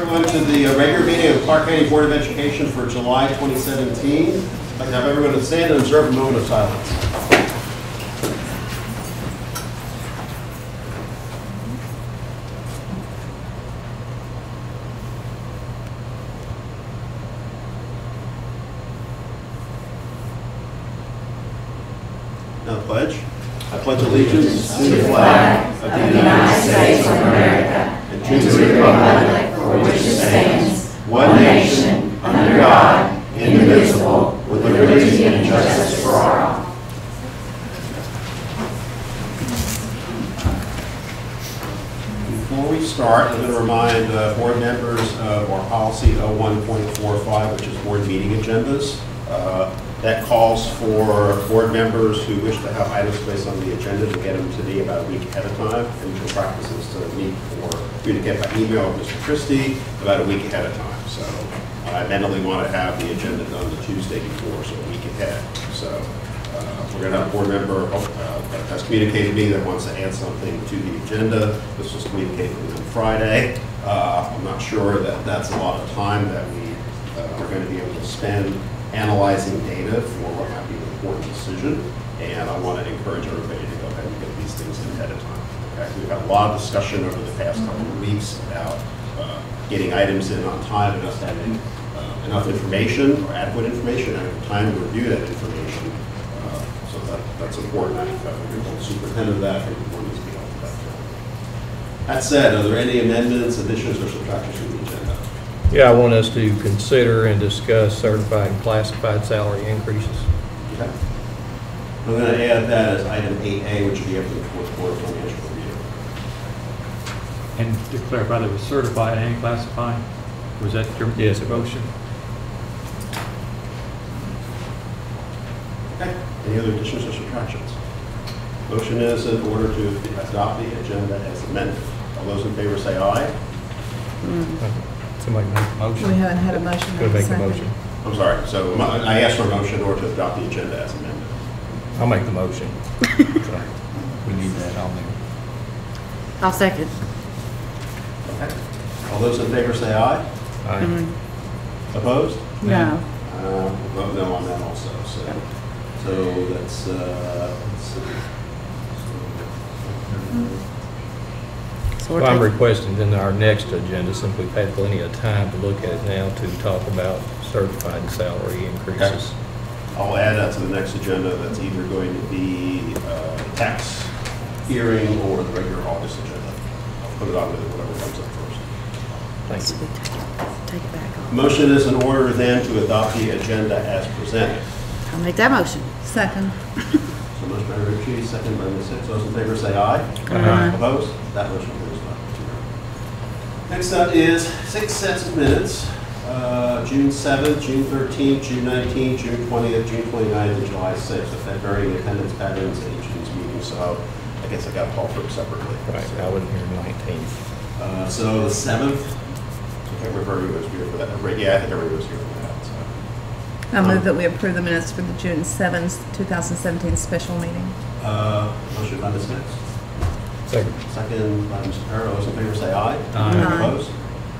everyone to the regular meeting of Clark County Board of Education for July 2017. I'd like to have everyone to stand and observe a moment of silence. Now the pledge. I pledge allegiance to the flag of the United States of America and to the republic for which it stands, one nation, under God, indivisible, with liberty and justice for all. Before we start, I'm going to remind board members of our policy 01.45, which is board meeting agendas. That calls for board members who wish to have items placed on the agenda to get them to me about a week ahead of time. And we can practice this to meet for you to get by email with Mr. Christie about a week ahead of time. So I mentally want to have the agenda done the Tuesday before, so a week ahead. So we're going to have a board member that has communicated to me that wants to add something to the agenda. This was communicated to me on Friday. I'm not sure that that's a lot of time that we are going to be able to spend analyzing data for what might be an important decision, and I want to encourage everybody to go ahead and get these things in ahead of time. Okay? We've had a lot of discussion over the past couple of weeks about getting items in on time and us having enough information or adequate information and time to review that information. So that's important. We're going to superintend of that, and everyone needs to be held to that. That said, are there any amendments, additions, or subtractions to the agenda? Yeah, I want us to consider and discuss certified and classified salary increases. Okay. I'm going to add that as item 8A, which will be after the fourth quarter financial review. And to clarify, that was certified and classified? Was that your motion? Okay. Any other additions or subtractions? Motion is in order to adopt the agenda as amended. All those in favor say aye. Somebody make a motion. We haven't had a motion. Go make the motion. I'm sorry. So I asked for a motion in order to adopt the agenda as amended. I'll make the motion. We need that on there. I'll second. Okay. All those in favor say aye. Aye. Opposed? No. We'll vote no on that also. So that's let's see. Well, I'm requesting in our next agenda, since we've had plenty of time to look at it now, to talk about certified salary increases. Okay. I'll add that to the next agenda. That's either going to be the tax hearing or the regular August agenda. I'll put it on with whatever comes up first. Thank you. Take it back off. Motion is in order then to adopt the agenda as presented. I'll make that motion. Second. So motion by Ritchie, second by Ms. Hicks. Those in favor say aye. Aye. Opposed? That motion carries 5-0. Next up is 6 sets of minutes. June 7th, June 13th, June 19th, June 20th, June 29th, and July 6th. I've had varying attendance patterns at each of these meetings, so I guess I got to call for them separately. Right, So, I wasn't here 19th. so the 7th, I can't remember who was here for that. Yeah, I think everybody was here for that. So. I move that we approve the minutes for the June 7th, 2017 special meeting. Motion by Ms. Hicks. Second. Second by Mr. Perro. Those in favor say aye. Aye. Opposed?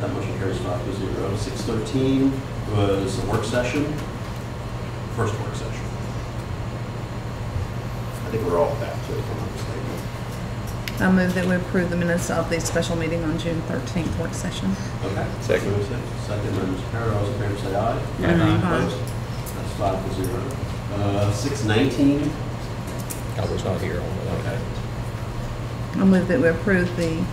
That motion carries 5-0. 6:13 was a work session. First work session. I think we're all at that, too, if I'm not mistaken. I move that we approve the minutes of the special meeting on June 13th work session. Okay. Second. Second by Mr. Perro. Those in favor say aye. Aye. Opposed? That's 5-0. 6:19. I was not here on the Okay. I move that we approve the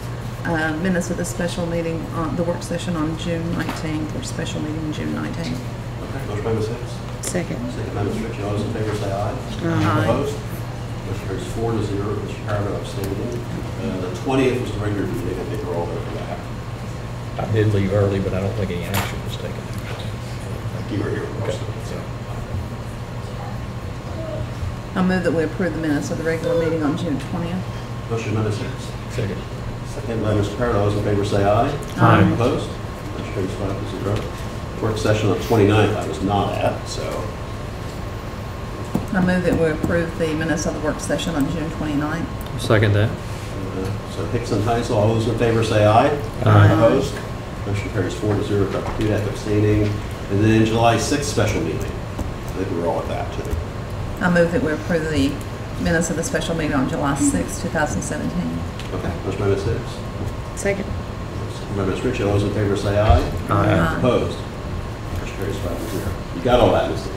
minutes of the special meeting, on the work session on June 19th, or special meeting June 19th. Okay. Motion by Ms. Hicks. Second. Second by Ms. Ritchie. All those in favor say aye. Aye. Opposed? Motion carries 4-0. Mr. Perro abstaining. The 20th was the regular meeting. I think we're all there for that. I did leave early, but I don't think any action was taken. You were here for most of it. So. I move that we approve the minutes of the regular meeting on June 20th. Motion by Ms. Hicks. Second. Second by Mr. Perro. All those in favor say aye. Aye. Opposed? Motion carries 5-0. Work session on the 29th I was not at, so. I move that we approve the minutes of the work session on June 29th. Second that. So Hicks and Heisel, all those in favor say aye. Aye. Opposed? Motion carries 4-0. Dr. Kudak abstaining. And then July 6th special meeting. I think we're all at that too. I move that we approve the minutes of the special meeting on July 6, 2017. Okay, motion by Ms. Hicks. Second. Second by Ms. Ritchie. All those in favor say aye. Aye. Opposed? Motion carries 5-0. You got all that, Ms. Hicks.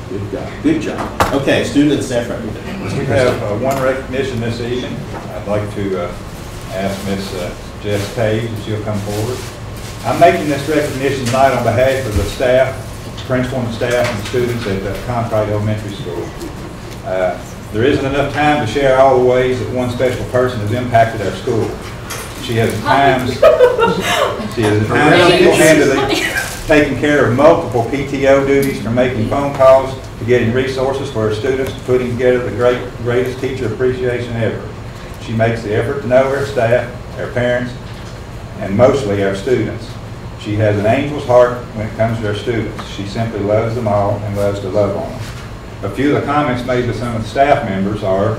Good job. Good job. Okay, student and staff recognition. We have one recognition this evening. I'd like to ask Miss Jess Page if she'll come forward. I'm making this recognition tonight on behalf of the staff, principal and staff, and students at Conkright Elementary School. There isn't enough time to share all the ways that one special person has impacted our school. She has at times single-handedly taken care of multiple PTO duties, from making phone calls to getting resources for her students to putting together the greatest teacher appreciation ever. She makes the effort to know her staff, our parents, and mostly our students. She has an angel's heart when it comes to her students. She simply loves them all and loves to love on them. A few of the comments made by some of the staff members are,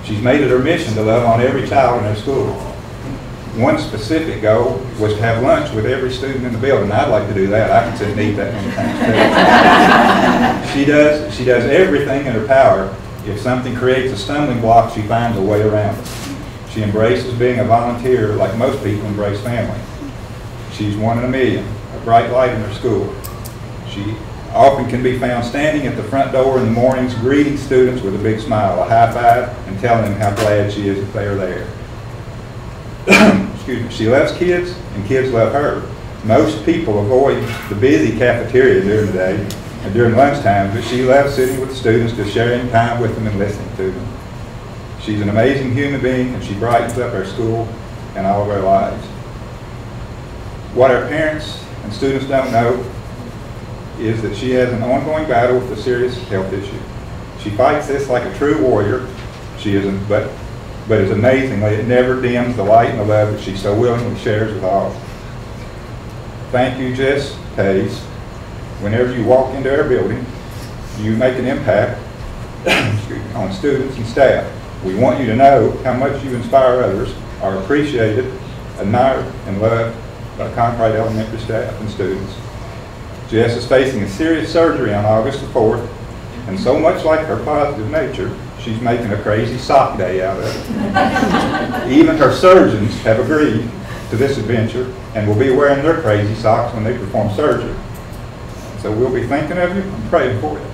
she's made it her mission to love on every child in her school. One specific goal was to have lunch with every student in the building. I'd like to do that. I can sit and eat that many times. She does everything in her power. If something creates a stumbling block, she finds a way around it. She embraces being a volunteer like most people embrace family. She's one in a million, a bright light in her school. She often can be found standing at the front door in the mornings, greeting students with a big smile, a high five, and telling them how glad she is that they are there. Excuse me. She loves kids, and kids love her. Most people avoid the busy cafeteria during the day and during lunchtime, but she loves sitting with the students, just sharing time with them and listening to them. She's an amazing human being, and she brightens up our school and all of our lives. What our parents and students don't know is that she has an ongoing battle with a serious health issue. She fights this like a true warrior. She isn't, but is amazingly, it never dims the light and the love that she so willingly shares with all. Thank you, Jess Page. Whenever you walk into our building, you make an impact on students and staff. We want you to know how much you inspire others, are appreciated, admired, and loved by Conkright Elementary staff and students. Jess is facing a serious surgery on August the 4th, and so much like her positive nature, she's making a crazy sock day out of it. Even her surgeons have agreed to this adventure and will be wearing their crazy socks when they perform surgery. So we'll be thinking of you and praying for you.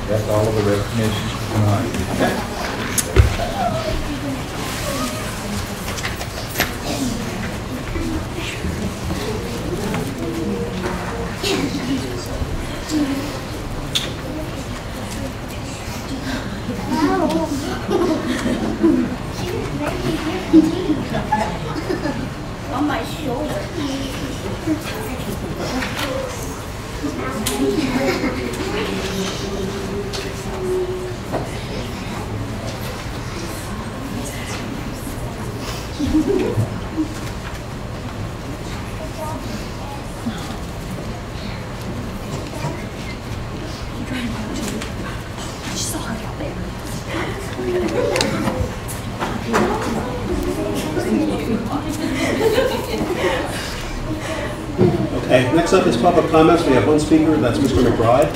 That's all of the recognitions tonight. On my shoulder. Okay, next up is public comments. We have one speaker, that's Mr. McBride.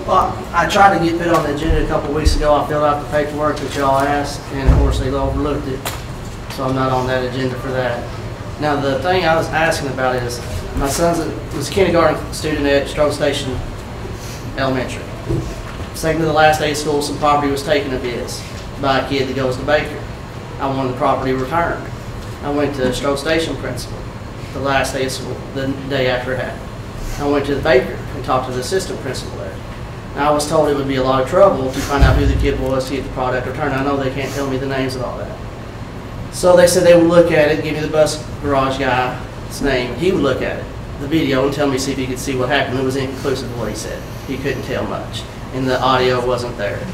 Well, I tried to get put on the agenda a couple weeks ago. I filled out the paperwork that y'all asked, and of course they overlooked it. So I'm not on that agenda for that. Now the thing I was asking about is, my son was a kindergarten student at Stroke Station Elementary. Second to the last day of school, some property was taken of his by a kid that goes to Baker. I wanted the property returned. I went to Stroke Station principal the last day of school, the day after it happened. I went to the Baker and talked to the assistant principal there. Now, I was told it would be a lot of trouble to find out who the kid was to get the product returned. I know they can't tell me the names of all that. So they said they would look at it, give me the bus garage guy's name. He would look at it, the video, and tell me, see if he could see what happened. It was inconclusive of what he said. He couldn't tell much, and the audio wasn't there.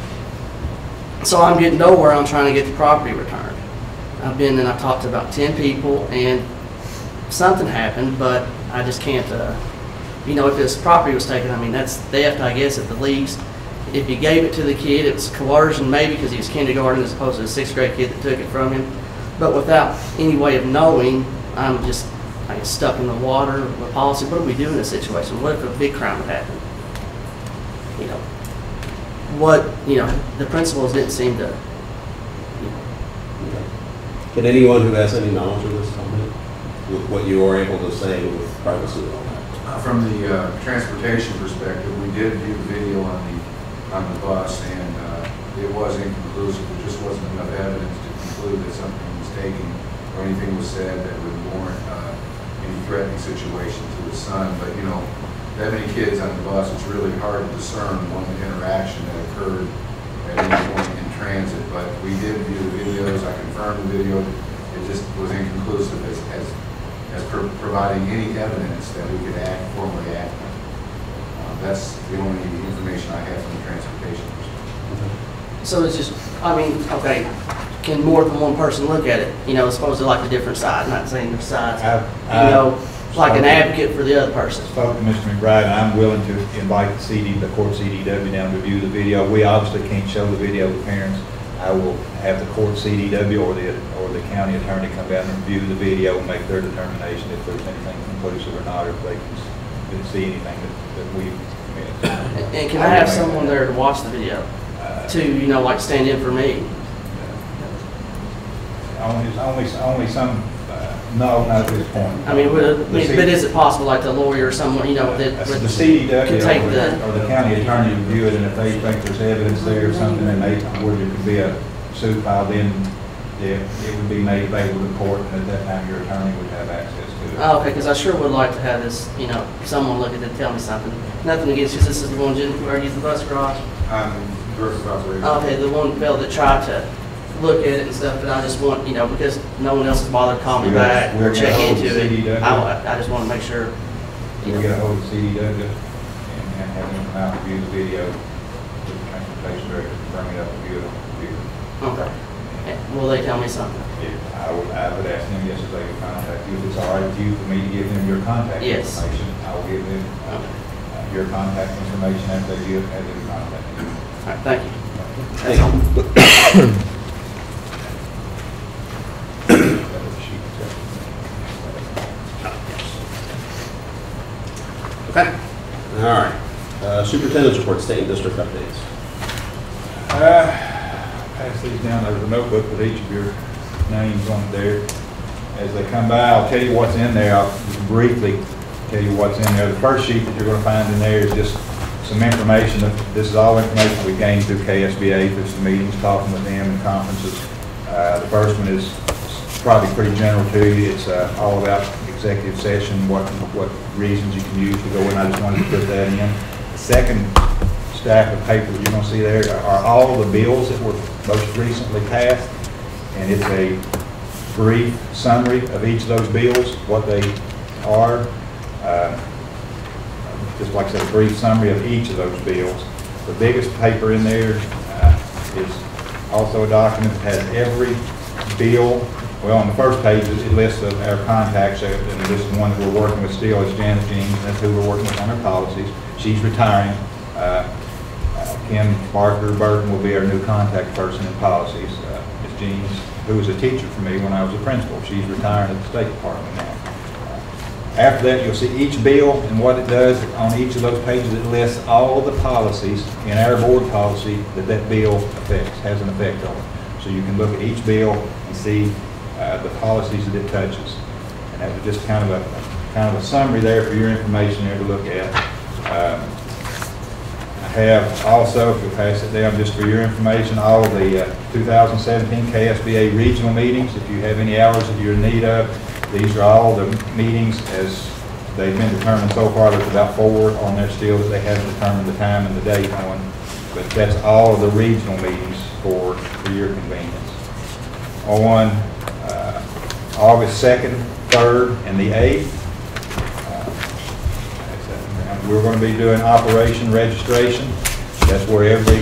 So I'm getting nowhere on trying to get the property returned. I've been and I've talked to about 10 people, and something happened, but I just can't, you know, if this property was taken, I mean, that's theft, I guess, at the least. If you gave it to the kid, it was coercion maybe because he was kindergarten as opposed to a 6th grade kid that took it from him. But without any way of knowing, I'm just, I get stuck in the water with policy. What do we do in this situation? What if a big crime would happen? You know, what, you know, the principals didn't seem to, you know. Can anyone who has any knowledge of this comment, with what you are able to say with privacy and all that? From the transportation perspective, we did view the video on the bus, and it was inconclusive. There just wasn't enough evidence to conclude that something was taken or anything was said that would warrant any threatening situation to his son. But you know, that many kids on the bus, it's really hard to discern one interaction that occurred at any point in transit. But we did view the videos. I confirmed the video. It just was inconclusive as providing any evidence that we could formally act on. That's the only information I have from the transportation perspective. So it's just, I mean, okay, can more than one person look at it? You know, as opposed to like a different side, not saying their sides. You know, like an advocate for the other person. Spoke to Mr. McBride, and I'm willing to invite the court CDW down to review the video. We obviously can't show the video to parents. I will have the court CDW or the county attorney come down and review the video and make their determination if there's anything conclusive or not, or if they can see anything that we missed. And can I have someone there to watch the video? To, you know, like stand in for me? Only some, no, not at this point. I mean, but is it possible, like the lawyer or someone, you know, that the CDW can take the... or the county attorney review it, and if they think there's evidence there or something, and where there could be a suit filed, then it would be made available to court, and at that time your attorney would have access to it. Oh, okay, because I sure would like to have this, you know, someone look at it and tell me something. Nothing against you, this is the one, where you the bus garage. Okay, the one Bill that tried to look at it and stuff, but I just want, you know, because no one else has bothered to call me back or check into it. I just want to make sure, you know. We'll get a hold of CDW and have them come out and review the video with the transportation director, bring it up and view it on the computer. Okay. Will they tell me something? Yeah, I would ask them, yes, if they would contact you. If it's all right with you for me to give them your contact information, I will give them your contact information after they contact you. All right, thank you. Okay. All right. Superintendent's report, state and district updates. Pass these down. There's a notebook with each of your names on there. As they come by, I'll tell you what's in there. I'll just briefly tell you what's in there. The first sheet that you're going to find in there is just some information. This is all information we gained through KSBA, through some meetings, talking with them and conferences. The first one is probably pretty general to you. It's all about executive session, what reasons you can use to go in. I just wanted to put that in. The second stack of paper that you're going to see there are all the bills that were most recently passed, and it's a brief summary of each of those bills, what they are. Just like I said, a brief summary of each of those bills. The biggest paper in there is also a document that has every bill. Well, on the first page, it lists our contacts, and this is the one that we're working with still is Janet Jeans. That's who we're working with on our policies. She's retiring. Kim Barker Burton will be our new contact person in policies. Ms. Jeans, who was a teacher for me when I was a principal, she's retiring at the State Department now. After that, you'll see each bill and what it does. On each of those pages, it lists all the policies in our board policy that bill affects, has an effect on. So you can look at each bill and see the policies that it touches. And that was just kind of a summary there for your information there to look at. I have also, if you pass it down just for your information, all of the 2017 KSBA regional meetings. If you have any hours that you're in need of, these are all the meetings as they've been determined so far. There's about 4 on there still that they haven't determined the time and the date on. But that's all of the regional meetings for your convenience. On August 2nd, 3rd, and the 8th. We're going to be doing operation registration. That's where every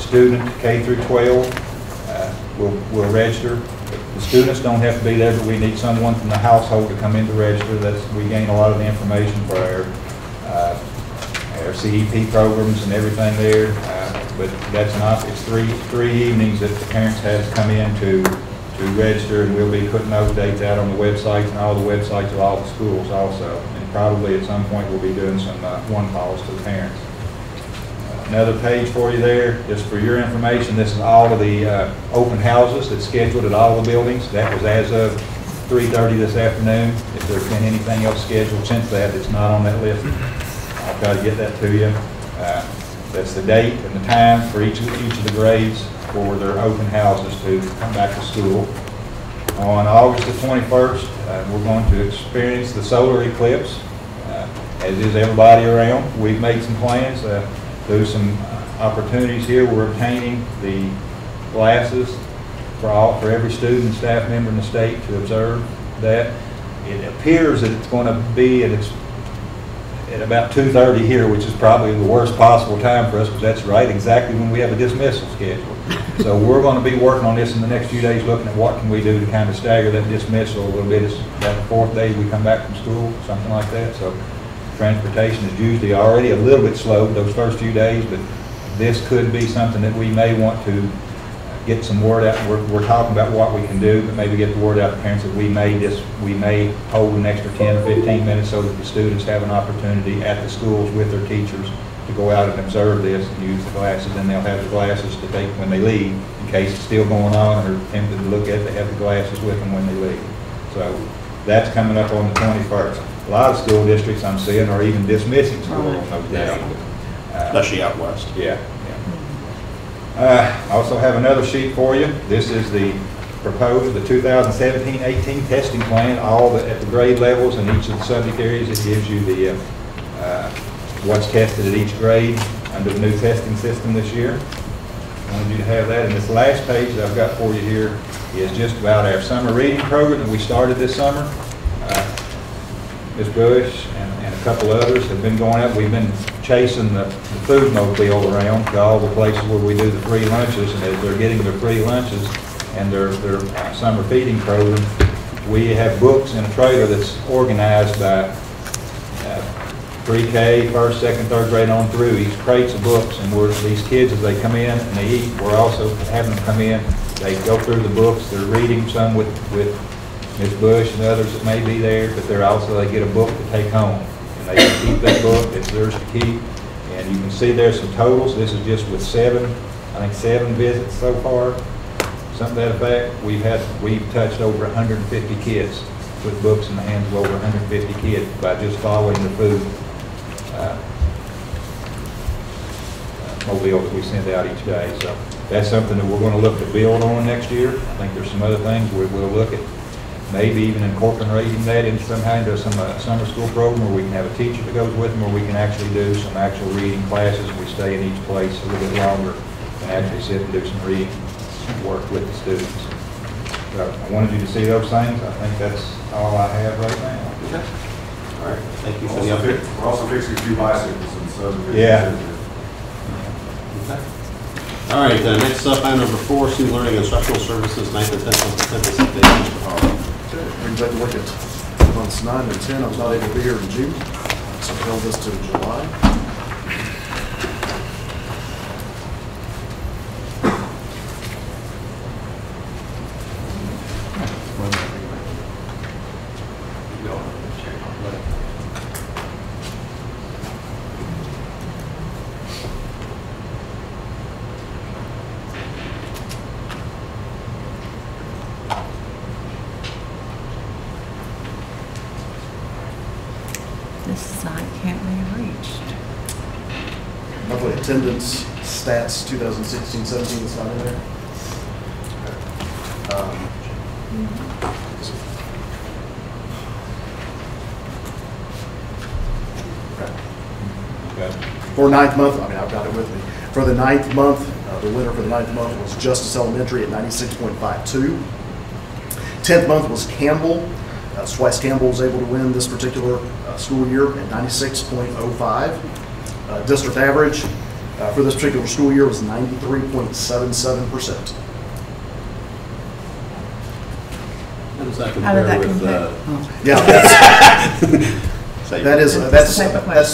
student, K through 12, will register. The students don't have to be there, but we need someone from the household to come in to register. We gain a lot of the information for our CEP programs and everything there. But that's it's three evenings that the parents have to come in to register, and we'll be putting those dates out on the websites and all the websites of all the schools also. And probably at some point we'll be doing some one calls to the parents. Another page for you there, just for your information. This is all of the open houses that's scheduled at all the buildings. That was as of 3:30 this afternoon. If there's been anything else scheduled since that, it's not on that list. I'll try to get that to you. That's the date and the time for each of the grades for their open houses to come back to school. On August the 21st, we're going to experience the solar eclipse, as is everybody around. We've made some plans. There's some opportunities here. We're obtaining the glasses for every student and staff member in the state to observe that. It appears that it's going to be at about 2:30 here, which is probably the worst possible time for us, because that's right exactly when we have a dismissal scheduled. So we're going to be working on this in the next few days, looking at what can we do to kind of stagger that dismissal a little bit. It's about the 4th day we come back from school, something like that. So transportation is usually already a little bit slow those first few days, but this could be something that we may want to get some word out. We're talking about what we can do, but maybe get the word out to parents that we may hold an extra 10 or 15 minutes so that the students have an opportunity at the schools with their teachers to go out and observe this and use the glasses. And they'll have the glasses to take when they leave, in case it's still going on or tempted to look at it. They have the glasses with them when they leave. So that's coming up on the 21st. A lot of school districts I'm seeing are even dismissing school on those days. Especially out west. Yeah. I also have another sheet for you. This is the 2017-18 testing plan, at the grade levels and each of the subject areas. It gives you the what's tested at each grade under the new testing system this year. I wanted you to have that. And this last page that I've got for you here is just about our summer reading program that we started this summer. Ms. Bush and a couple others have been going out. We've been chasing the food mobile around to all the places where we do the free lunches, and as they're getting their free lunches and their summer feeding program, we have books in a trailer that's organized by pre-K, 1st, 2nd, 3rd grade on through. These crates of books, and these kids, as they come in and they eat, we're also having them come in. They go through the books. They're reading some with Ms. Bush and others that may be there, but they get a book to take home. And they can keep that book, it's theirs to keep. And you can see there's some totals. This is just with 7 visits so far. Something to that effect. We've touched over 150 kids, put books in the hands of over 150 kids by just following the food mobile that we send out each day. So that's something that we're going to look to build on next year. I think there's some other things we'll look at. Maybe even incorporating that into some summer school program where we can have a teacher that goes with them, or we can actually do some actual reading classes. We stay in each place a little bit longer and actually sit and do some reading work with the students. So I wanted you to see those things. I think that's all I have right now. Okay. All right. Thank you for the update. We're also fixing a few bicycles and subdivisions. Yeah. Okay. All right. Next up, item number 4, student learning instructional services, 9th and 10th census update. Mr. Howard. Brings back to work at months 9 and 10. I was not able to be here in June, so I held this to July. This site can't be reached. Monthly attendance stats 2016-17 is not in there. For 9th month, I've got it with me. For the 9th month, the winner for the 9th month was Justice Elementary at 96.52. 10th month was Campbell. Twice Campbell was able to win this particular school year at 96.05. District average for this particular school year was 93.77%. How does that How did compare that with, compare? Yeah,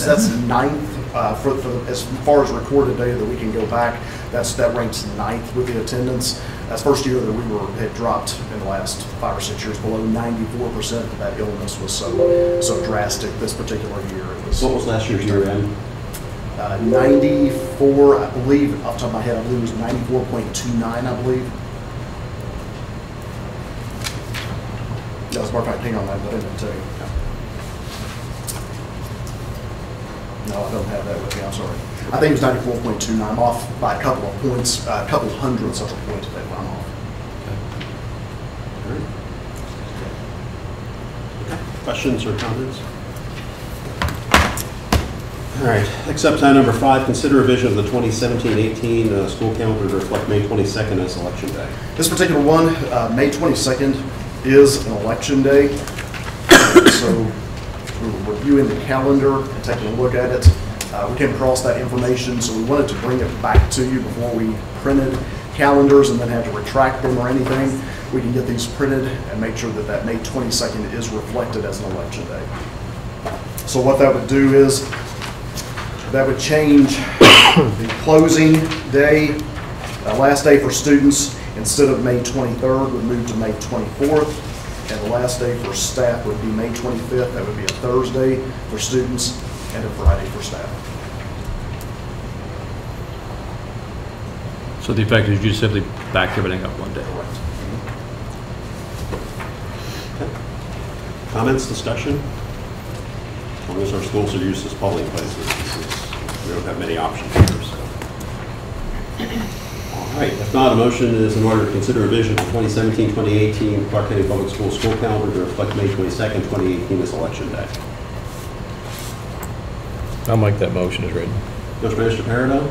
that's ninth for as far as recorded data that we can go back. That ranks ninth with the attendance. That's first year that we had dropped in the last 5 or 6 years below 94%. That illness was so drastic this particular year. It was, what was last year's year end? 94, I believe, off the top of my head, I believe it was 94.29, I believe. That was more fact, hang on, I didn't tell you. No, I don't have that with me, I'm sorry. I think it was 94.29. I'm off by a couple of points, a couple hundredths of a point today, but I'm off. Questions or comments? All right, accept item number 5, consider revision of the 2017-18 school calendar to reflect May 22nd as election day. This particular one, May 22nd is an election day. So we're reviewing the calendar and taking a look at it. We came across that information, so we wanted to bring it back to you before we printed calendars and then had to retract them or anything. We can get these printed and make sure that that May 22nd is reflected as an election day. So what that would do is that would change the closing day, last day for students, instead of May 23rd, would move to May 24th. And the last day for staff would be May 25th. That would be a Thursday for students and a Friday for staff. So the effect is you just simply back everything up one day. Correct. Comments, discussion? As long as our schools are used as polling places, we don't have many options here, so. All right, if not, a motion is in order to consider revision of 2017-2018 Clark County Public Schools school calendar to reflect May 22nd, 2018 as election day. I'll make that motion as written. Motion by Mr. Peridot,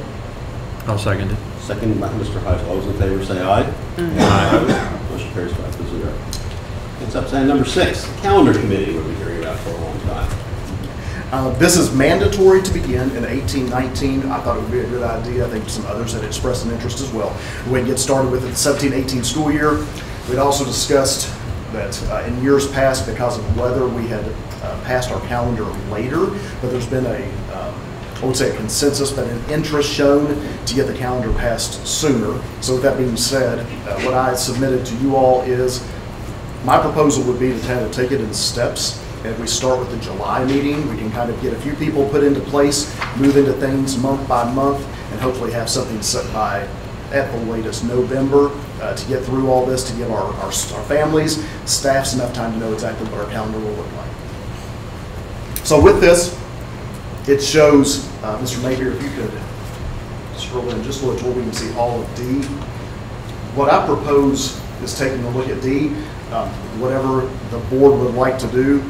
I'll second it. second by Mr. Heisel. All those in favor say aye. Aye. Motion carries 5-0. It's up to item number 6, the calendar committee we've been hearing about for a long time. This is mandatory to begin in 18-19. I thought it would be a good idea. I think some others had expressed an interest as well. We'd get started with it the 17-18 school year. We'd also discussed that in years past, because of weather, we had passed our calendar later, but there's been I would say a consensus, but an interest shown to get the calendar passed sooner. So with that being said, what I submitted to you all is my proposal would be to kind of take it in steps. If we start with the July meeting, we can kind of get a few people put into place, move into things month by month, and hopefully have something set by, at the latest, November to get through all this, to give our families, staffs enough time to know exactly what our calendar will look like. So with this, it shows, Mr. Maybeer, if you could scroll in just a little toward we can see all of D. What I propose is taking a look at D, whatever the board would like to do.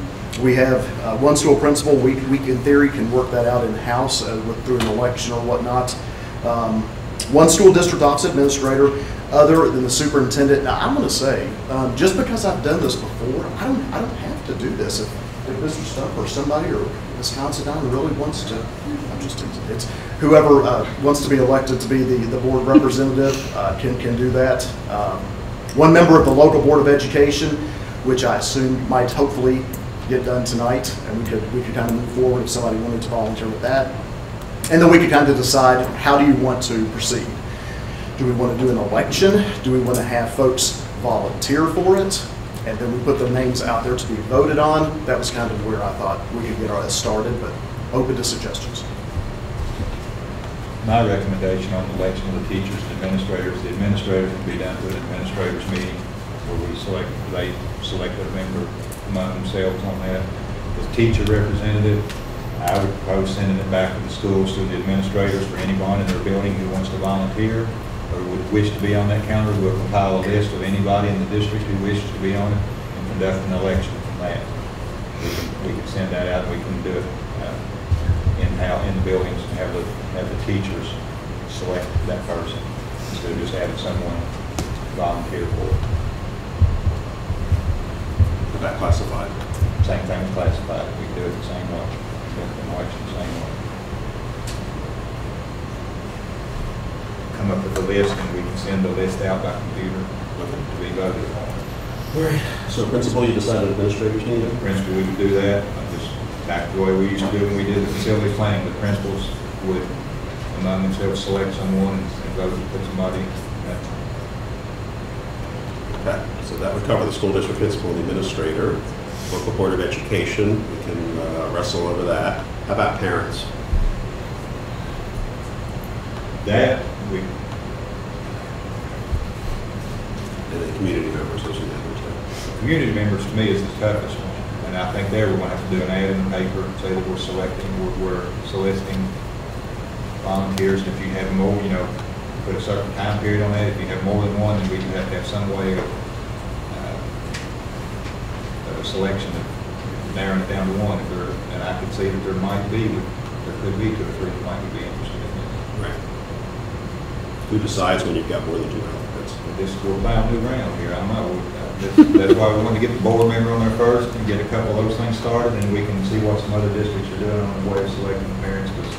We have one school principal. We in theory can work that out in-house through an election or whatnot. One school district office administrator other than the superintendent. Now I'm going to say, just because I've done this before, I don't have to do this. If Mr. Stump or somebody or Ms. Considine really wants to, it's whoever wants to be elected to be the board representative can do that. One member of the local board of education, which I assume might hopefully get done tonight, and we could kind of move forward if somebody wanted to volunteer with that. And then we could kind of decide, how do you want to proceed? Do we want to do an election? Do we want to have folks volunteer for it? And then we put their names out there to be voted on. That was kind of where I thought we could get our started, but open to suggestions. My recommendation on the election of the teachers and administrators can be done to an administrators meeting where they select a member among themselves on that. As teacher representative, I would propose sending it back to the schools to the administrators for anyone in their building who wants to volunteer or would wish to be on that calendar. We'll compile a list of anybody in the district who wishes to be on it and conduct an election from that. We can send that out and we can do it in the buildings and have the teachers select that person instead of just having someone volunteer for it. that classified? Same thing with classified, we do it the same way, the election the same way. Come up with a list and we can send the list out by computer to be voted on. So principal, you decided administrators need it? Principal, we could do that, just back the way we used to do when we did the facility planning, the principals would among themselves select someone and vote to put somebody. Okay, so that would cover the school district principal and the administrator. Local Board of Education, we can wrestle over that. How about parents? That, we, And then community members, those are the other two. community members to me is the toughest one. And I think there we're going to have to do an ad in the paper and say that we're soliciting volunteers. If you have more, put a certain time period on that. If you have more than one, then we have to have some way of a selection of narrowing it down to one. And I could see that there could be 2 or 3 that might be interested in this. Right. Who decides when you've got more than 2 applicants? We're buying new ground here. I don't know. That's why we want to get the board member on there first and get a couple of those things started, and we can see what some other districts are doing on the way of selecting the parents, because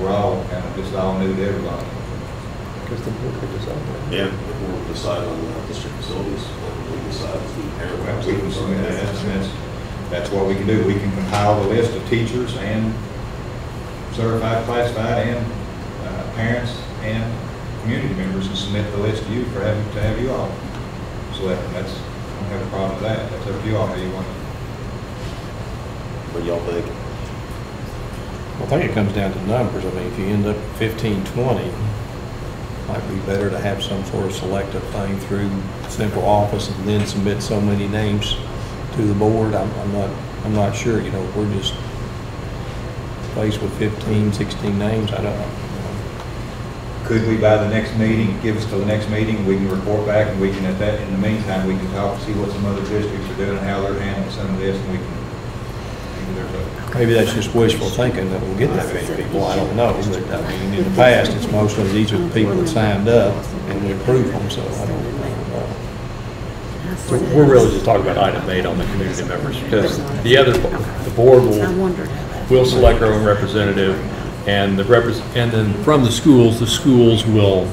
we're all kind of just all new to everybody. Because the board could decide that. Yeah, if we'll decide on the district facilities, we decide the parent. Well, we can submit that. That's what we can do. We can compile the list of teachers and certified, classified, and parents and community members and submit the list to you to have you all select. I don't have a problem with that. That's up to you all how you want it. What do y'all think? I think it comes down to numbers. I mean, if you end up 15, 20, might be better to have some sort of selective thing through central office and then submit so many names to the board. I'm not sure. We're just faced with 15, 16 names. I don't know. Could we, by the next meeting, give us till the next meeting, we can report back, and we can, in the meantime, we can talk, see what some other districts are doing, and how they're handling some of this, and we can, Maybe that's just wishful thinking that we'll get that many people. I don't know. But I mean, in the past, it's mostly these are the people that signed up and we approved them, so I don't know. So we're really just talking about item 8 on the community members, because the board will select our own representative, and then from the schools will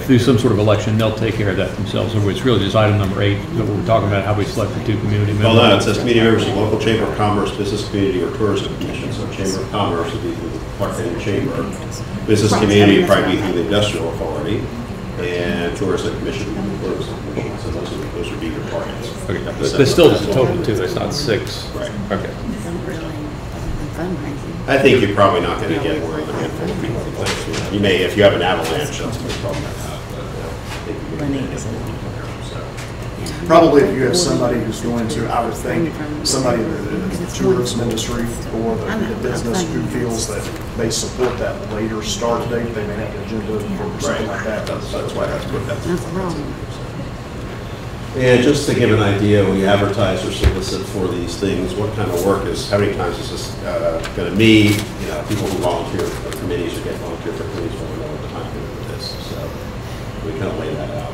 do some sort of election. They'll take care of that themselves. So it's really just item number 8 that we're talking about, how we select the 2 community members. Well, no, it says community members of local chamber of commerce, business community, or tourism commission. So chamber of commerce would be through the Clark County Chamber. Business community would probably be through the industrial authority, and tourism commission would be the tourism commission. So those would be your targets. Okay, but there's still just a total of 2. That's not 6. Right. Okay. I think you're probably not going to get more than a handful of people in place. You may, if you have an avalanche, that's a problem. Probably if you have somebody who's going to, I would think, somebody in the tourism industry or the business who feels that they support that later start date, they may have an agenda for something like that. That's why that's put that. And just to give an idea, we advertise or solicit for these things. What kind of work is, how many times is this going to meet? People who volunteer for committees or get volunteer for committees will know what the time limit is. So we kind of lay that out.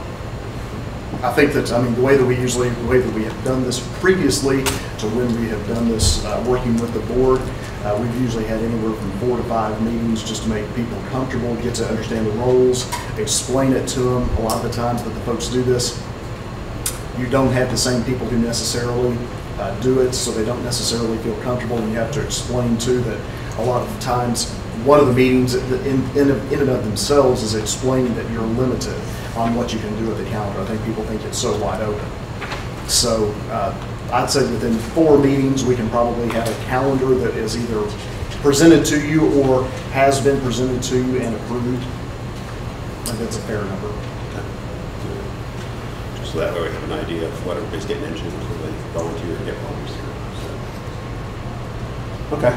I think that, the way that we have done this previously to when we have done this working with the board, we've usually had anywhere from 4 to 5 meetings just to make people comfortable, get to understand the roles, explain it to them. A lot of the times that the folks do this, you don't have the same people who necessarily do it, so they don't necessarily feel comfortable, and you have to explain too that a lot of times one of the meetings in and of themselves is explaining that you're limited on what you can do with the calendar. I think people think it's so wide open. So I'd say within 4 meetings, we can probably have a calendar that is either presented to you or has been presented to you and approved. I think that's a fair number. So that way we have an idea of what everybody's getting into before they volunteer and get volunteers. Okay.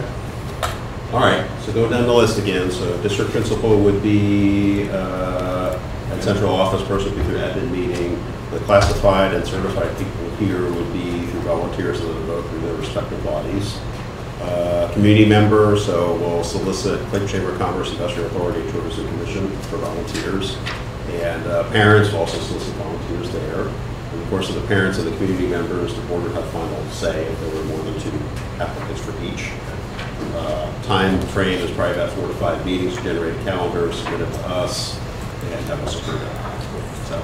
All right, so go down the list again. So district principal would be and central office person would be through admin meeting. The classified and certified people here would be through volunteers that would go through their respective bodies. Community member, so we'll solicit Clayton Chamber of Commerce, Industrial Authority, Tourism Commission for volunteers. And parents will also solicit volunteers there. And of course, of the parents and the community members, the board would have final say if there were more than 2 applicants for each. Time frame is probably about 4 to 5 meetings to generate a calendar, submit it to us, and have us approve it. So,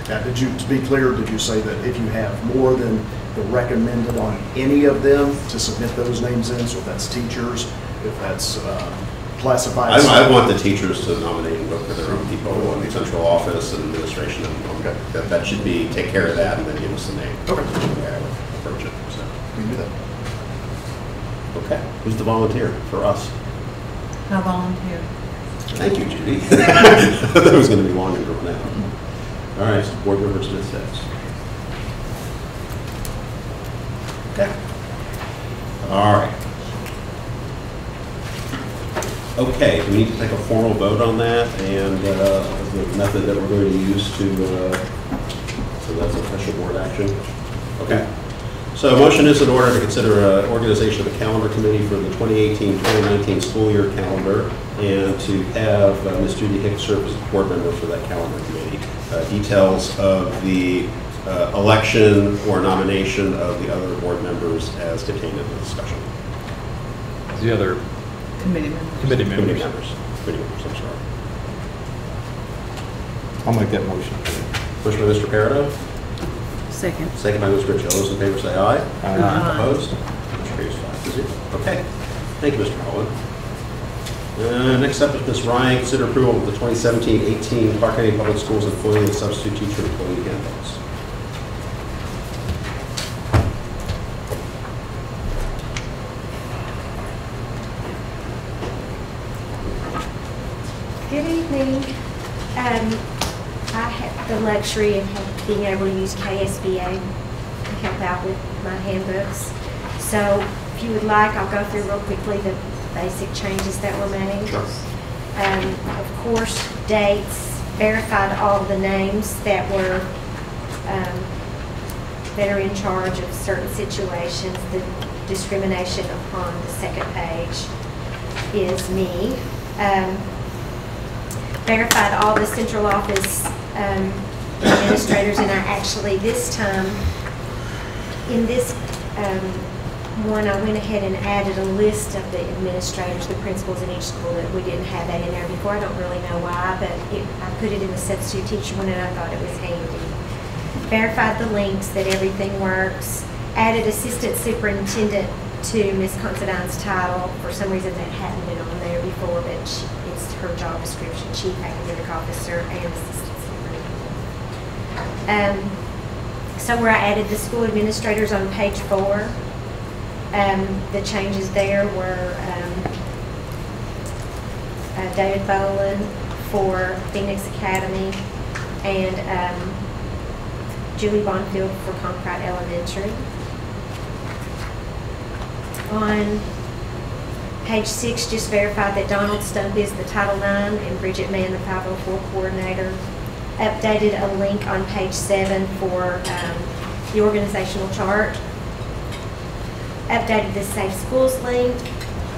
Now, to be clear, did you say that if you have more than the recommended on any of them, to submit those names in? So if that's teachers, if that's classified. I want the teachers to nominate and vote for their own people in the central office and administration. And that should be, take care of that and then give us the name. Okay. Yeah, approach it. So. We can do that. Okay. Who's the volunteer for us? I volunteer. Thank you, Judy. I thought it was going to be long and drawn out. All right, so Board Member Smith says. Okay. All right. Okay, do we need to take a formal vote on that and the method that we're going to use to, so that's official board action? Okay. So a motion is in order to consider organization of a calendar committee for the 2018-2019 school year calendar and to have Ms. Judy Hicks serve as a board member for that calendar committee. Details of the election or nomination of the other board members as contained in the discussion. The other Committee members. committee members. Committee members, I'm sorry. I'll make that motion. Motion by Mr. Peridot, Second. second by Ms. Ritchie. All those in favor say aye. Aye. Opposed? Motion carries 5-0. Okay. Thank you, Mr. Holland. Next up is Ms. Ryan. Consider approval of the 2017-18 Clark County Public Schools employee and substitute teacher employee handbooks. Good evening. I have the luxury of being able to use KSBA to help out with my handbooks. So if you would like, I'll go through real quickly the basic changes that were made. Sure. Of course, dates, verified all the names that were that are in charge of certain situations. The discrimination upon the second page is me. Verified all the central office administrators, and I actually this time, in this one, I went ahead and added a list of the administrators, the principals in each school, that we didn't have that in there before. I don't really know why, but I put it in the substitute teacher one and I thought it was handy. Verified the links that everything works. Added assistant superintendent to Ms. Considine's title. For some reason that hadn't been on there before, but it's her job description, chief academic officer and assistant superintendent. So where I added the school administrators on page 4, the changes there were David Boland for Phoenix Academy and Julie Bonfield for Concrite Elementary. On page 6, just verified that Donald Stump is the Title IX and Bridget Mann the 504 coordinator. Updated a link on page 7 for the organizational chart. Updated the Safe Schools link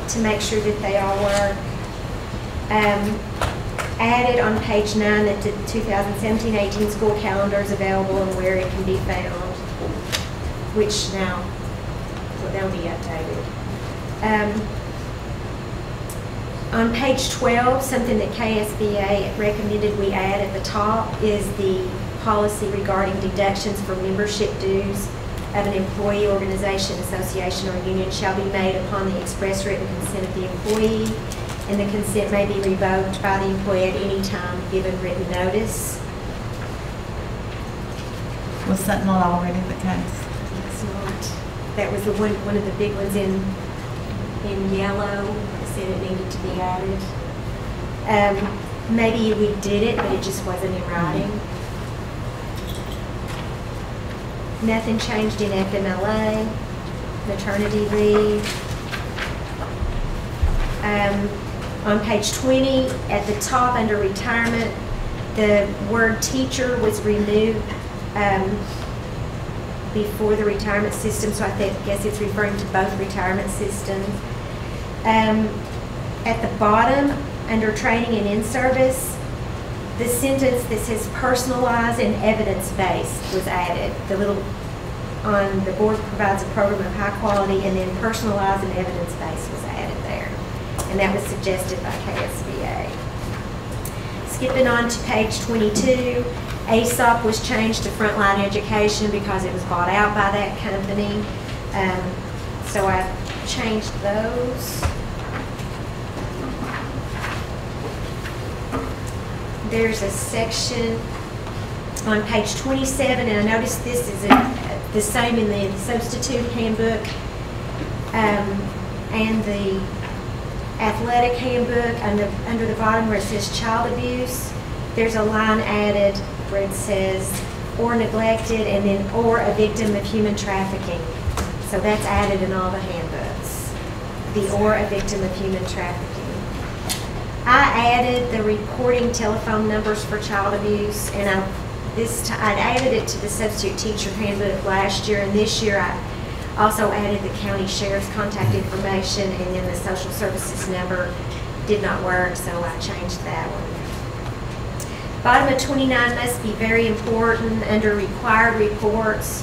to make sure that they all work. Added on page 9 that the 2017-18 school calendar is available and where it can be found, which now they'll be updated. On page 12, something that KSBA recommended we add at the top is the policy regarding deductions for membership dues of an employee, organization, association, or union shall be made upon the express written consent of the employee, and the consent may be revoked by the employee at any time given written notice. Was that not already the case? It's not. That was the one of the big ones in yellow. I said it needed to be added. Maybe we did it, but it just wasn't in writing. Nothing changed in FMLA, maternity leave. On page 20, at the top under retirement, the word teacher was removed before the retirement system, so I guess it's referring to both retirement systems. At the bottom, under training and in-service, the sentence that says personalized and evidence-based was added. The little, on the board provides a program of high quality, and then personalized and evidence-based was added there. And that was suggested by KSBA. Skipping on to page 22, ASOP was changed to Frontline Education because it was bought out by that company. So I changed those. There's a section on page 27, and I noticed this is the same in the substitute handbook and the athletic handbook. Under the bottom where it says child abuse, there's a line added where it says or neglected, and then or a victim of human trafficking. So that's added in all the handbooks, the or a victim of human trafficking. I added the reporting telephone numbers for child abuse, and I'd added it to the substitute teacher handbook last year, and this year I also added the county sheriff's contact information, and then the social services number did not work, so I changed that one. Bottom of 29 must be very important. Under required reports,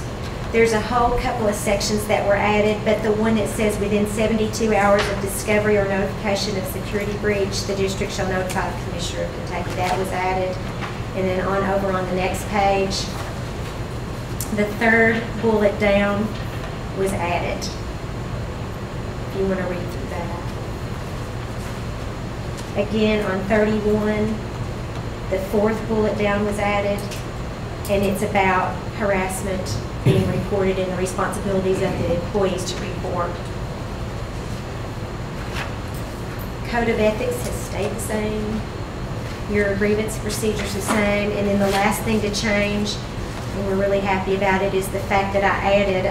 there's a whole couple of sections that were added, but the one that says within 72 hours of discovery or notification of security breach, the district shall notify the Commissioner of Kentucky. That was added. And then over on the next page, the third bullet down was added. If you want to read through that. Again, on 31, the fourth bullet down was added, and it's about harassment being reported and the responsibilities of the employees to report. Code of ethics has stayed the same. Your grievance procedures the same. And then the last thing to change, and we're really happy about it, is the fact that I added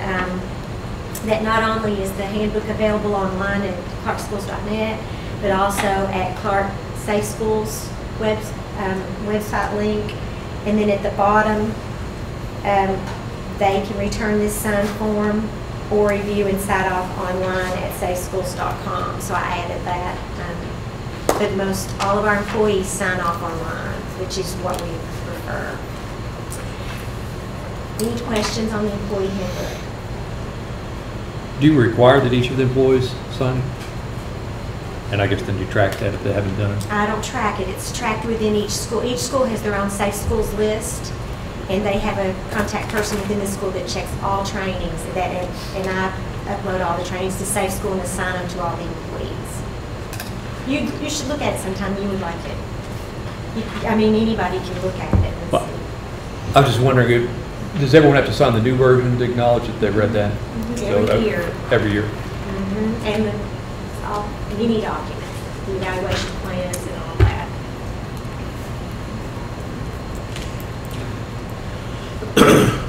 that not only is the handbook available online at clarkschools.net, but also at Clark Safe Schools website link. And then at the bottom, they can return this signed form or review and sign off online at safeschools.com. So I added that. But all of our employees sign off online, which is what we prefer. Any questions on the employee handbook? Do you require that each of the employees sign it? And I guess then you track that if they haven't done it? I don't track it. It's tracked within each school. Each school has their own Safe Schools list, and they have a contact person within the school that checks all trainings. And I upload all the trainings to Safe School and assign them to all the employees. You should look at it sometime. You would like it. I mean, anybody can look at it and Well, see. I was just wondering, does everyone have to sign the new version to acknowledge that they read that? Every year. Every year. And any documents, the evaluation plans and all that.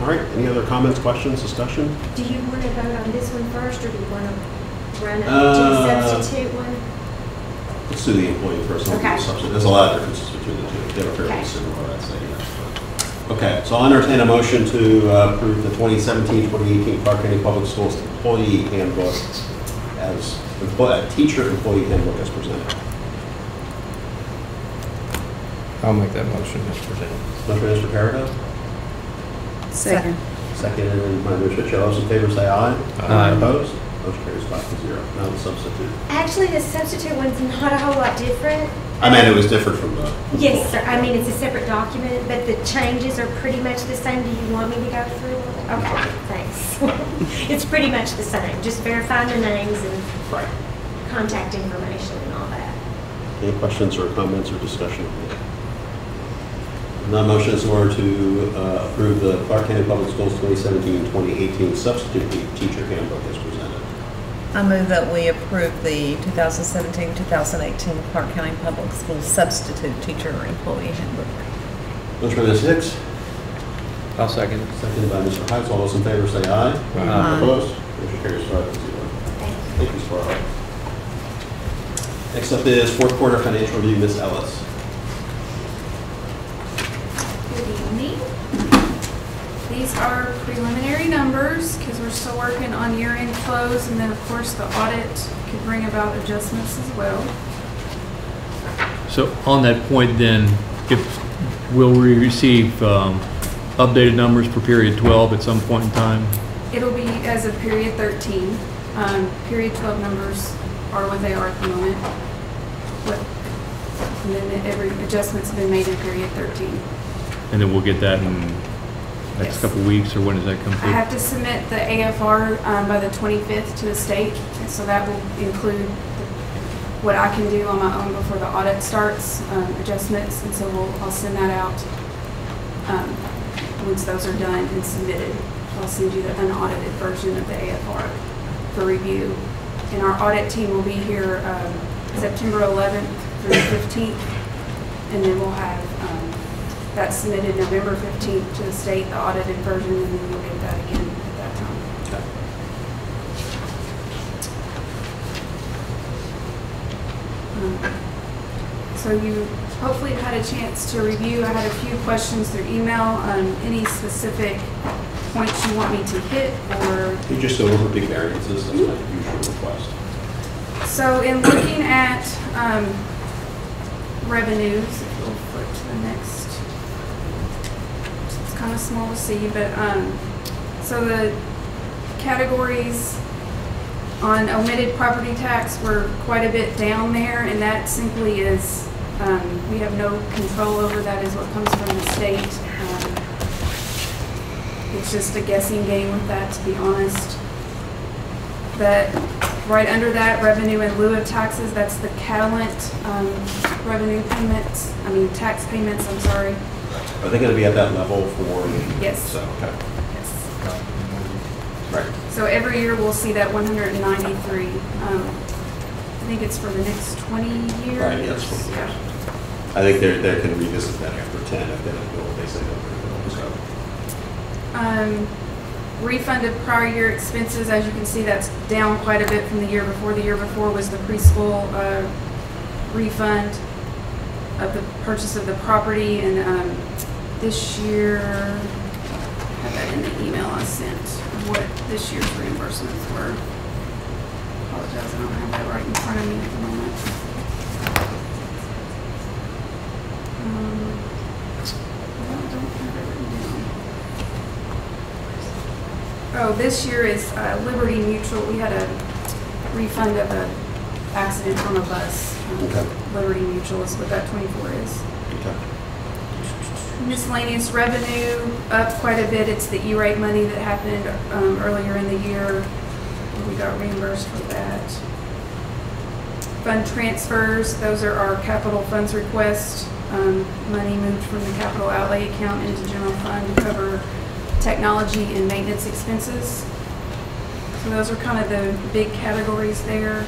All right, any other comments, questions, discussion? Do you want to vote on this one first, or do you want to run up to the substitute one? Let's do the employee first. Okay. There's a lot of differences between the two. They were fairly Okay. similar, I'd say. Okay, so I'll entertain a motion to approve the 2017-2018 Clark County Public Schools Employee Handbook as teacher employee handbook as presented. I'll make that motion, Mr. President. Motion by Mr. Carrico, Second. seconded by Ms. Mitchell. All those in favor say aye. Aye. Opposed? Motion carries 5-0. Now the substitute. Actually, the substitute one's not a whole lot different. I mean, it was different from the. Yes, sir. I mean, it's a separate document, but the changes are pretty much the same. Do you want me to go through it? Okay, thanks. It's pretty much the same, just verifying the names and Right. contact information and all that. Any questions or comments or discussion? None. Motion is in order to approve the Clark County Public Schools 2017-2018 substitute teacher handbook as presented. I move that we approve the 2017-2018 Clark County Public Schools Substitute Teacher Employee Handbook. Motion by Ms. Hicks, I'll second it. seconded by Mr. Heights. All those in favor say aye. Aye. Opposed? Motion carries 5-0. Thank you, Sparrow. Next up is fourth quarter financial review, Ms. Ellis. Good evening. These are preliminary numbers because we're still working on year-end close, and then of course the audit could bring about adjustments as well. So on that point then, will we receive updated numbers for period 12 at some point in time? It'll be as of period 13. Period 12 numbers are what they are at the moment. And then every adjustment's been made in period 13. And then we'll get that in next Yes. couple of weeks, or when does that come I through? have to submit the AFR by the 25th to the state, and so that will include what I can do on my own before the audit starts, adjustments, and so I'll send that out once those are done and submitted. I'll send you the unaudited version of the AFR for review. And our audit team will be here September 11th through 15th, and then we'll have that submitted November 15th to the state, the audited version, and then we'll get that again at that time. So you hopefully have had a chance to review. I had a few questions through email. Any specific points you want me to hit, or? You just go over big variances, that's my usual request. So in looking at revenues, if you'll flip to the next, it's kind of small to see, but so the categories on omitted property tax were quite a bit down there, and that simply is, we have no control over that, is what comes from the state. It's just a guessing game with that, to be honest. That right under that, revenue in lieu of taxes, that's the Catalent revenue payments, tax payments, I'm sorry. Are they going to be at that level for? Yes. So, okay. Yes. Right. So every year we'll see that 193. I think it's for the next 20 years. Right, yes, 20 years. Yeah. I think they're going to revisit that after 10 if they don't go what they say they're going to go, so. Refund of prior year expenses, as you can see, that's down quite a bit from the year before. The year before was the preschool refund of the purchase of the property, and this year, I have that in the email I sent, of what this year's reimbursements were. Apologize, I don't have that right in front of me at the moment. I don't have it written down. Oh, this year is Liberty Mutual. We had a refund of an accident on a bus. Okay. Liberty Mutual is what that 24 is. Okay. Miscellaneous revenue up quite a bit. It's the E-rate money that happened earlier in the year. We got reimbursed for that. Fund transfers, those are our capital funds request. Money moved from the capital outlay account into general fund to cover technology and maintenance expenses. So those are kind of the big categories there.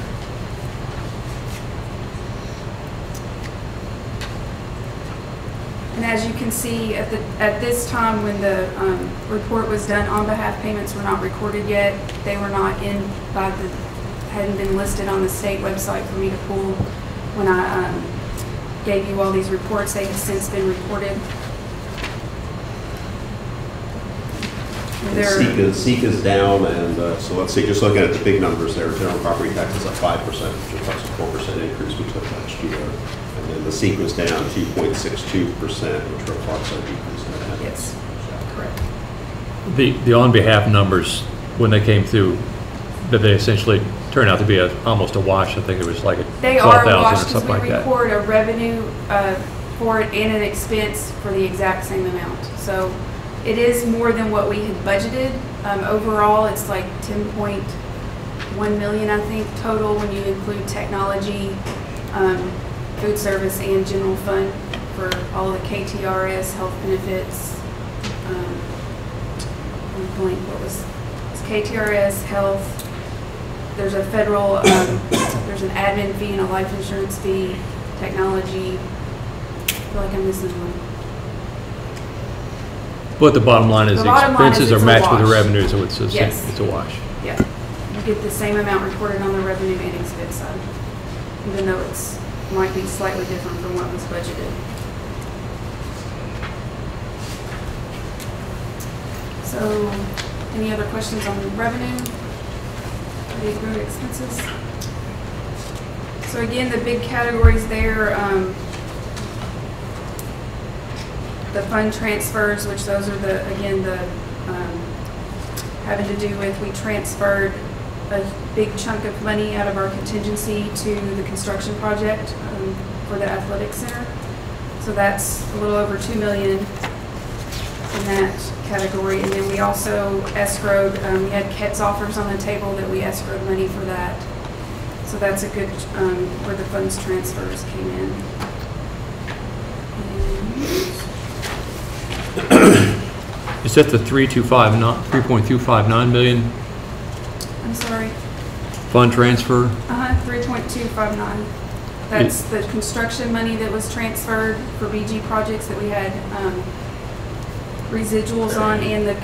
And as you can see, at this time when the report was done, on behalf payments were not recorded yet. They were not hadn't been listed on the state website for me to pull. When I gave you all these reports, they have since been reported. Seek is down, and so let's see, just looking at the big numbers there, general property tax is up 5%, which reflects a 4% increase we took last year. And then the Seek was down 2.62%, which reflects a decrease in that. Yes, correct. The on-behalf numbers, when they came through, that they essentially turned out to be almost a wash. I think it was like They are 12,000 or washed because something like we that. record a revenue for it and an expense for the exact same amount. So it is more than what we had budgeted. Overall, it's like 10.1 million, I think, total when you include technology, food service, and general fund for all of the KTRS, health benefits. What was KTRS, health. There's a federal, there's an admin fee and a life insurance fee, technology. I feel like I'm missing one. But the bottom line is The the bottom line is expenses are it's a matched with the wash. revenue, so it's Yes. it's a wash. Yeah, you get the same amount reported on the revenue and expense side, even though it's might be slightly different from what was budgeted. So, any other questions on revenue? Ready to go to expenses? So again, the big categories there, the fund transfers, which those are the, again, the, having to do with, we transferred a big chunk of money out of our contingency to the construction project for the athletic center. So that's a little over $2 million in that category. And then we also escrowed, we had KETS offers on the table that we escrowed money for that. So that's a good, where the funds transfers came in. Is that the 3.259 million I'm sorry, fund transfer? 3.259. That's the construction money that was transferred for BG projects that we had residuals on, and the,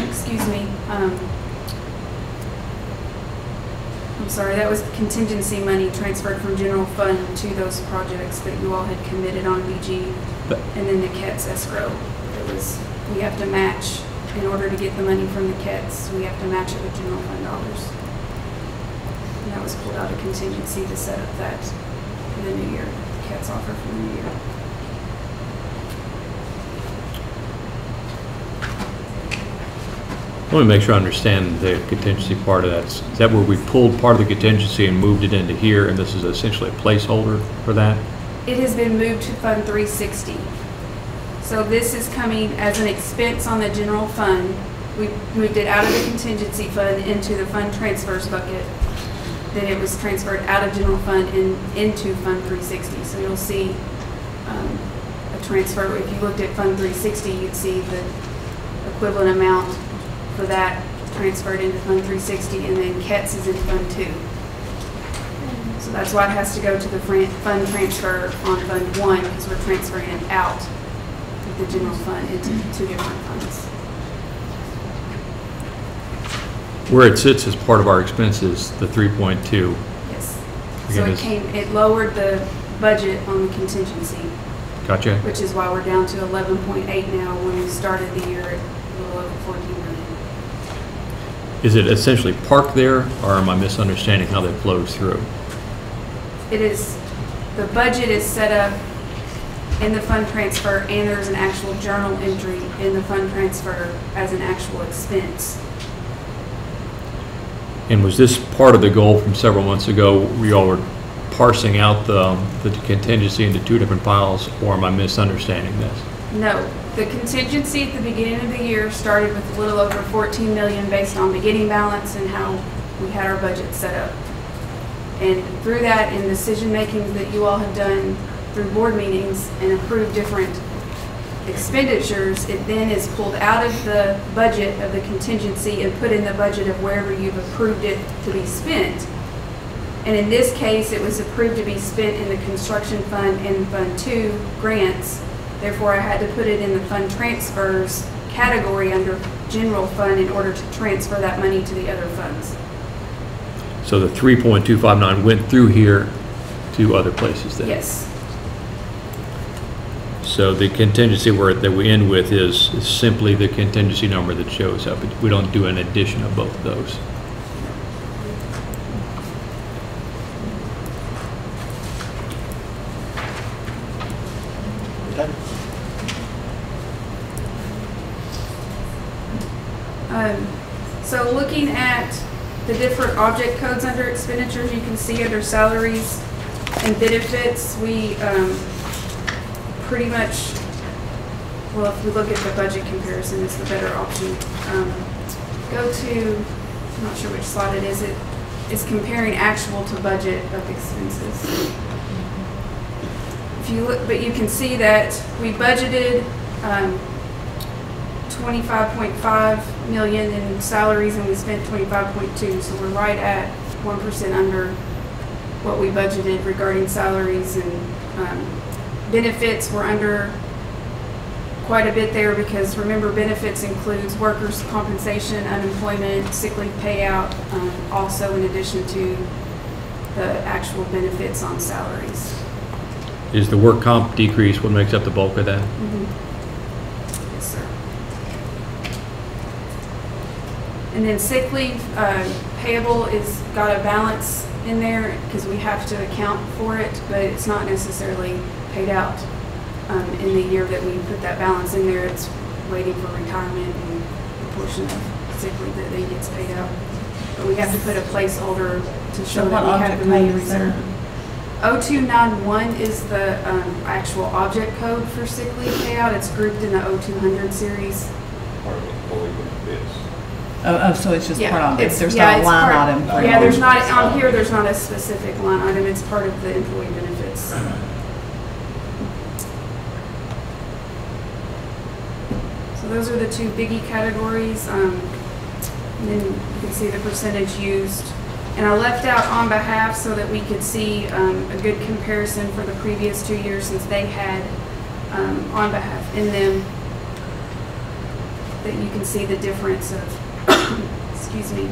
excuse me, I'm sorry, that was contingency money transferred from general fund to those projects that you all had committed on BG, and then the KETS escrow. It was, we have to match, in order to get the money from the KETS, we have to match it with general fund dollars. And that was pulled out of contingency to set up that for the new year, KETS offer for the new year. Let me make sure I understand the contingency part of that. Is that where we pulled part of the contingency and moved it into here, and this is essentially a placeholder for that? It has been moved to Fund 360. So this is coming as an expense on the general fund. We moved it out of the contingency fund into the fund transfers bucket. Then it was transferred out of general fund and into Fund 360. So you'll see a transfer. If you looked at Fund 360, you'd see the equivalent amount for that transferred into Fund 360, and then KETS is in Fund 2. So that's why it has to go to the fund transfer on Fund 1, because we're transferring it out of the general fund into two different funds. Where it sits as part of our expenses, the 3.2. Yes. Again, So it lowered the budget on the contingency, Gotcha. which is why we're down to 11.8 now, when we started the year at a little over 14 million. Is it essentially parked there, or am I misunderstanding how that flows through? It is, the budget is set up in the fund transfer, and there's an actual journal entry in the fund transfer as an actual expense. And was this part of the goal from several months ago, where y'all were parsing out the contingency into two different files, or am I misunderstanding this? No, the contingency at the beginning of the year started with a little over 14 million based on beginning balance and how we had our budget set up. And through that and decision-making that you all have done through board meetings and approved different expenditures, it then is pulled out of the budget of the contingency and put in the budget of wherever you've approved it to be spent. And in this case, it was approved to be spent in the construction fund and Fund 2 grants. Therefore, I had to put it in the fund transfers category under general fund in order to transfer that money to the other funds. So the 3.259 went through here to other places then? Yes. So the contingency that we end with is simply the contingency number that shows up. We don't do an addition of both of those. So looking at the different object codes under expenditures, you can see under salaries and benefits, we pretty much, well, if we look at the budget comparison, it's the better option. Go to, I'm not sure which slide it is. It is comparing actual to budget of expenses. If you look, but you can see that we budgeted 25.5 million in salaries and we spent 25.2, so we're right at 1% under what we budgeted regarding salaries, and benefits were under quite a bit there, because remember, benefits includes workers' compensation, unemployment, sick leave payout, also in addition to the actual benefits on salaries. Is the work comp decrease what makes up the bulk of that? Mm-hmm. Yes, sir. And then sick leave payable is got a balance in there because we have to account for it, but it's not necessarily paid out in the year that we put that balance in there, it's waiting for retirement and a portion of sick leave that then gets paid out. But we have to put a placeholder to show that we have the money reserved. 0291 is the actual object code for sick leave payout. It's grouped in the 0200 series. Part of employee benefits. Oh, so it's just Yeah, part of it. it's- There's yeah, not a it's line part- item. for Yeah, it. there's not, on here, there's not a specific line item. It's part of the employee benefits. So those are the two biggie categories. And then you can see the percentage used. And I left out on behalf so that we could see a good comparison for the previous 2 years since they had on behalf in them, that you can see the difference of, excuse me,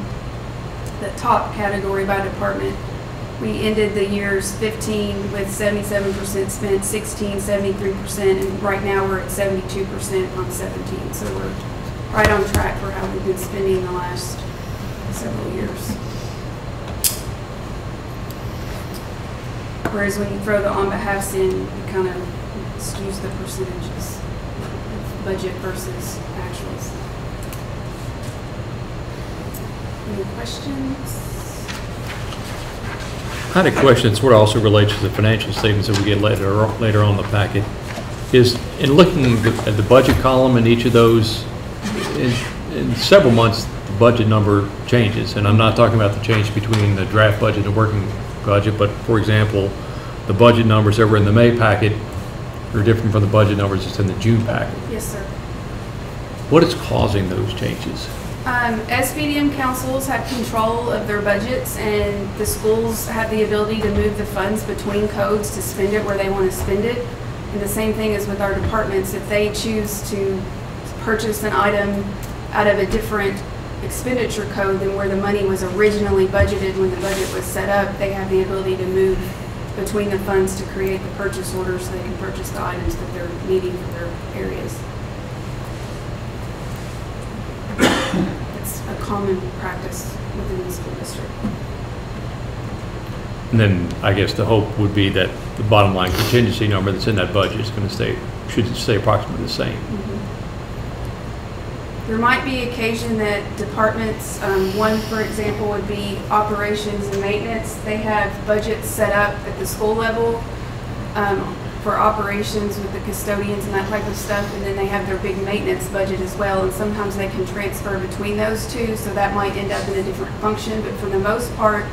the top category by department. We ended the years 15 with 77% spent, 16, 73%, and right now we're at 72% on 17. So we're right on track for how we've been spending the last several years. Whereas when you throw the on behalfs in, it kind of skews the percentages, budget versus actuals. Any questions? I had a question, sort of also relates to the financial statements that we get later on in the packet, is in looking at the budget column in each of those, in several months, the budget number changes, and I'm not talking about the change between the draft budget and working budget, but for example, the budget numbers that were in the May packet are different from the budget numbers that's in the June packet. Yes, sir. What is causing those changes? SBDM councils have control of their budgets, and the schools have the ability to move the funds between codes to spend it where they want to spend it. And the same thing is with our departments. If they choose to purchase an item out of a different expenditure code than where the money was originally budgeted when the budget was set up, they have the ability to move between the funds to create the purchase order so they can purchase the items that they're needing for their areas. It's a common practice within the school district. And then I guess the hope would be that the bottom line contingency number that's in that budget is going to should stay approximately the same. There might be occasion that departments, one for example would be operations and maintenance. They have budgets set up at the school level for operations with the custodians and that type of stuff, and then they have their big maintenance budget as well, and sometimes they can transfer between those two, so that might end up in a different function, but for the most part,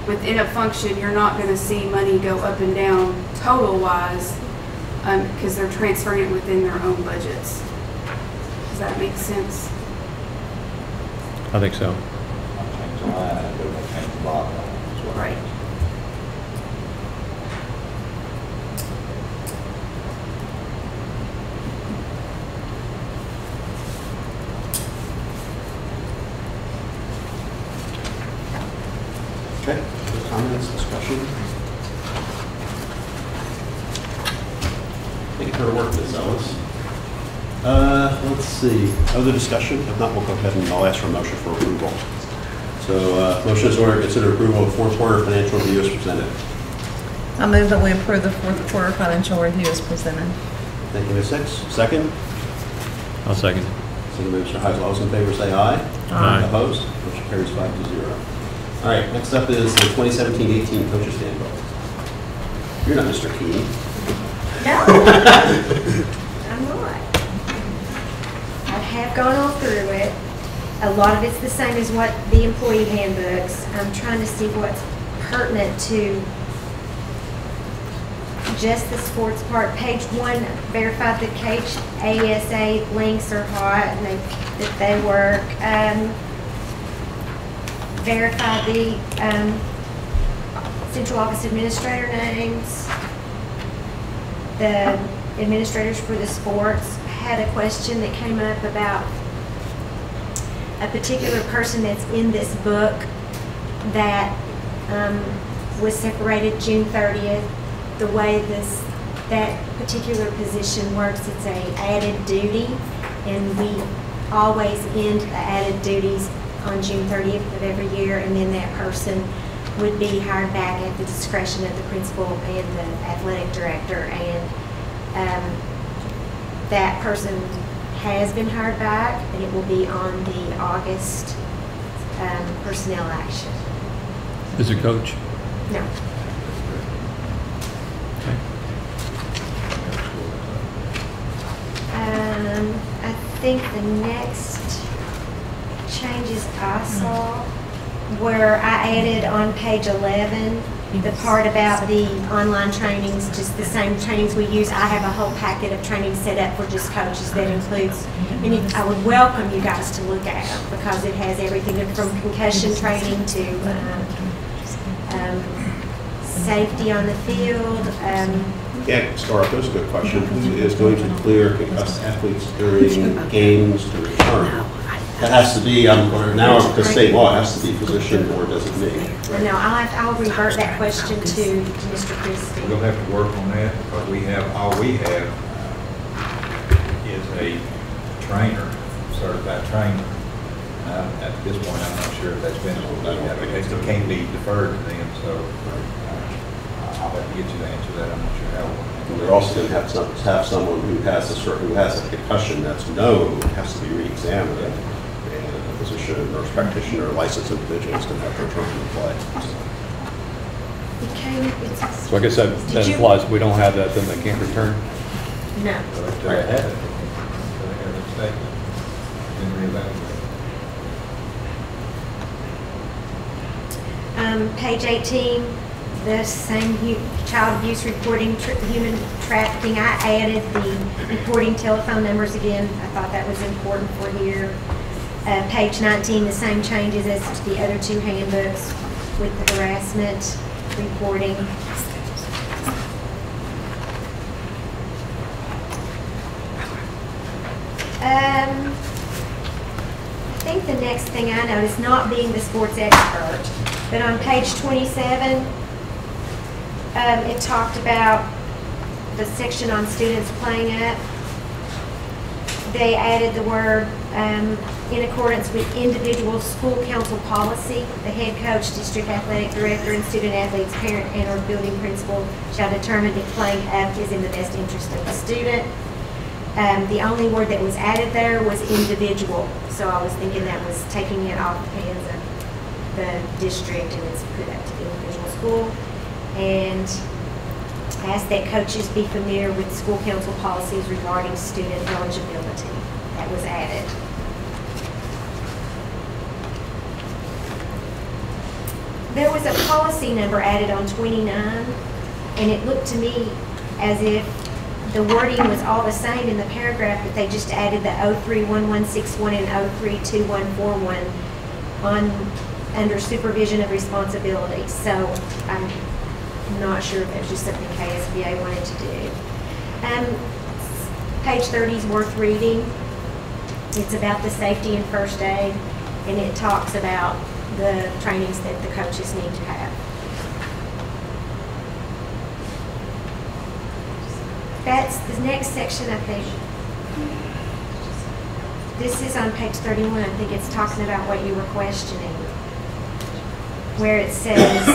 within a function, you're not going to see money go up and down total-wise because they're transferring it within their own budgets. Does that make sense? I think so. Change the line, I do, I change the bottom line. That's what- Right. Okay, comments, discussion? I think it's her work, Ms. Ellis. Let's see, other discussion? If not, we'll go ahead and I'll ask for a motion for approval. So, motion is order to consider approval of fourth quarter financial review as presented. I move that we approve the fourth quarter financial review as presented. Thank you, Ms. Hicks. Second? I'll second. Second by Mr. Heisel. All those in favor say aye. Aye. Opposed? Motion carries 5-0. All right, next up is the 2017-18 Coaches Handbook. You're not Mr. Key. No, I'm not. I have gone all through it. A lot of it's the same as what the employee handbooks. I'm trying to see what's pertinent to just the sports part. Page 1 verified that KHASA links are hot and that they work. Verify the central office administrator names. The administrators for the sports had a question that came up about a particular person that's in this book that was separated June 30th. The way that particular position works, it's a added duty, and we always end the added duties on June 30th of every year, and then that person would be hired back at the discretion of the principal and the athletic director. And that person has been hired back, and it will be on the August personnel action. Is it coach? No. I think the next changes I saw where I added on page 11, the part about the online trainings, just the same trainings we use. I have a whole packet of training set up for just coaches that includes, and I would welcome you guys to look at it because it has everything from concussion training to safety on the field. Yeah, Star, that's a good question. Who is going to clear concussed athletes during games to return? That has to be, or now because state law, it has to be physician or designee. No, I'll revert that question to Mr. Christie. We'll have to work on that because all we have is a trainer, certified trainer. At this point, I'm not sure if that's been, it can't be deferred to them, so I'll have to get you the answer to that. I'm not sure how. We're also going to have someone who has a concussion that's known, has to be re-examined, and a physician, nurse practitioner, licensed individual is going to have to return to play. So I guess that implies if we don't have that, then they can't return? No. Until they have it, until they have it stated, then reevaluate. Page 18, the same child abuse reporting, human trafficking. I added the reporting telephone numbers again. I thought that was important for here. Page 19, the same changes as to the other two handbooks with the harassment reporting. I think the next thing I noticed, not being the sports expert, but on page 27, it talked about the section on students playing up. They added the word in accordance with individual school council policy. The head coach, district athletic director, and student athlete's parent and or building principal shall determine if playing up is in the best interest of the student. The only word that was added there was individual. So I was thinking that was taking it off the hands of the district and it's put up to the individual school. And ask that coaches be familiar with school council policies regarding student eligibility. That was added. There was a policy number added on 29, and it looked to me as if the wording was all the same in the paragraph, but they just added the 031161 and 032141 under supervision of responsibility. So I'm not sure if it's just something KSBA wanted to do. Page 30 is worth reading. It's about the safety and first aid, and it talks about the trainings that the coaches need to have. That's the next section, I think. This is on page 31. I think it's talking about what you were questioning, where it says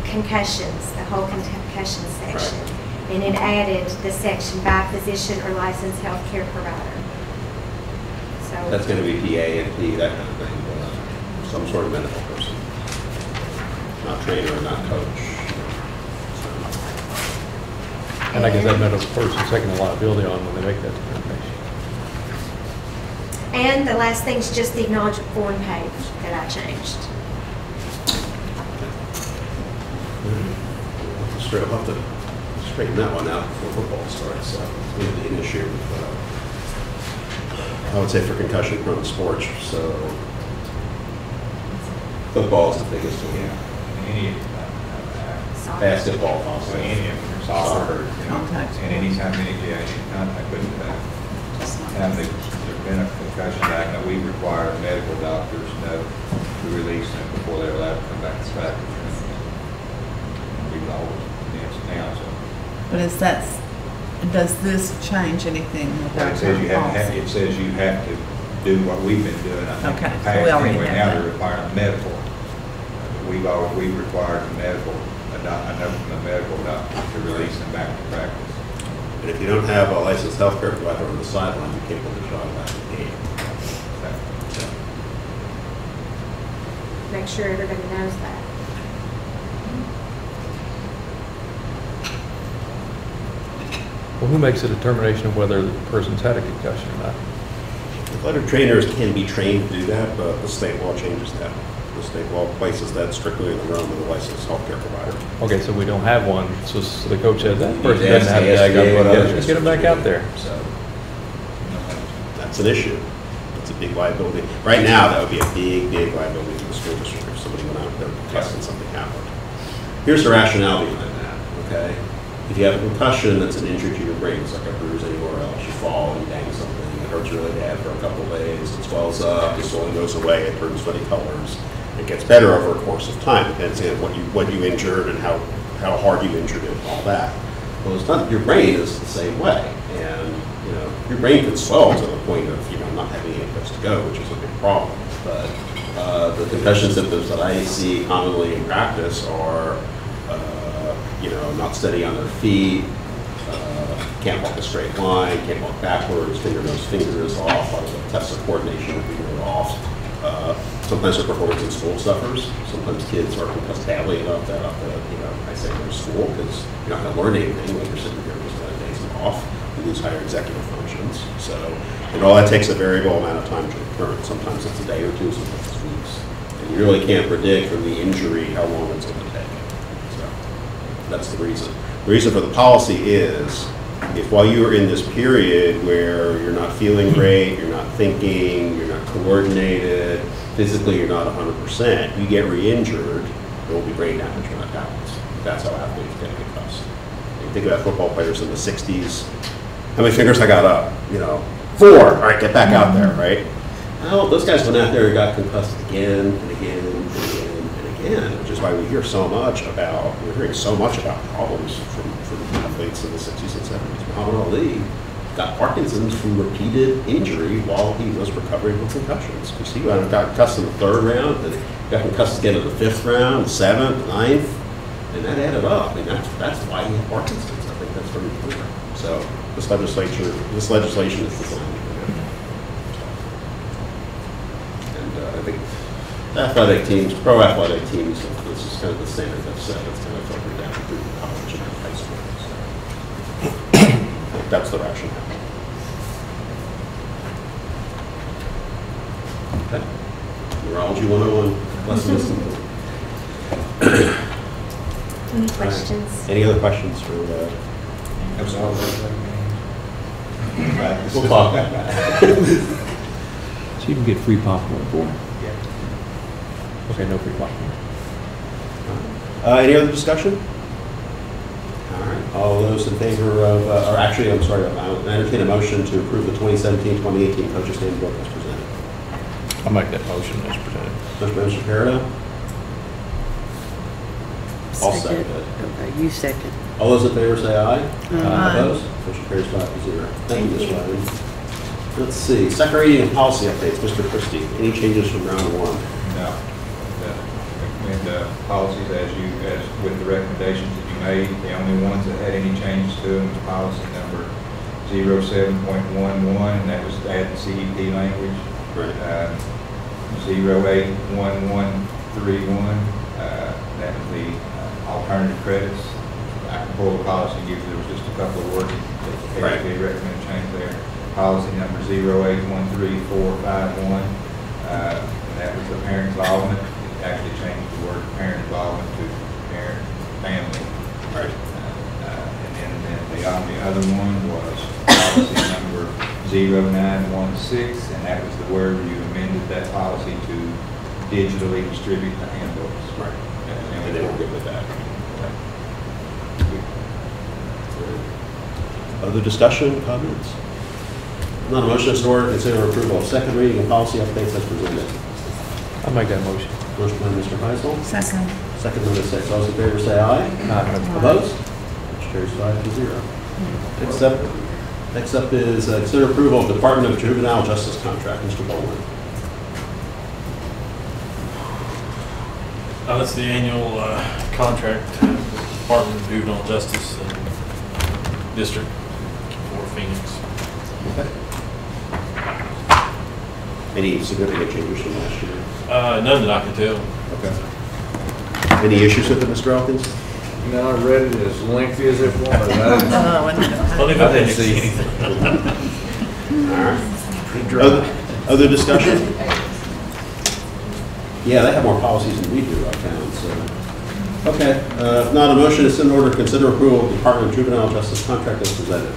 concussions, the whole concussion section. And it added the section by physician or licensed healthcare provider. So That's going to be PA and P, that kind of thing. Some sort of medical person. Not trainer, not coach. And I guess that medical person's taking a liability on when they make that determination. And the last thing's just the acknowledgement form page that I changed. I'll have to straighten that one out before football starts. So it's going to be an issue with, I would say, for concussion-prone sports. So football is the biggest one. Yeah, any Basketball also. so any of them, soccer, you know, and anytime any contact with have there's been a concussion act, that we require medical doctors to release them before they're allowed to come back to practice. We've always now, so. But does this change anything with Well, our it says you current have, policy? it says you have to do what we've been doing, I think, Okay, in the so we past. already Anyway, have now that. they're requiring medical. We've required a note from the medical doctor to release them back to practice. And if you don't have a licensed healthcare provider on the sideline, you can't put the child back in the game. So, Make sure everybody knows that. Well, who makes a determination of whether the person's had a concussion or not? Athletic trainers can be trained to do that, but the state law changes that. The state law places that strictly in the realm of the licensed healthcare provider. Okay, so we don't have one, so the coach said that You person need to doesn't ask have the a SBA what other Let's get them back out there. So that's an issue. It's a big liability. Right now, that would be a big, big liability to the school district if somebody went out there and something happened. Here's the rationale behind that, okay? If you have a concussion that's an injury to your brain, it's like a bruise anywhere else, you fall and bang something, it hurts really bad for a couple of days, it swells up, it slowly goes away, it turns funny colors. It gets better over a course of time, depends on what you injured and how hard you injured it and all that. Well, it's not, your brain is the same way, and your brain can swell to the point of not having any place to go, which is a big problem. But the concussion symptoms that I see commonly in practice are not steady on their feet, can't walk a straight line, can't walk backwards, fingers off, tests of coordination would be really off. Sometimes their performance in school suffers. Sometimes kids are concussed badly enough that I say go to school because you're not going to learn anything when you're sitting here just 10 days off. You lose higher executive functions. So, and all that takes a variable amount of time to recur. Sometimes it's a day or two, sometimes it's weeks. And you really can't predict from the injury how long it's going to take. So that's the reason. The reason for the policy is if while you are in this period where you're not feeling great, you're not thinking, you're not coordinated, physically you're not 100%, you get re-injured, there will be brain damage when that happens. That's how athletes get concussed. You think about football players in the 60s, how many fingers I got up? 4, all right, get back out there, right? Well, those guys went out there and got concussed again and again and again and again, which is why we're hearing so much about problems from athletes in the 60s and 70s. Muhammad Ali got Parkinson's from repeated injury while he was recovering from concussions. You see, I got concussed in the 3rd round, then got concussed again in the 5th round, the 7th, 9th, and that added up. I mean, that's why he had Parkinson's. I think that's very clear. So this legislation is designed to prevent. And I think athletic teams, pro athletic teams, this is kind of the standard that's set. It's kind of filtered down through college and high school. So that's the rationale. Okay. Neurology 101, lesson simple. Any questions? Any other questions for we'll talk about that. So you can get free popcorn for it? Yeah. Okay, no free popcorn. Any other discussion? All right. All those in favor of, I'll entertain a motion to approve the 2017-2018 Coaches Handbook as presented. I'll make that motion as presented. Motion by Mr. Perino. I'll second it. Okay, you second. All those in favor say aye. Aye. Opposed? Motion carries 5-0. Thank you, Ms. Riley. Let's see, second reading and policy updates. Mr. Christie, any changes from round 1? No. Recommend policies as with the recommendations that you made. The only ones that had any changes to them was policy number 07.11, and that was to add the CEP language. Right. 081131, that was the alternative credits. I can pull the policy and give you, there was just a couple of words that Right. they recommend change there. Policy number 081341, and that was the parent involvement. It actually changed the word parent involvement to parent family. Right. And then the other one was policy number 0916, and that was the word you amended that policy to digitally distribute the handbooks. Right. And they were good with that. Other discussion, comments? Not a motion, is in order to consider approval of second reading and policy updates as presented. I'll make that motion. Motion by Mr. Heisel. Second. Second by Ms. Six. All those in favor say aye. Opposed? Motion carries 5-0. Next up is consider approval of Department of Juvenile Justice contract. Mr. Bowman. That's the annual contract with the Department of Juvenile Justice and District Phoenix. Okay. Any significant changes from last year? None that I can tell. Okay. Any issues with it, Mr. Elkins? No, I read it as lengthy as it was. Oh, and Only if I didn't see anything. Other discussion? Yeah, they have more policies than we do, I found, so. Okay, if not, a motion is in order to consider approval of Department of Juvenile Justice contract as presented.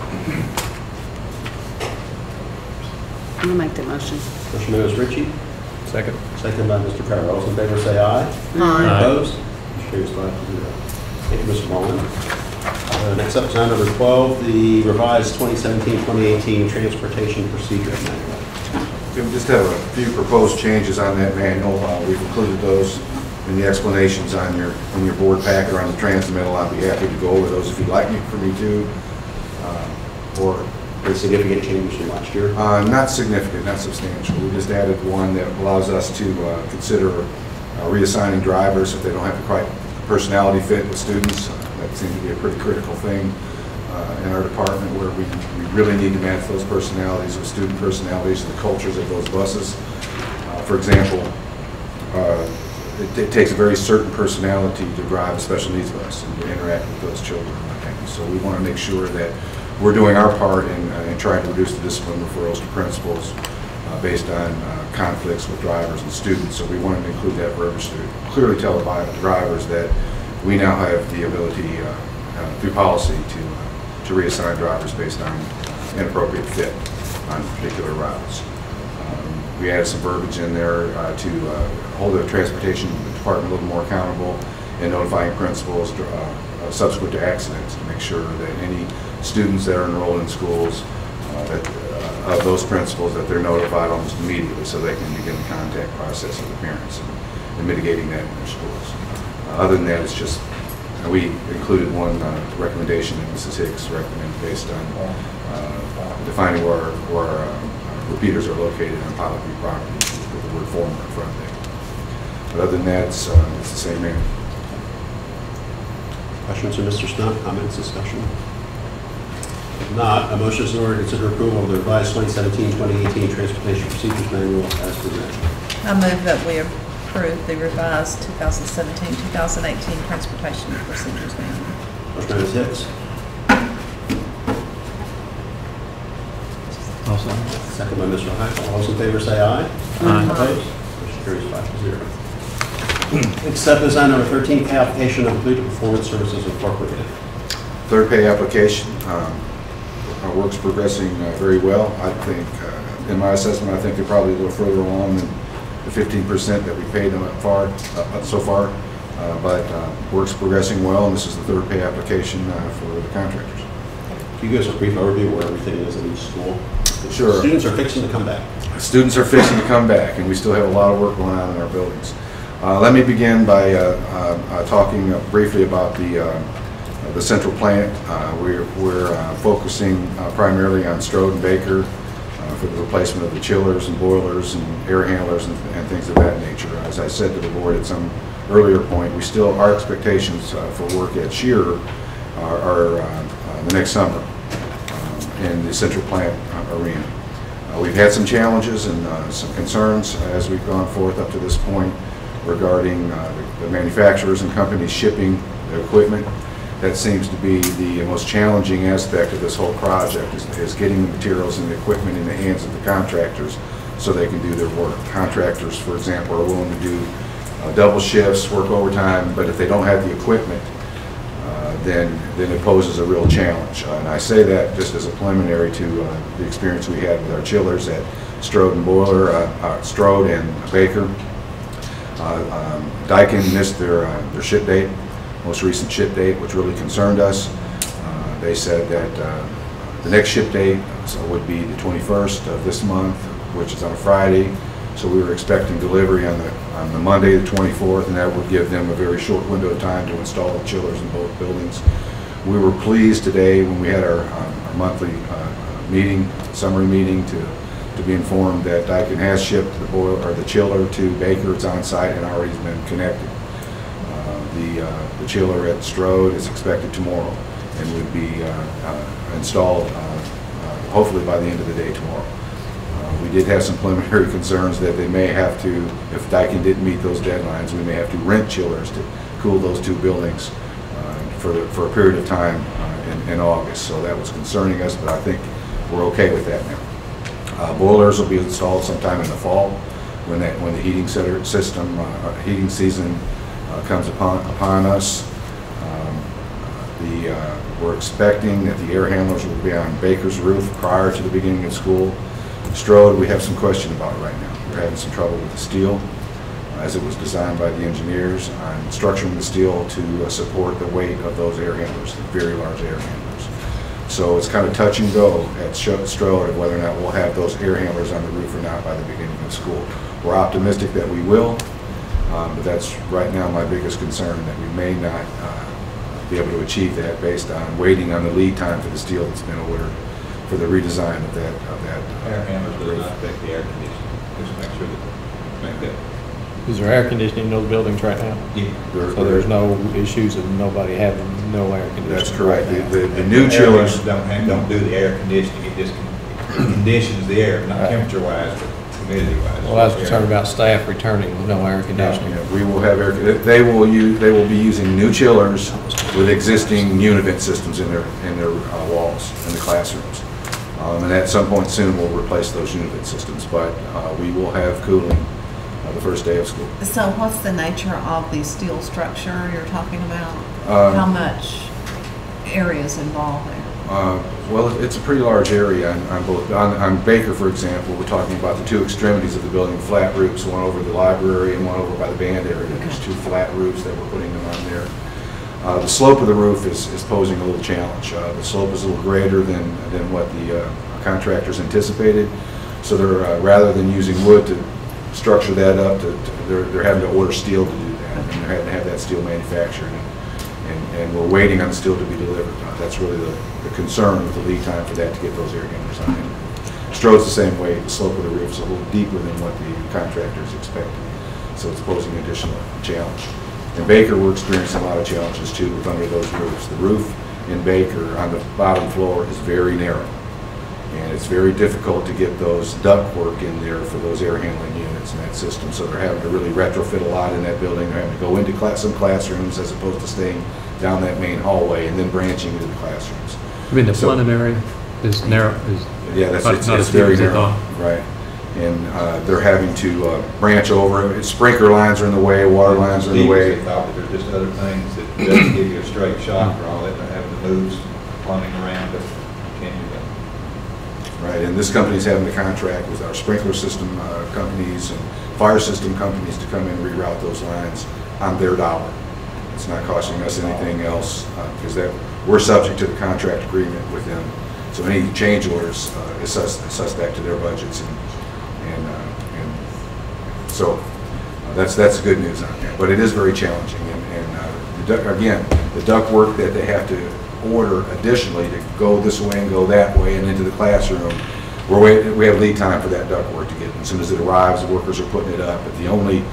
I'm gonna make that motion. Motion by Ms. Ritchie, Second. second by Mr. Carroll. All those in favor say aye. Aye. Opposed? Motion carries 5-0. Thank you, Mr. Mullin. Next up is item number 12, the revised 2017-2018 Transportation Procedure Manual. We just have a few proposed changes on that manual. We've included those in the explanations on your board packet or on the transmittal. I'd be happy to go over those if you'd like me for me to. Or Any significant changes from last year? not significant, not substantial. We just added one that allows us to consider reassigning drivers if they don't have the right personality fit with students. That seems to be a pretty critical thing in our department, where we really need to match those personalities with student personalities and the cultures of those buses. For example, it takes a very certain personality to drive a special needs bus and to interact with those children. So we want to make sure that we're doing our part in trying to reduce the discipline referrals to principals based on conflicts with drivers and students. So we wanted to include that verbiage to clearly tell the drivers that we now have the ability through policy to reassign drivers based on inappropriate fit on particular routes. We added some verbiage in there to hold the transportation department a little more accountable in notifying principals subsequent to accidents, to make sure that any students that are enrolled in schools, of those principals, that they're notified almost immediately so they can begin the contact process with the parents and mitigating that in their schools. Other than that, it's just, we included one recommendation that Mrs. Hicks recommended based on defining where repeaters are located on public property with the word former in front of it. But other than that, it's the same man. Questions from Mr. Stump, comments, discussion? If not, a motion is in order to consider approval of the revised 2017-2018 Transportation Procedures Manual as presented. I move that we approve the revised 2017-2018 Transportation Procedures Manual. Motion by Ms. Hicks. Second by Mr. Heifel. All those in favor say aye. Aye. Opposed? Motion carries 5-0. Accept as item number 13, pay application of Complete Performance Services Incorporated. Third pay application. Our work's progressing very well. I think, in my assessment, I think they're probably a little further along than the 15% that we paid them so far. But work's progressing well, and this is the third pay application for the contractors. Can you give us a brief overview of where everything is in each school? Sure. Students are fixing to come back. Students are fixing to come back, and we still have a lot of work going on in our buildings. Let me begin by talking briefly about the central plant. We're focusing primarily on Strode and Baker for the replacement of the chillers and boilers and air handlers and things of that nature. As I said to the board at some earlier point, our expectations for work at Shearer are the next summer in the central plant arena. We've had some challenges and some concerns as we've gone forth up to this point regarding the manufacturers and companies shipping the equipment. That seems to be the most challenging aspect of this whole project, is getting the materials and the equipment in the hands of the contractors so they can do their work. Contractors, for example, are willing to do double shifts, work overtime, but if they don't have the equipment, then it poses a real challenge. And I say that just as a preliminary to the experience we had with our chillers at Strode and Strode and Baker. Daikin missed their ship date, most recent ship date, which really concerned us. They said that the next ship date would be the 21st of this month, which is on a Friday. So we were expecting delivery on the Monday, the 24th, and that would give them a very short window of time to install the chillers in both buildings. We were pleased today when we had our monthly meeting, summary meeting, to be informed that Daikin has shipped the chiller to Baker. It's on site and already been connected. The chiller at Strode is expected tomorrow and would be installed hopefully by the end of the day tomorrow. We did have some preliminary concerns that they may have to, if Daikin didn't meet those deadlines, we may have to rent chillers to cool those two buildings for a period of time in August. So that was concerning us, but I think we're okay with that now. Boilers will be installed sometime in the fall when the heating season comes upon us. We're expecting that the air handlers will be on Baker's roof prior to the beginning of school. Strode, we have some question about it right now. We're having some trouble with the steel as it was designed by the engineers on structuring the steel to support the weight of those air handlers, the very large air handlers. So it's kind of touch and go at Strode of whether or not we'll have those air handlers on the roof or not by the beginning of school. We're optimistic that we will, but that's right now my biggest concern, that we may not be able to achieve that based on waiting on the lead time for the steel that's been ordered for the redesign of that. Air handlers do not affect the air conditioning. Just make sure that, make that. Is there air conditioning in those buildings right now? Yeah. So there's no issues of nobody having no air conditioning? That's correct. Right now? The new chillers don't do the air conditioning. It just conditions the air, not temperature-wise, but humidity-wise. Well, I was concerned about staff returning with no air conditioning. Yeah, we will have air. They will be using new chillers with existing Univent systems in their walls in the classrooms, and at some point soon we'll replace those Univent systems. But we will have cooling the first day of school. So what's the nature of the steel structure you're talking about? How much area is involved there? Well, it's a pretty large area on Baker, for example. We're talking about the two extremities of the building, flat roofs, one over the library and one over by the band area. There's two flat roofs that we're putting them on there. The slope of the roof is posing a little challenge. The slope is a little greater than what the contractors anticipated. So they're rather than using wood to structure that up, they're having to order steel to do that, and they're having to have that steel manufactured. And we're waiting on the steel to be delivered. That's really the concern with the lead time for that to get those air handlers on in. Strode's the same way. The slope of the roof is a little deeper than what the contractors expected, so it's posing an additional challenge. In Baker, we're experiencing a lot of challenges too with under those roofs. The roof in Baker on the bottom floor is very narrow, and it's very difficult to get those ductwork in there for those air handling units in that system. So they're having to really retrofit a lot in that building. They're having to go into some classrooms as opposed to staying down that main hallway and then branching into the classrooms. I mean, the Plenum area is narrow. Yeah, not it's as very deep as I narrow, thought. right? And they're having to branch over. Sprinkler lines are in the way, water lines are in the way. They thought that there's just other things that doesn't give you a straight shot for all that. They're having to move plumbing around, but you can't do that. Right, and this company's having a contract with our sprinkler system companies and fire system companies to come in and reroute those lines on their dollar. It's not costing us anything else because we're subject to the contract agreement with them. So any change orders is suspect to their budgets, and so that's the good news on that. But it is very challenging, and again, the duct work that they have to order additionally to go this way and go that way and into the classroom, we have lead time for that duct work to get. As soon as it arrives, the workers are putting it up. But the only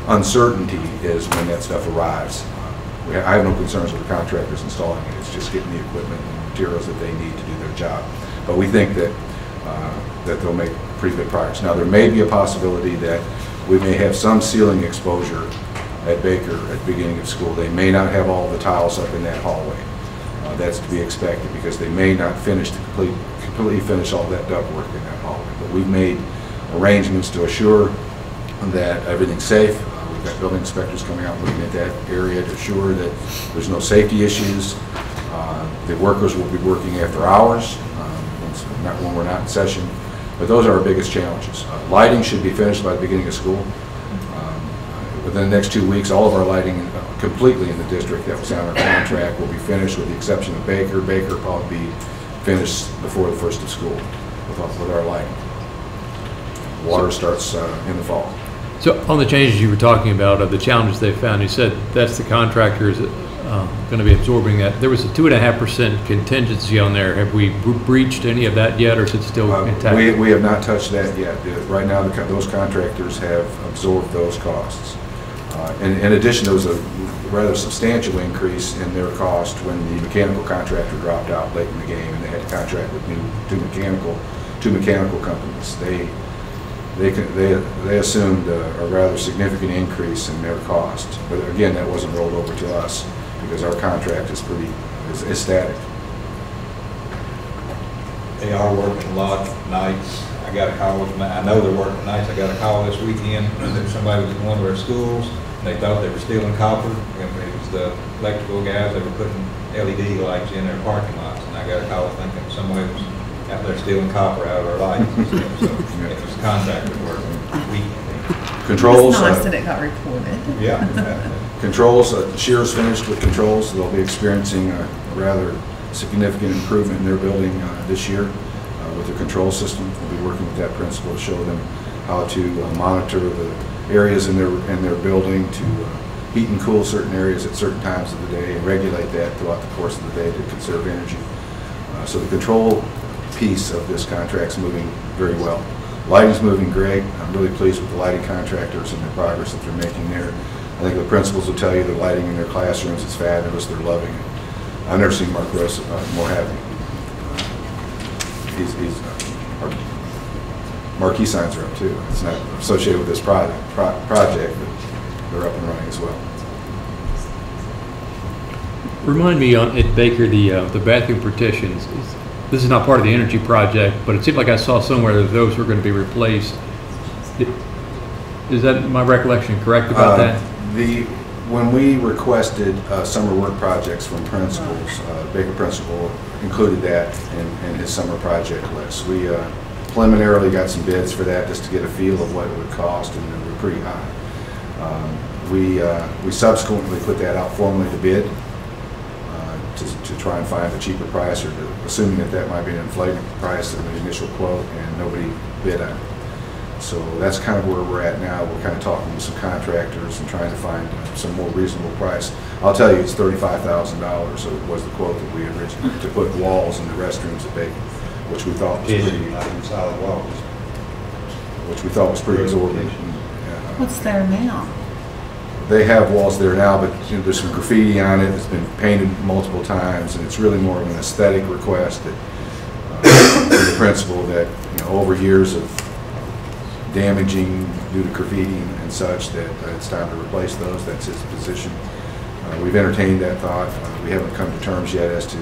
uncertainty is when that stuff arrives. I have no concerns with the contractors installing it. It's just getting the equipment and materials that they need to do their job. But we think that they'll make pretty good progress. Now, there may be a possibility that we may have some ceiling exposure at Baker at the beginning of school. They may not have all the tiles up in that hallway. That's to be expected because they may not completely finish all that ductwork in that hallway. But we've made arrangements to assure that everything's safe. We've got building inspectors coming out looking at that area to assure that there's no safety issues. The workers will be working after hours, when we're not in session. But those are our biggest challenges. Lighting should be finished by the beginning of school. Within the next 2 weeks, all of our lighting completely in the district that was on our contract will be finished with the exception of Baker. Baker will probably be finished before the first of school with our lighting. Water starts in the fall. So on the changes you were talking about, of the challenges they found, you said that's the contractors going to be absorbing that. There was a 2.5% contingency on there. Have we breached any of that yet, or is it still intact? We have not touched that yet. Right now, those contractors have absorbed those costs. In addition, there was a rather substantial increase in their cost when the mechanical contractor dropped out late in the game, and they had to contract with two mechanical companies. They assumed a rather significant increase in their cost, but again, that wasn't rolled over to us because our contract is static. They are working a lot nights. I got a call, I know they're working nights. I got a call this weekend that somebody was in one of our schools. They thought they were stealing copper. It was the electrical guys that were putting LED lights in their parking lots. And I got a call thinking somebody was out there stealing copper out of our lights and stuff. So it was contractor work weekend. Controls. It's nice that it got reported. Yeah. Controls, Shear's finished with controls. They'll be experiencing a rather significant improvement in their building this year with the control system. We'll be working with that principal to show them how to monitor the areas in their building to heat and cool certain areas at certain times of the day and regulate that throughout the course of the day to conserve energy. So the control piece of this contract's moving very well. Lighting's moving great. I'm really pleased with the lighting contractors and the progress that they're making there. I think the principals will tell you the lighting in their classrooms is fabulous. They're loving it. I've never seen Mark Gross more happy. He's our marquee signs are up too. It's not associated with this project, but they're up and running as well. Remind me at Baker, the bathroom partitions. This is not part of the energy project, but it seemed like I saw somewhere that those were going to be replaced. Is that my recollection correct about that? When we requested summer work projects from principals, Baker principal included that in his summer project list. We preliminarily got some bids for that just to get a feel of what it would cost, and they were pretty high. We subsequently put that out formally to bid to try and find a cheaper price, or assuming that might be an inflated price of the initial quote, and nobody bid on it. So that's kind of where we're at now. We're kind of talking with some contractors and trying to find some more reasonable price. I'll tell you, it's $35,000 was the quote that we originally, to put walls in the restrooms at Baker, which we thought was pretty, not even solid walls. which we thought was pretty exorbitant. What's there now? They have walls there now, but there's some graffiti on it. It's been painted multiple times, and it's really more of an aesthetic request that from the principal that over years of damaging due to graffiti and such, that it's time to replace those. That's his position. We've entertained that thought. We haven't come to terms yet as to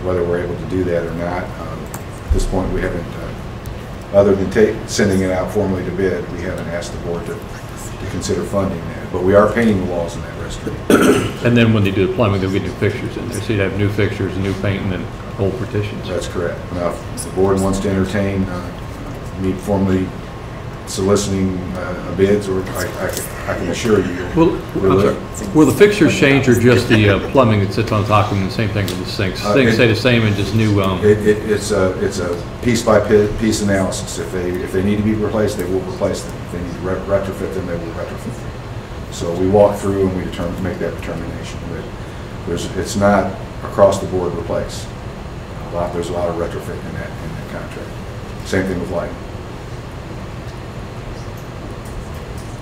whether we're able to do that or not. At this point, we haven't, other than sending it out formally to bid, we haven't asked the board to consider funding that. But we are painting the walls in that restroom. And then when they do the plumbing, they'll get new fixtures in there. So you'd have new fixtures, new paint, and then old partitions. That's correct. Now, if the board wants to entertain me formally soliciting bids, or I can assure you. Will the fixtures change, or just the plumbing that sits on top of them? The same thing with the sinks. Things stay the same and just new. It's a piece by piece analysis. If they need to be replaced, they will replace them. If they need to retrofit them, they will retrofit them. So we walk through and we make that determination. But it's not across the board replace. There's a lot of retrofit in that contract. Same thing with lighting.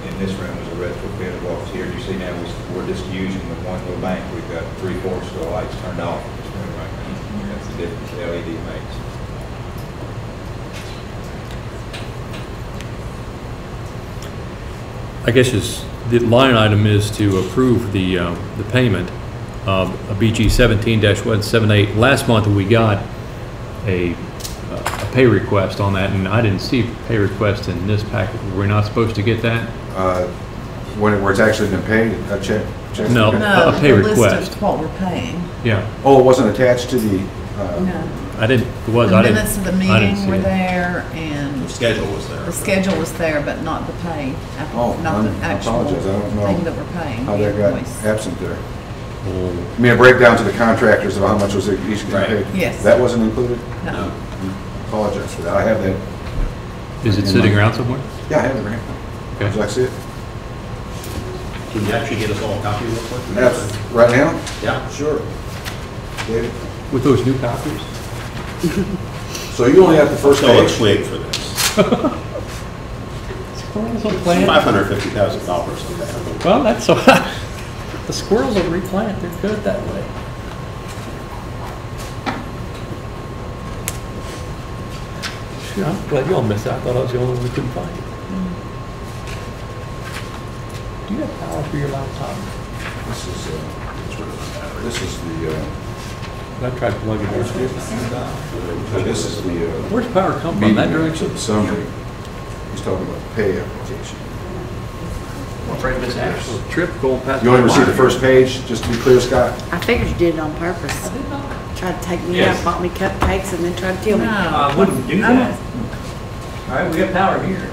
In this room is a retrofit of what was here. You see now we're just using the one little bank. We've got 3/4 of the lights turned off in this room right now. That's the difference the LED makes. I guess the line item is to approve the payment of a BG 17-178. Last month we got a pay request on that, and I didn't see a pay request in this packet. Were we not supposed to get that? Where it's actually been paid, a check? No, a pay the request. list of what we're paying. Yeah. Oh, it wasn't attached to the... No. I didn't, it was, The I didn't. minutes of the I didn't meeting see were it. there, and The schedule was there. the schedule was there, but not the pay, not the I actual apologize. I don't know thing that we're paying. how the that got invoice. absent there. I mean, a breakdown to the contractors of how much was each getting paid? Yes. That wasn't included? No. Apologize for that. I have that. Is it sitting around somewhere? Yeah, I have it right now. Okay. Would you like to see it? Can you actually get us all a copy real quick? That's right now? Yeah, sure. David? With those new copies? So you only have the first So page. let's wait for this. squirrels will plant. $550,000 to that. Well, that's, the squirrels will replant, they're good that way. Shoot, I'm glad you all missed it. I thought I was the only one who couldn't find it. Do you have power for your laptop? This is the, I tried to plug it in. this is the. Where's power come from, that direction? Summary. He's talking about the pay application. I'm afraid this actual trip going past. You only received the first page, just to be clear, Scott? I figured you did it on purpose. Tried to take me out, bought me cupcakes, and then tried to kill me. I wouldn't do that. All right, we have power here.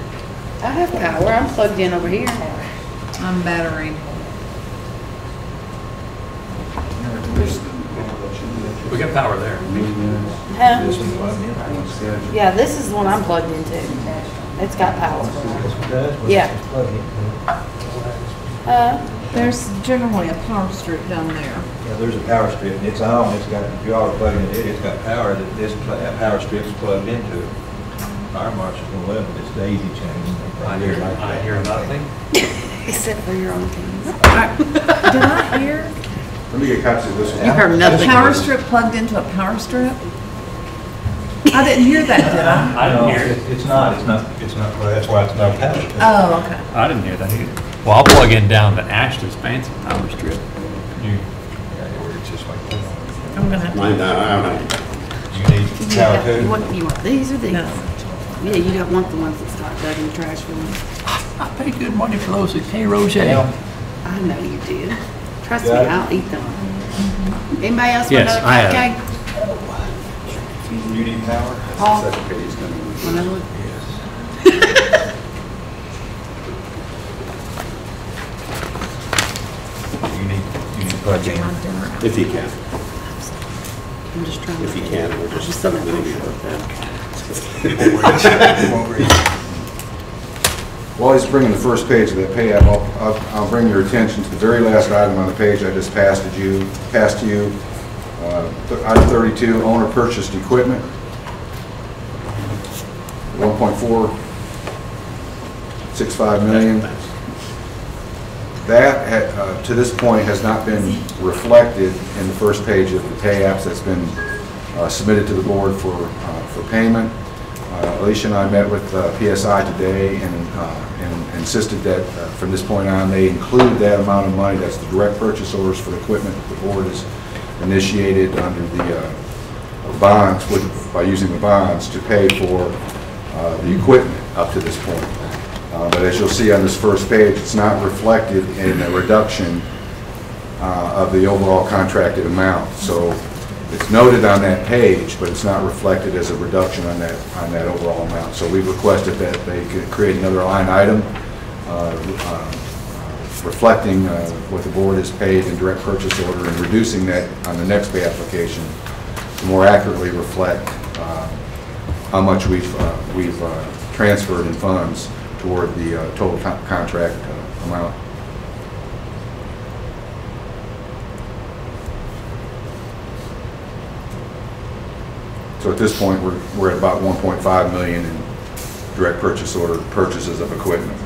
I have power. I'm plugged in over here. I'm battering. We got power there. Huh? Yeah, this is the one I'm plugged into. It's got power. Yeah. There's generally a power strip down there. Yeah, there's a power strip, and it's on, it's got, if you are plugging it in, it's got power that that power strip's plugged into it. Fire marshal's gonna love it, it's daisy chain. I hear nothing. Except for your own things. Did I hear Let me get copies of this one. You heard a nothing. power strip plugged into a power strip? I didn't hear that, did I? I didn't No, hear it. it's not, well, that's why it's not power. Oh, okay. I didn't hear that either. Well, I'll plug in down to Ashton's fancy power strip. You, It's just like, I'm gonna have to. Mine, I don't know. you need power too? You want these or these? No. Yeah, you don't want the ones that start dug in the trash for me. I paid good money for those at K. Roche. I know you did. Trust me, Yeah. I'll eat them. Anybody else want Yes, another I have. cupcake? You need power? Paul? Second page is coming. Another one? You need plug in. If you can. I'm just trying to. If you can, we're I'm just still gonna not make sure. While he's bringing the first page of that pay app, I'll bring your attention to the very last item on the page I just passed to you. Item 32, owner purchased equipment. 1.465 million. That, to this point, has not been reflected in the first page of the pay apps that's been submitted to the board for payment. Alicia and I met with PSI today and insisted that from this point on, they include that amount of money, that's the direct purchase orders for the equipment that the board has initiated under the bonds, by using the bonds to pay for the equipment up to this point. But as you'll see on this first page, it's not reflected in a reduction of the overall contracted amount. So it's noted on that page, but it's not reflected as a reduction on that overall amount. So we've requested that they could create another line item reflecting what the board has paid in direct purchase order and reducing that on the next pay application to more accurately reflect how much we've transferred in funds toward the total contract amount. So at this point, we're at about 1.5 million in direct purchase order purchases of equipment.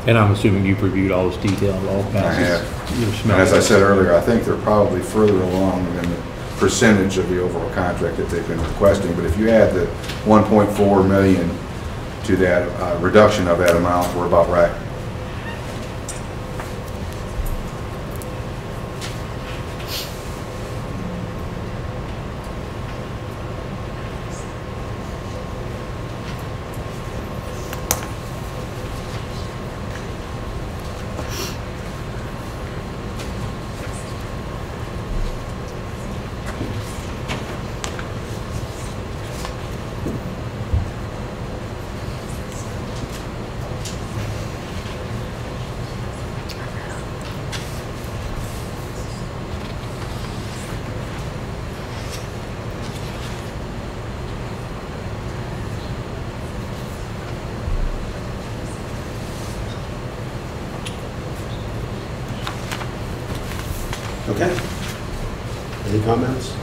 And I'm assuming you've reviewed all this detail, all I passes. have. Your And smell. as I said earlier, I think they're probably further along than the percentage of the overall contract that they've been requesting. But if you add the 1.4 million to that reduction of that amount, we're about right. Okay. Any comments?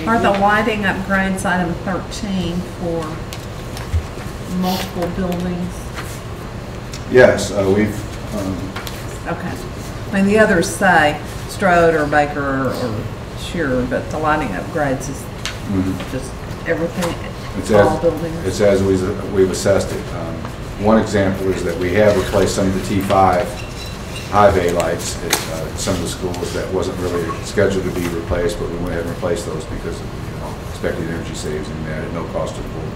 Are the lighting upgrades item 13 for multiple buildings? Yes, we've, Okay. I mean, the others say Strode or Baker or Shearer, but the lighting upgrades is just everything, all buildings. it's as we've assessed it. One example is that we have replaced some of the T5 high bay lights at some of the schools that wasn't really scheduled to be replaced, but we went ahead and replaced those because of expected energy saves and that at no cost to the board.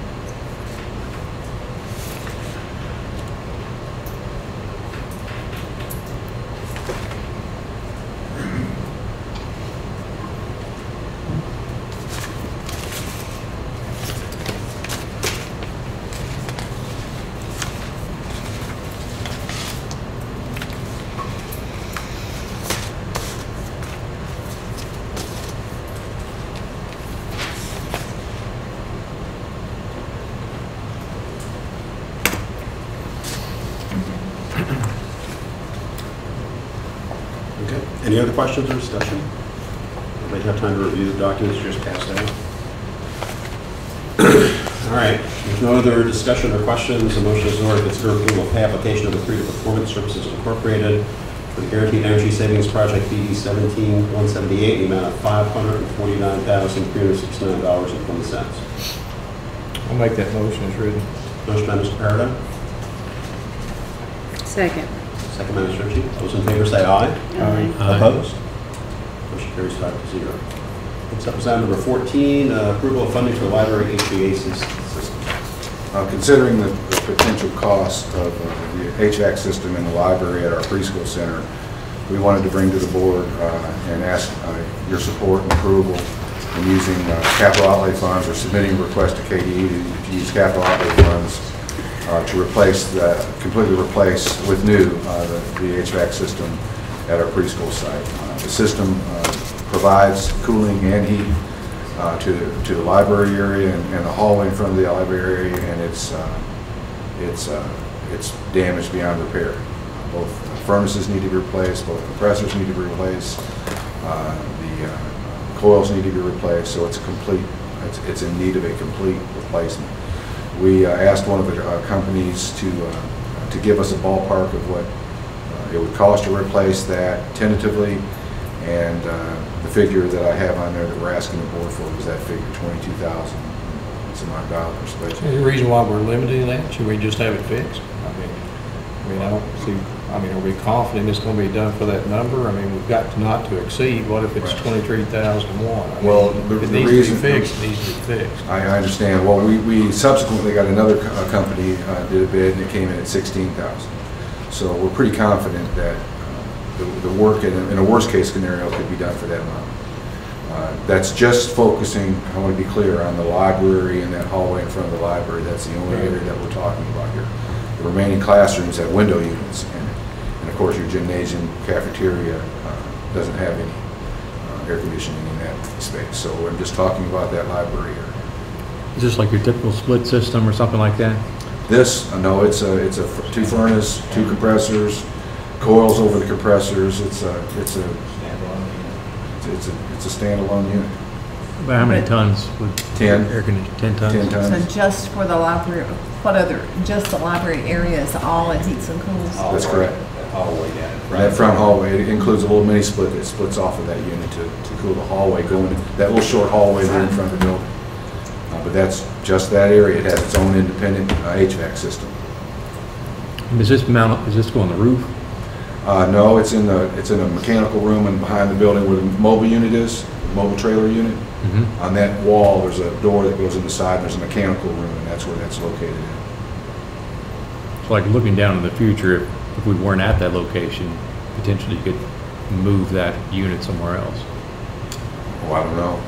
Okay. Any other questions or discussion? Everybody have time to review the documents just passed out? All right. There's no other discussion or questions. The motion is in order to consider approval of pay application of Accretive Performance Services Incorporated for the Guaranteed Energy Savings Project BD 17178 in the amount of $549,369.20. I'll make that motion as written. Motion by Mr. Paradigm. Second. Second by Mr. Ritchie. Those in favor say aye. Aye. Opposed? Motion carries 5-0. Next up is item number 14, approval of funding for the library HVAC system. Considering the potential cost of the HVAC system in the library at our preschool center, we wanted to bring to the board and ask your support and approval in using capital outlay funds or submitting a request to KDE to use capital outlay funds to replace completely replace with new the HVAC system at our preschool site. The system provides cooling and heat to the library area and the hallway in front of the library area, and it's damaged beyond repair. Both furnaces need to be replaced, both compressors need to be replaced, the coils need to be replaced, so it's in need of a complete replacement. We asked one of the companies to give us a ballpark of what it would cost to replace that tentatively, and the figure that I have on there that we're asking the board for was that figure, $22,000 some odd dollars. But Is there a reason why we're limiting that? Should we just have it fixed? I mean, I don't see, are we confident it's going to be done for that number? I mean, we've got not to exceed. What if it's 23,001? Well, if it needs to be fixed, it needs to be fixed. I understand. Well, we subsequently got another company did a bid, and it came in at $16,000. So we're pretty confident that the work in a worst case scenario could be done for that amount. That's just focusing, I want to be clear, on the library and that hallway in front of the library. That's the only area that we're talking about here. The remaining classrooms have window units in it. And of course your gymnasium cafeteria doesn't have any air conditioning in that space. So I'm just talking about that library area. Is this like your typical split system or something like that? This, no, it's a two furnace, two compressors, coils over the compressors. It's a standalone unit. About how many tons would 10. air conditioning? 10 tons? 10 tons. So just for the library, what other, just the library area is all it heats and cools? That's correct. That hallway down. That front hallway, it includes a little mini split that splits off of that unit to cool the hallway going, that little short hallway there in front of the building. But that's just that area. It has its own independent HVAC system. And does this go on the roof? No, it's in a mechanical room and behind the building where the mobile unit is, the mobile trailer unit. Mm-hmm. On that wall, there's a door that goes in the side, and there's a mechanical room, and that's where that's located in. So like looking down in the future, if we weren't at that location, potentially you could move that unit somewhere else. Oh, I don't know.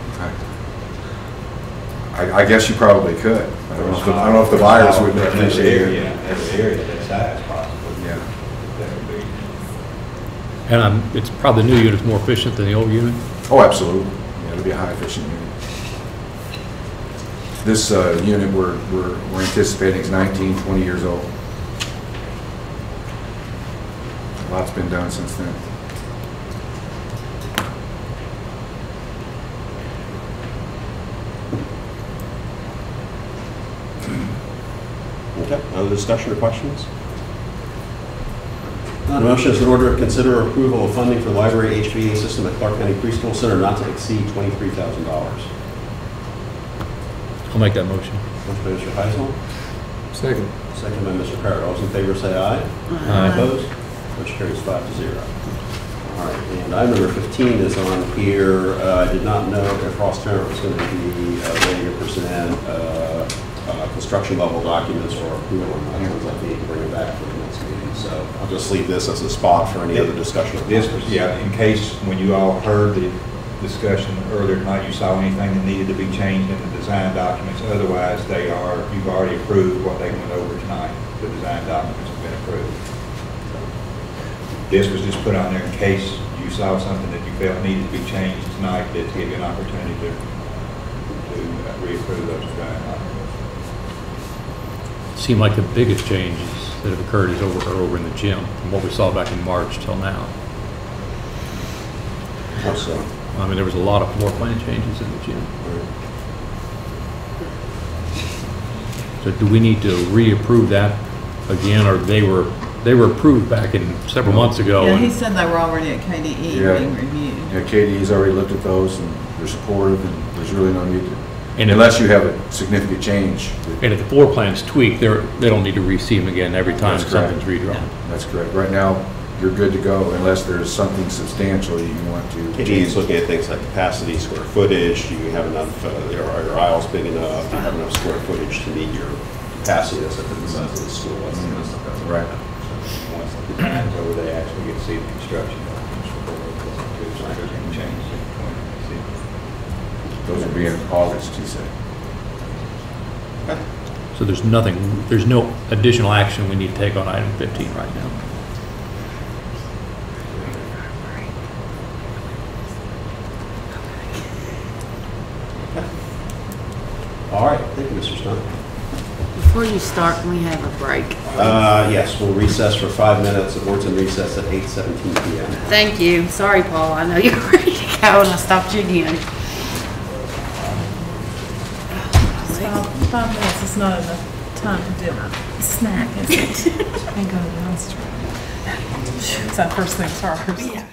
I guess you probably could. I don't know if the buyers would appreciate it. That's the area that size possible. Yeah. That would be. And it's probably the new unit's more efficient than the old unit? Oh, absolutely. Yeah, it'll be a high efficient unit. This unit we're anticipating is 19, 20 years old. Lots been done since then. Okay, other discussion or questions? The motion is in order to consider approval of funding for the library HVAC system at Clark County Preschool Center not to exceed $23,000. I'll make that motion. Motion by Mr. Heisel, Second. second by Mr. Carter. All those in favor say aye. Aye. Opposed? Motion carries 5-0. All right, and item number 15 is on here. I did not know if Ross Turner was going to be ready to present construction level documents for approval. I don't know if we need to bring it back for the next meeting, so I'll just leave this as a spot for any other discussion. This was, yeah, in case when you all heard the discussion earlier tonight, you saw anything that needed to be changed in the design documents. Otherwise, you've already approved what they went over tonight. The design documents have been approved. This was just put on there in case you saw something that you felt needed to be changed tonight, to give you an opportunity to reapprove those design documents. Seemed like the biggest changes that have occurred are over in the gym, from what we saw back in March till now. How so? I mean, there was a lot of floor plan changes in the gym. So do we need to reapprove that again, or they were approved back in several months ago? Yeah, he said they were already at KDE Yeah. being reviewed. Yeah, KDE's already looked at those and they're supportive, and there's really no need to, And unless you have a significant change. And if the floor plan's tweaked, they don't need to re-see them again every time That's correct. something's redrawn. That's correct. Right now, you're good to go unless there's something substantial you want to KDE is looking at things like capacity, square footage. Do you have enough, are your aisles big enough? Do you have enough square footage to meet your capacity as if it's the size of the school? That's the kind of stuff that's Right. So once the design's over, they actually get to see the construction documents before they go into it. So if there's any changes in 2026. Those will be in August, he said. So there's no additional action we need to take on item 15 right now. All right, thank you, Mr. Stone. Before you start, can we have a break? Yes, we'll recess for 5 minutes. The board's in recess at 8:17 p.m. Thank you. Sorry, Paul. I know you're ready to go and I stopped you again. 5 minutes is not enough time for dinner. Snack, is it? And go to the restaurant. It's that first thing first. Yeah.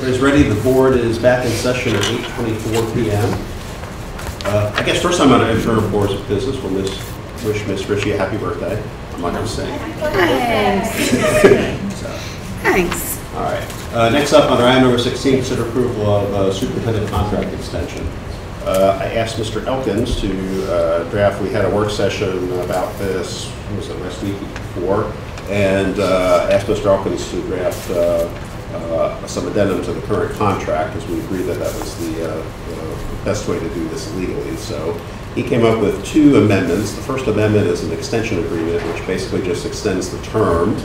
everybody's ready. The board is back in session at 8:24 p.m. I guess first I'm going to enter boards of business. We'll wish Miss Ritchie a happy birthday. I'm not going to sing. Thanks. Thanks. All right. Next up, under item number 16, consider approval of superintendent contract extension. I asked Mr. Elkins to draft. We had a work session about this. What was it, last week before? And asked Mr. Elkins to draft some addendum to the current contract, because we agreed that that was the best way to do this legally. So he came up with 2 amendments. The first amendment is an extension agreement, which basically just extends the term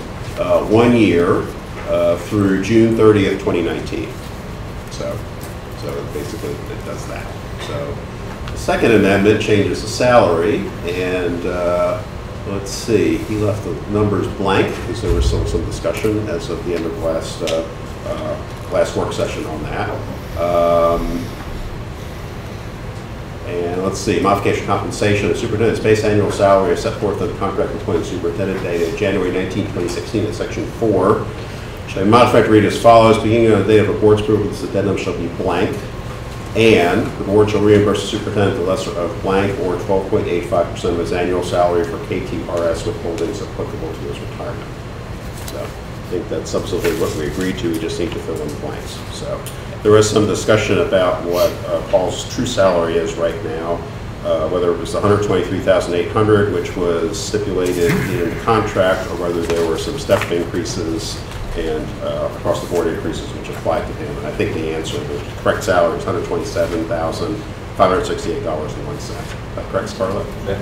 1 year through June 30th, 2019. So basically it does that. So the second amendment changes the salary, and let's see, he left the numbers blank because there was still some discussion as of the end of last work session on that. And let's see, modification compensation of superintendent's base annual salary is set forth in the contract employment superintendent dated January 19, 2016 in section 4. Shall be modified to read as follows: beginning on the date of the board's approval, this addendum shall be blank, and the board shall reimburse the superintendent the lesser of blank or 12.85% of his annual salary for KTRS withholdings applicable to his retirement. So I think that's substantively what we agreed to. We just need to fill in the blanks. So there was some discussion about what Paul's true salary is right now, whether it was $123,800, which was stipulated in the contract, or whether there were some step increases and across the board increases which applied to him. And I think the answer, the correct salary is $127,568.01. Is that correct, Scarlett? That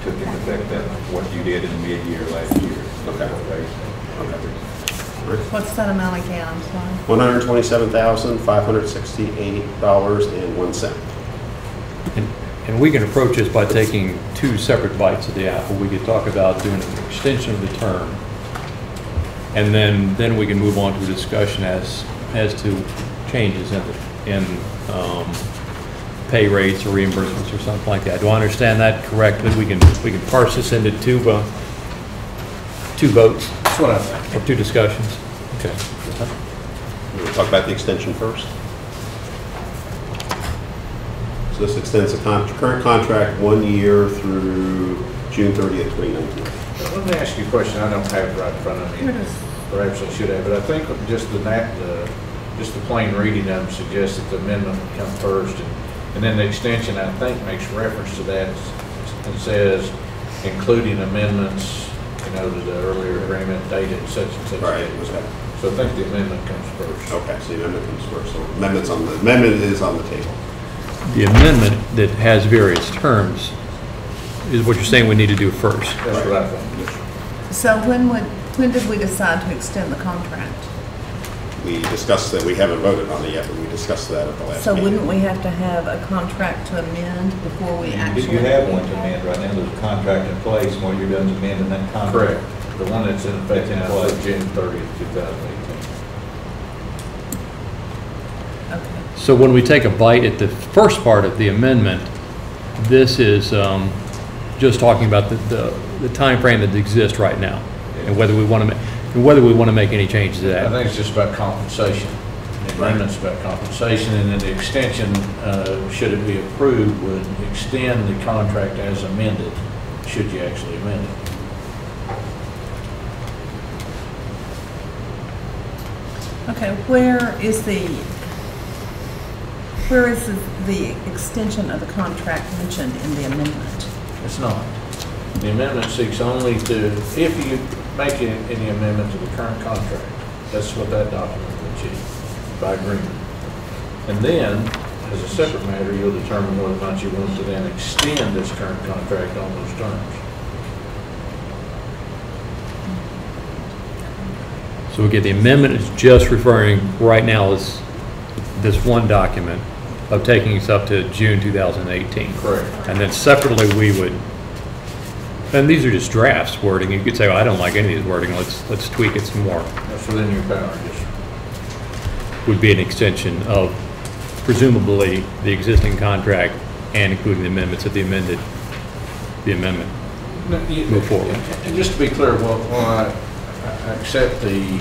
took into effect that what you did in mid-year last year. Okay. What's that amount again? I'm sorry. $127,568.01. And we can approach this by taking 2 separate bites of the apple. We could talk about doing an extension of the term, and then we can move on to a discussion as to changes in pay rates or reimbursements or something like that. Do I understand that correctly? We can parse this into 2 votes. That's what I think. Or 2 discussions. Okay. We'll talk about the extension first. So this extends the current contract 1 year through June 30th, 2019. Let me ask you a question. I don't have it right in front of me. Perhaps I should have, but I think just the plain reading of them suggests that the amendment would come first, and then the extension, I think, makes reference to that and says, including amendments, to the earlier agreement dated such and such. Right. Okay. So I think the amendment comes first. Okay, so the amendment comes first. So amendment is on the table. The amendment that has various terms is what you're saying we need to do first. That's what I think. So when did we decide to extend the contract? We discussed that. We haven't voted on it yet, but we discussed that at the last So meeting. wouldn't we have to have a contract to amend before we actually? You have one to amend right now. There's a contract in place, and what you're doing is amending that contract. Correct. The one that's in effect now is June 30th, 2018. Okay. So when we take a bite at the first part of the amendment, this is just talking about the time frame that exists right now, and whether we want to make any changes to I that. think it's just about compensation. The amendment's about compensation, and then the extension, should it be approved, would extend the contract as amended, should you actually amend it. Okay, where is the extension of the contract mentioned in the amendment? It's not. The amendment seeks only to, if you make any amendment to the current contract, that's what that document will achieve, by agreement. And then, as a separate matter, you'll determine whether or not you want to then extend this current contract on those terms. So again, the amendment is just referring right now as this one document of taking us up to June 2018. Correct. And then separately, we would, and these are just drafts wording. You could say, well, I don't like any of these wording. Let's tweak it some more. That's within your power, yes. Would be an extension of presumably the existing contract and including the amendments of the amendment move forward. And just to be clear, well, I accept the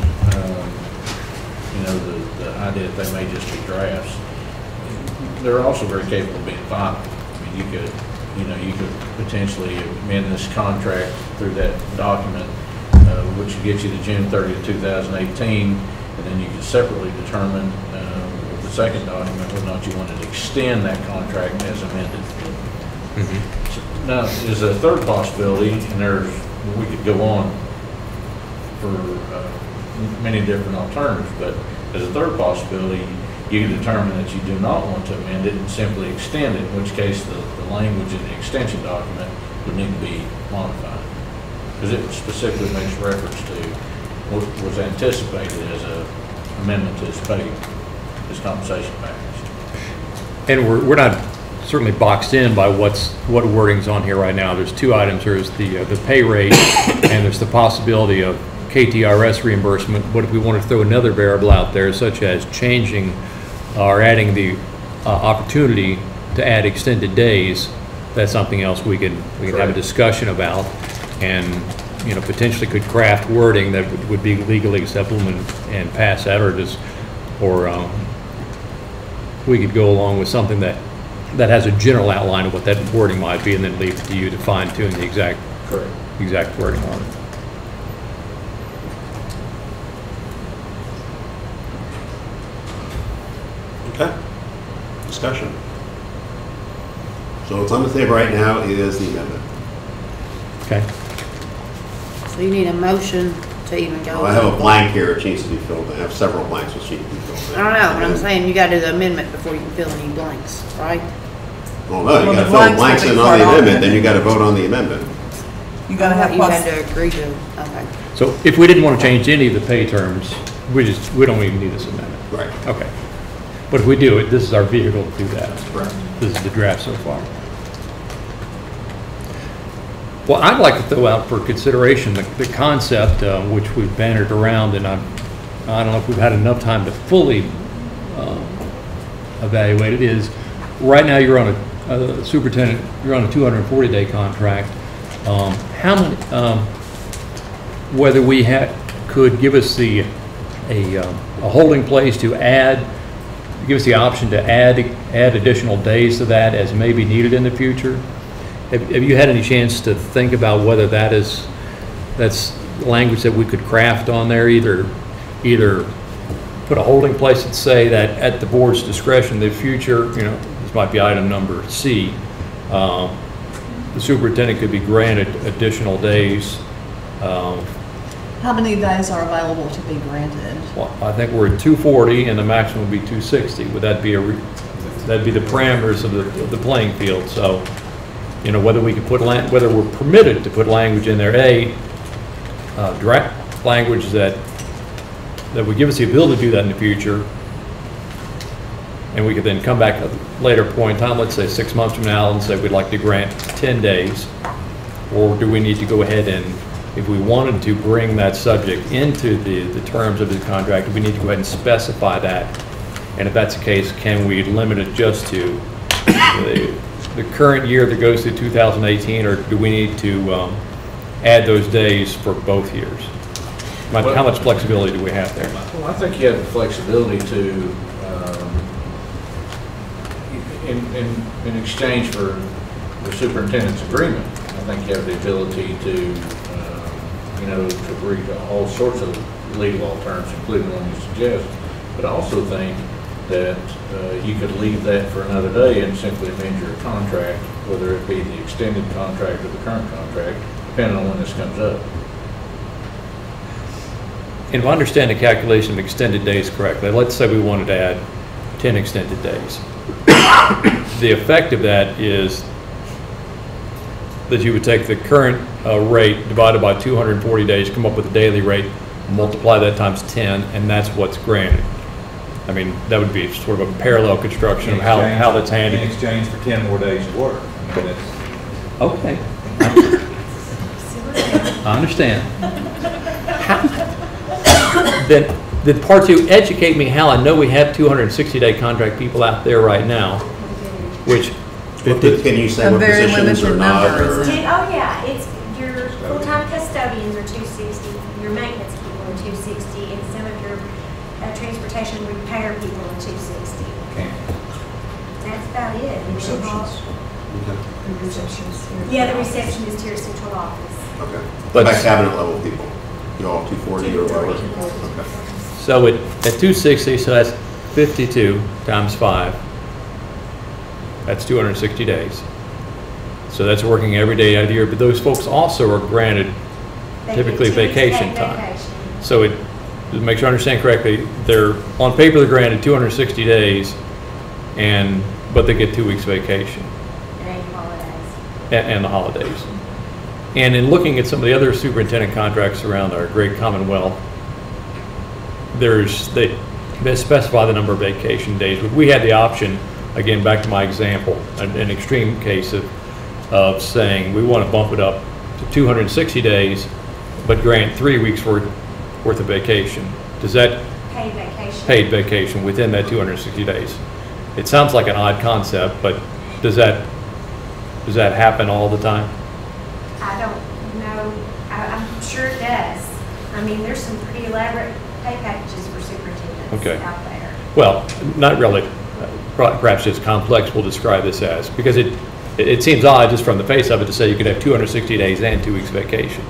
you know, the idea that they may just be drafts. They're also very capable of being final. I mean, you could potentially amend this contract through that document, which would get you to June 30th, 2018, and then you could separately determine with the second document whether or not you wanted to extend that contract as amended. So, now, there's a third possibility, and we could go on for many different alternatives, but as a third possibility, you can determine that you do not want to amend it and simply extend it, in which case the language in the extension document would need to be modified. Because it specifically makes reference to what was anticipated as an amendment to this pay, this compensation package. And we're not certainly boxed in by what wording's on here right now. There's two items. There's the pay rate, and there's the possibility of KTRS reimbursement. What if we want to throw another variable out there, such as changing or adding the opportunity to add extended days? That's something else we can have a discussion about, and potentially could craft wording that would be legally acceptable and pass that, or we could go along with something that has a general outline of what that wording might be, and then leave it to you to fine tune the exact wording on it. Okay. Discussion. So what's on the table right now is the amendment. Okay. So you need a motion to even go. Well, I have a blank here which needs to be filled in. I have several blanks which need to be filled in. I don't know, but I'm saying you gotta do the amendment before you can fill any blanks, right? Well, no, you gotta fill blanks in on the amendment, then you gotta vote on the amendment. You gotta have You had to agree to, okay. So if we didn't want to change any of the pay terms, we don't even need this amendment. Right. Okay. But if we do it, this is our vehicle to do that. Correct. This is the draft so far. Well, I'd like to throw out for consideration the concept which we've bannered around, and I don't know if we've had enough time to fully evaluate it, is right now you're on a superintendent, you're on a 240-day contract. How many, whether we could give us a holding place to give us the option to add additional days to that as may be needed in the future. Have you had any chance to think about whether that's language that we could craft on there, either put a holding place and say that at the board's discretion in the future, this might be item number C, the superintendent could be granted additional days. How many days are available to be granted? Well, I think we're at 240 and the maximum would be 260. Would that be that'd be the parameters of the playing field? So, whether we could whether we're permitted to put language in there, draft language that would give us the ability to do that in the future, and we could then come back at a later point in time, let's say 6 months from now, and say we'd like to grant 10 days, or do we need to go ahead and, if we wanted to bring that subject into the terms of the contract, we need to go ahead and specify that? And if that's the case, can we limit it just to the current year that goes through 2018, or do we need to add those days for both years? How much flexibility do we have there? Well, I think you have the flexibility to, in exchange for the superintendent's agreement, I think you have the ability to, to agree to all sorts of legal alternatives, including the one you suggest. But I also think that you could leave that for another day and simply amend your contract, whether it be the extended contract or the current contract, depending on when this comes up. And if I understand the calculation of extended days correctly, let's say we wanted to add 10 extended days. The effect of that is that you would take the current rate divided by 240 days, come up with a daily rate, multiply that times 10, and that's what's granted. I mean, that would be sort of a parallel construction of how that's handled. In exchange for 10 more days of work. I mean, that's okay. I understand. Then part two, educate me how I know we have 260-day contract people out there right now, which... Can you say what positions or not? Oh yeah, it's your full-time custodians are 260, your maintenance people are 260, and some of your transportation transportation repair people in 260. Okay. That's about it. Receptions. Yeah, the receptionist here at central office. Okay. But- By cabinet level people, you know, 240 or whatever. 240. Okay. So at 260, so that's 52 times 5. That's 260 days. So that's working every day out of the year, but those folks also are granted They typically get 2 weeks vacation paid time. vacation. So it, to make sure I understand correctly, they're, on paper, they're granted 260 days, but they get 2 weeks vacation And 8 holidays. and the holidays. And in looking at some of the other superintendent contracts around our great Commonwealth, they specify the number of vacation days. But we had the option, again, back to my example, an extreme case of saying we want to bump it up to 260 days, but grant 3 weeks worth of vacation. Does that Paid vacation. paid vacation within that 260 days? It sounds like an odd concept, but does that happen all the time? I don't know. I'm sure it does. I mean, there's some pretty elaborate pay packages for superintendents Okay. out there. Well, not really. Perhaps just complex we'll describe this as, because it seems odd just from the face of it to say you could have 260 days and 2 weeks vacation.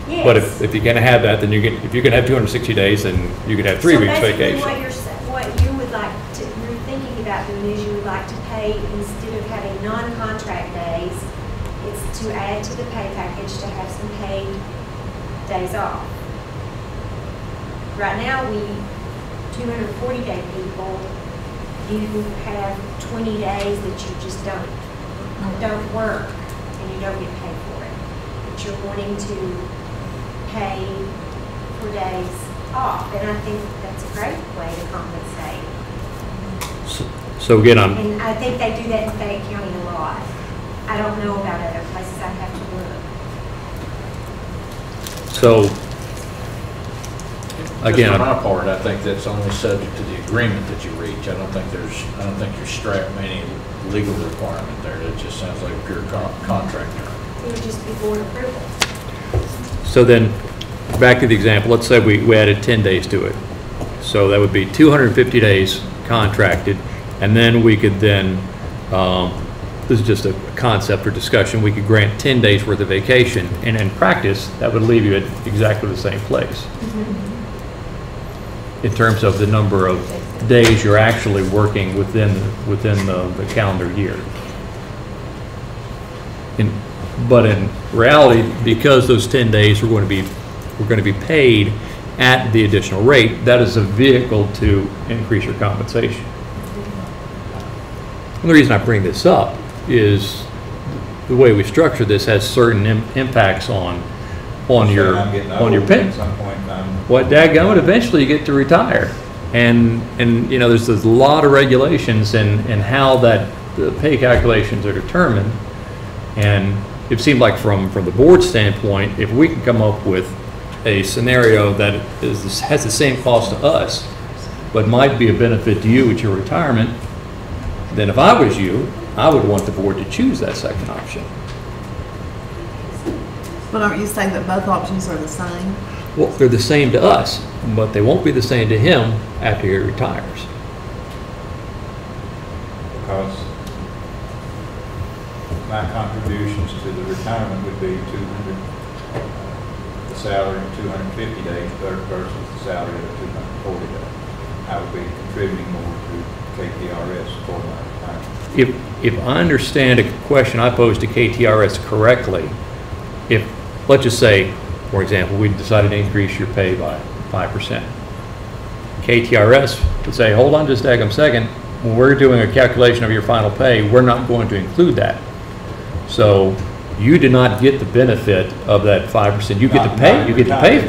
Yes. But if you're gonna have that, then if you can have 260 days, then you could have 3 weeks So basically vacation. what you would like to, you're thinking about doing is you would like to pay, instead of having non-contract days, it's to add to the pay package to have some paid days off. Right now, 240-day people, you have 20 days that you just don't work and you don't get paid for it. But you're wanting to pay for days off, and I think that's a great way to compensate. So again, And I think they do that in Fayette County a lot. I don't know about other places, I'd have to look. so again, Just on my part, I think that's only subject to the agreement that you reach. I don't think you're strapped with any legal requirement there. It just sounds like a pure contract term. It would just be board approval. so then, back to the example, let's say we added 10 days to it. So that would be 250 days contracted, and then we could then, this is just a concept for discussion, we could grant 10 days worth of vacation, and in practice, that would leave you at exactly the same place in terms of the number of days you're actually working within the calendar year. But in reality, because those 10 days were going to be paid at the additional rate, that is a vehicle to increase your compensation. And the reason I bring this up is the way we structure this has certain impacts on your pay. At some point in time. What dadgummit, eventually you get to retire. And you know, there's a lot of regulations and how the pay calculations are determined. And it seemed like from the board standpoint, if we can come up with a scenario that has the same cost to us, but might be a benefit to you at your retirement, then if I was you, I would want the board to choose that second option. But aren't you saying that both options are the same? Well, they're the same to us, but they won't be the same to him after he retires. Because my contributions to the retirement would be 200, the salary of 250 days versus the salary of 240 days. I would be contributing more to KTRS for my retirement. If I understand a question I posed to KTRS correctly, if, let's just say, for example, we decided to increase your pay by 5%. KTRS would say, hold on just a second, when we're doing a calculation of your final pay, we're not going to include that. So you do not get the benefit of that 5%. You get to pay. You get to pay.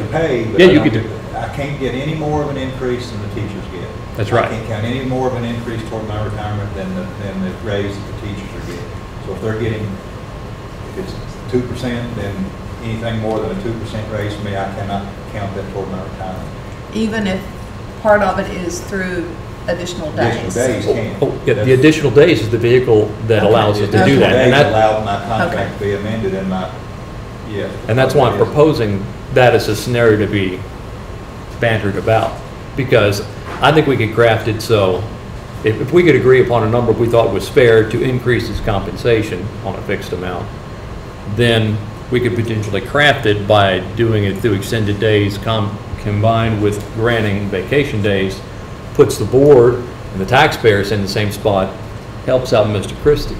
Yeah, you get to. I can't get any more of an increase than the teachers get. That's right. I can't count any more of an increase toward my retirement than the raise that the teachers are getting. So if they're getting, if it's 2%, then anything more than a 2% raise for me, I cannot count that toward my retirement. Even if part of it is through additional days? Additional days can. The additional days is the vehicle that allows us to do that. And And that that, allowed my contract to be amended and my, yes. and that's why I'm proposing that as a scenario to be bantered about. Because I think we could craft it so, if we could agree upon a number we thought was fair to increase his compensation on a fixed amount, then we could potentially craft it by doing it through extended days combined with granting vacation days, puts the board and the taxpayers in the same spot, helps out Mr. Christie.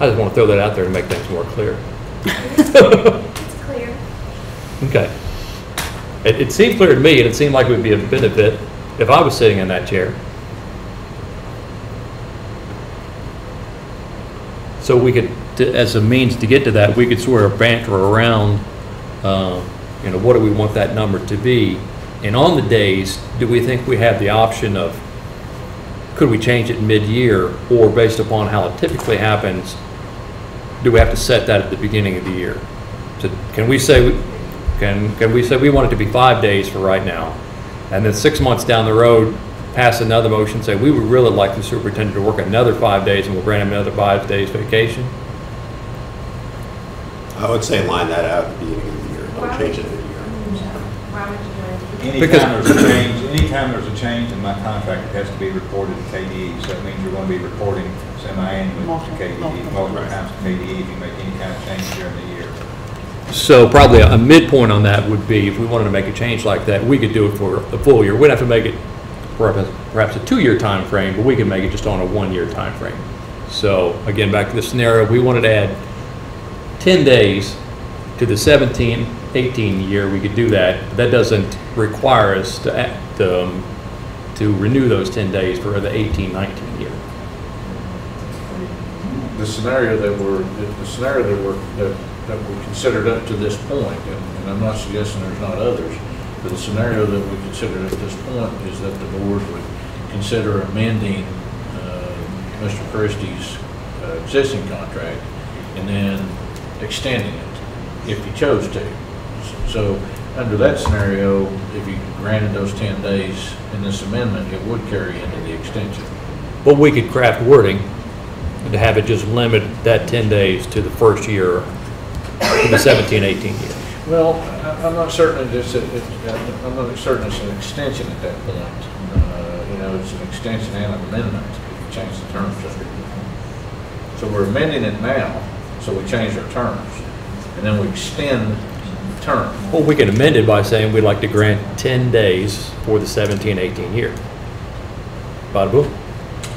I just want to throw that out there to make things more clear. It's clear. Okay. It seemed clear to me, and it seemed like it would be a benefit if I was sitting in that chair. So we could, as a means to get to that, we could sort of banter around, what do we want that number to be? And on the days, do we think we have the option of, could we change it mid-year, or based upon how it typically happens, do we have to set that at the beginning of the year? So can we say we want it to be 5 days for right now, and then 6 months down the road, pass another motion, say we would really like the superintendent to work another 5 days, and we'll grant him another 5 days vacation? I would say line that out at the beginning of the year, don't change it mid-year. Why would you want to do Anytime there's a change in my contract, it has to be reported to KDE. So that means you're going to be reporting semi-annually to KDE, multiple times to KDE if you make any kind of change during the year. So probably a midpoint on that would be, if we wanted to make a change like that, we could do it for a full year. We'd have to make it perhaps a 2-year time frame, but we could make it just on a 1-year time frame. So again, back to the scenario, we wanted to add 10 days to the 17-18 year, we could do that. But that doesn't require us to renew those 10 days for the 18-19 year. The scenario that we considered up to this point, and I'm not suggesting there's not others, but the scenario that we considered at this point is that the board would consider amending Mr. Christie's existing contract and then extending it if he chose to. So under that scenario, if you granted those 10 days in this amendment, it would carry into the extension. But we could craft wording to have it just limit that 10 days to the first year, to the 17-18 year. Well, I'm not certain it's an extension at that point. It's an extension and an amendment if you change the terms of it. So we're amending it now, so we change our terms, and then we extend the term. Well, we can amend it by saying we'd like to grant 10 days for the 17-18 year. Bada boom.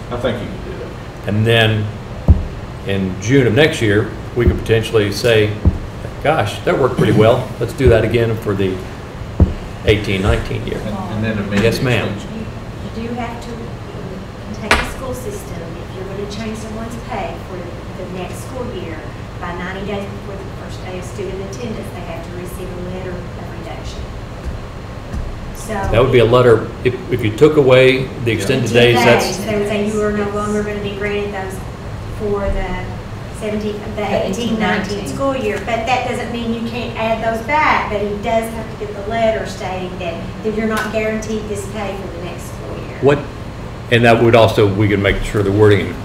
I think you can do that. And then in June of next year, we could potentially say, gosh, that worked pretty well. Let's do that again for the 18-19 year. And then amend. Yes, ma'am. You do have to, take the school system, if you're going to change someone's pay for the next school year, by 90 days before the first day of student attendance, they have to receive a letter of reduction. So That would be a letter, if you took away the extended days, that's... They would say you are no longer going to be granted those for the 18-19 school year, but that doesn't mean you can't add those back, but he does have to get the letter stating that you're not guaranteed this pay for the next school year. And that would also, we could make sure the wording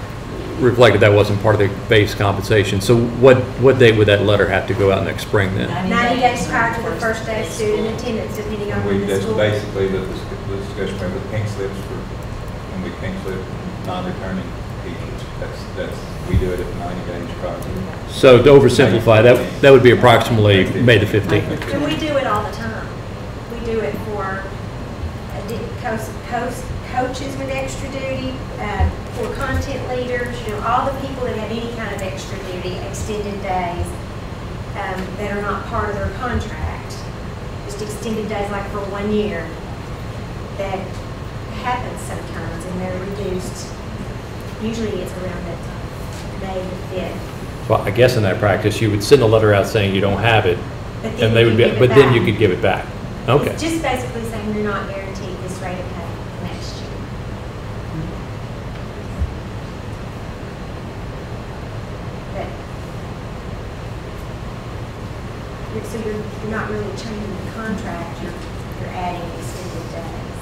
reflected that wasn't part of the base compensation. So what date would that letter have to go out next spring then? 90 days prior to the first day of student attendance, depending on when the That's school. basically the discussion we have with pink slips when we pink slip non-returning teachers. We do it at 90 days prior to. So to oversimplify, that would be approximately May the 15th. And we do it all the time. We do it for coaches with extra duty, for content leaders, all the people that have any kind of extra duty, extended days that are not part of their contract. Just extended days like for 1 year. That happens sometimes and they're reduced. Usually it's around that time. May the 5th. Well, I guess in that practice, you would send a letter out saying you don't have it, But and they would be, but then you could give it back. Okay. It's just basically saying you're not guaranteed this rate of pay next year. So you're not really changing the contract, you're adding extended days,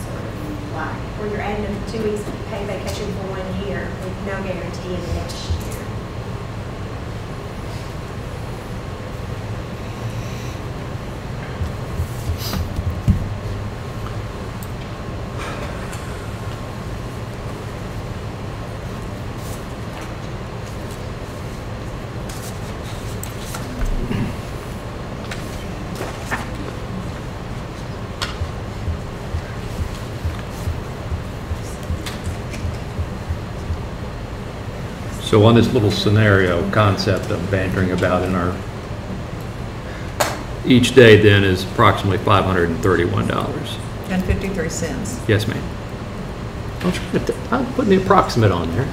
sort of like, or you're adding them 2 weeks of paid vacation for 1 year with no guarantee in the next year. So on this little scenario concept I'm bantering about in our, each day then is approximately $531. And 53 cents. Yes, ma'am. I'm putting the approximate on there.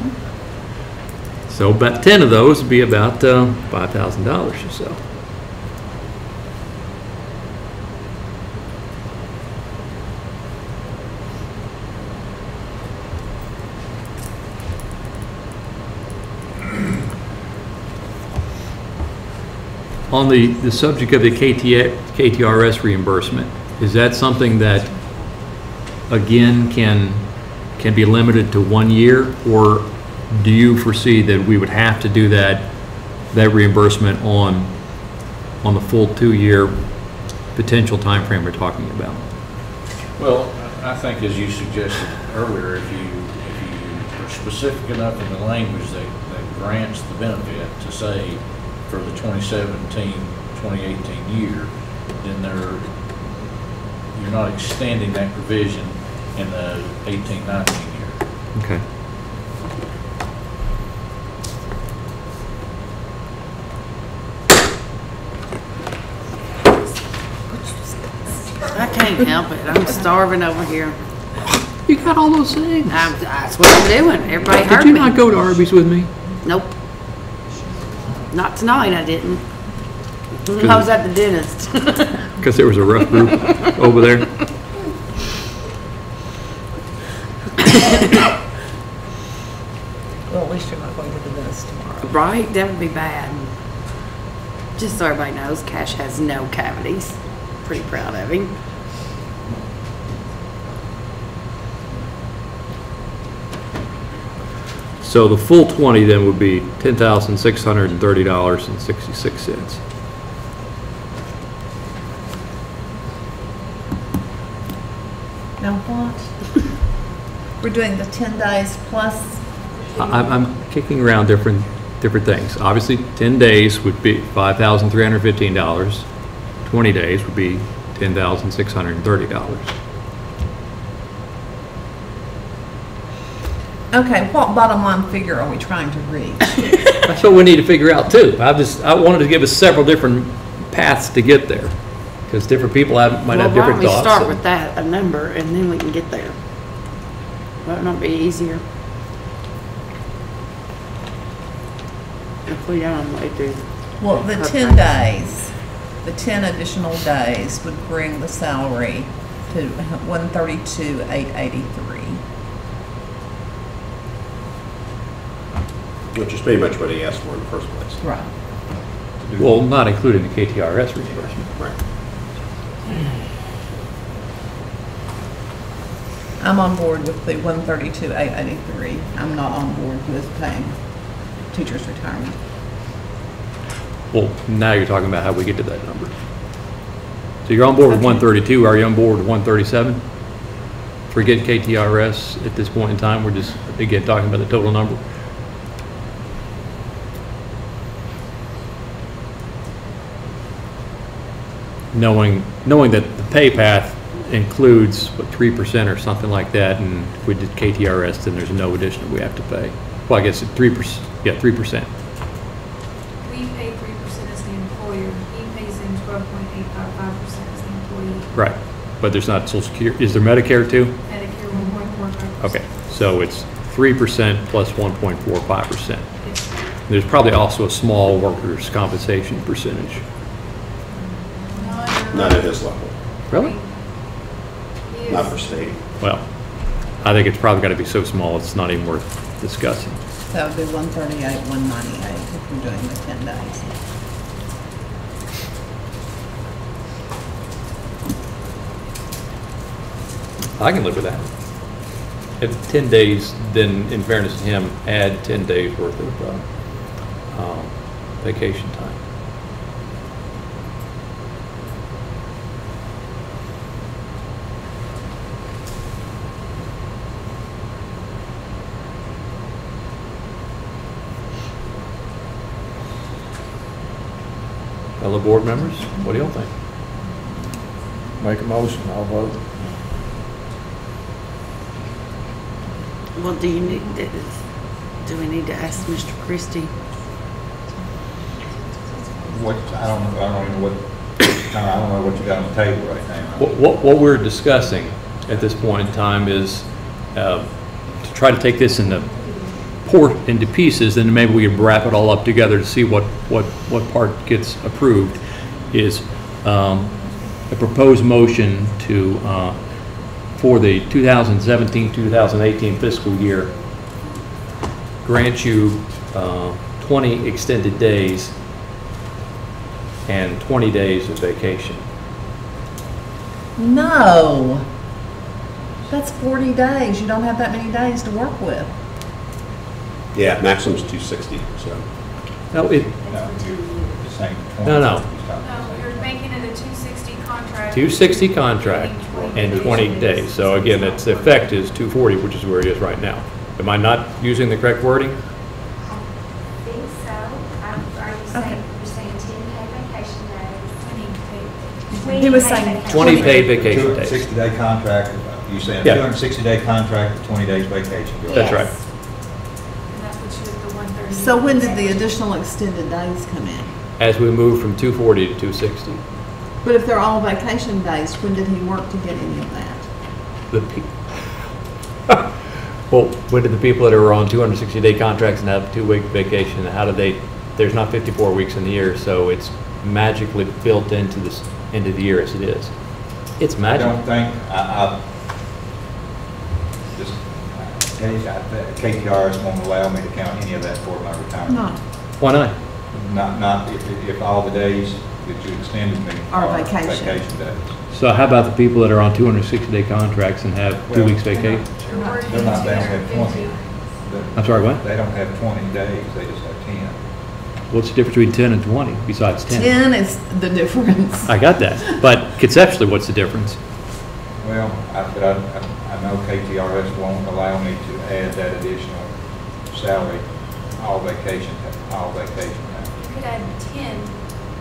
So about 10 of those would be about $5,000 or so. On the subject of the KTRS reimbursement, is that something that, again, can be limited to 1 year, or do you foresee that we would have to do that reimbursement on the full 2-year potential time frame we're talking about? Well, I think as you suggested earlier, if you are specific enough in the language that grants the benefit to say for the 2017-2018 year, then you're not extending that provision in the 18-19 year. Okay. I can't help it. I'm starving over here. You got all those things. That's what I'm doing. Everybody heard me. Did you not go to Arby's with me? Nope. Not tonight, I didn't. I was at the dentist. Because there was a rough group over there. Well, at least you're not going to the dentist tomorrow. Right? That would be bad. Just so everybody knows, Cash has no cavities. Pretty proud of him. So the full 20 then would be $10,630.66. Now what? We're doing the 10 days plus? I'm kicking around different things. Obviously, 10 days would be $5,315. 20 days would be $10,630. Okay, what bottom line figure are we trying to reach? That's what we need to figure out too. I wanted to give us several different paths to get there, because different people might have different thoughts. Why don't we start with that, a number, and then we can get there. That might be easier. If we don't, we do. Well, the 10 days, the 10 additional days would bring the salary to $132,883. Which is pretty much what he asked for in the first place. Right. Well, not including the KTRS reimbursement. Right. I'm on board with the $132,883. I'm not on board with paying teachers' retirement. Well, now you're talking about how we get to that number. So you're on board with 132. Are you on board with 137? Forget KTRS at this point in time. We're just, again, talking about the total number. Knowing that the pay path includes, what, 3% or something like that, and if we did KTRS, then there's no additional we have to pay. Well, I guess 3%, yeah, 3%. We pay 3% as the employer. He pays in 12.855% as the employee. Right, but there's not Social Security. Is there Medicare too? Medicare 1.45%. Okay, so it's 3% plus 1.45%. There's probably also a small workers' compensation percentage. Not at his level. Really? Not for state. Well, I think it's probably got to be so small it's not even worth discussing. That would be $138,198 if you're doing the 10 days. I can live with that. If 10 days, then in fairness to him, add 10 days worth of vacation time. Fellow board members, what do y'all think? Make a motion, I'll vote. Well, do you need, Do we need to ask Mr. Christie? What, I don't know what you got on the table right now. What we're discussing at this point in time is to try to take this into pieces, and maybe we can wrap it all up together to see what part gets approved. Is a proposed motion to for the 2017-2018 fiscal year grant you 20 extended days and 20 days of vacation. No. That's 40 days. You don't have that many days to work with. Yeah, maximum's 260, so. No, No, no. No, you're making it a 260 contract. 260 contract and 20 days. So again, its effect is 240, which is where it is right now. Am I not using the correct wording? I think so. Are you saying, you're saying 10 paid vacation days? He was saying 20 paid vacation days. 60-day contract, you saying Yeah. 260-day contract with 20 days vacation. That's right. And that puts you at the 130. So when did the additional extended days come in? As we move from 240 to 260. But if they're all vacation days, when did he work to get any of that? The well, when did the people that are on 260-day contracts and have 2-week vacation, how do they, there's not 54 weeks in the year, so it's magically built into the year as it is. It's I magic. don't think, KTRS won't allow me to count any of that toward my retirement. No. Why not? Not if all the days that you extended me Are are vacation. vacation days. So how about the people that are on 260-day contracts and have 2 weeks vacation? They're not, they don't have 20. I'm sorry, what? They don't have 20 days, they just have 10. What's the difference between 10 and 20 besides 10? 10 is the difference. I got that, but conceptually, what's the difference? Well, I know KTRS won't allow me to add that additional salary, all vacation time. You could add 10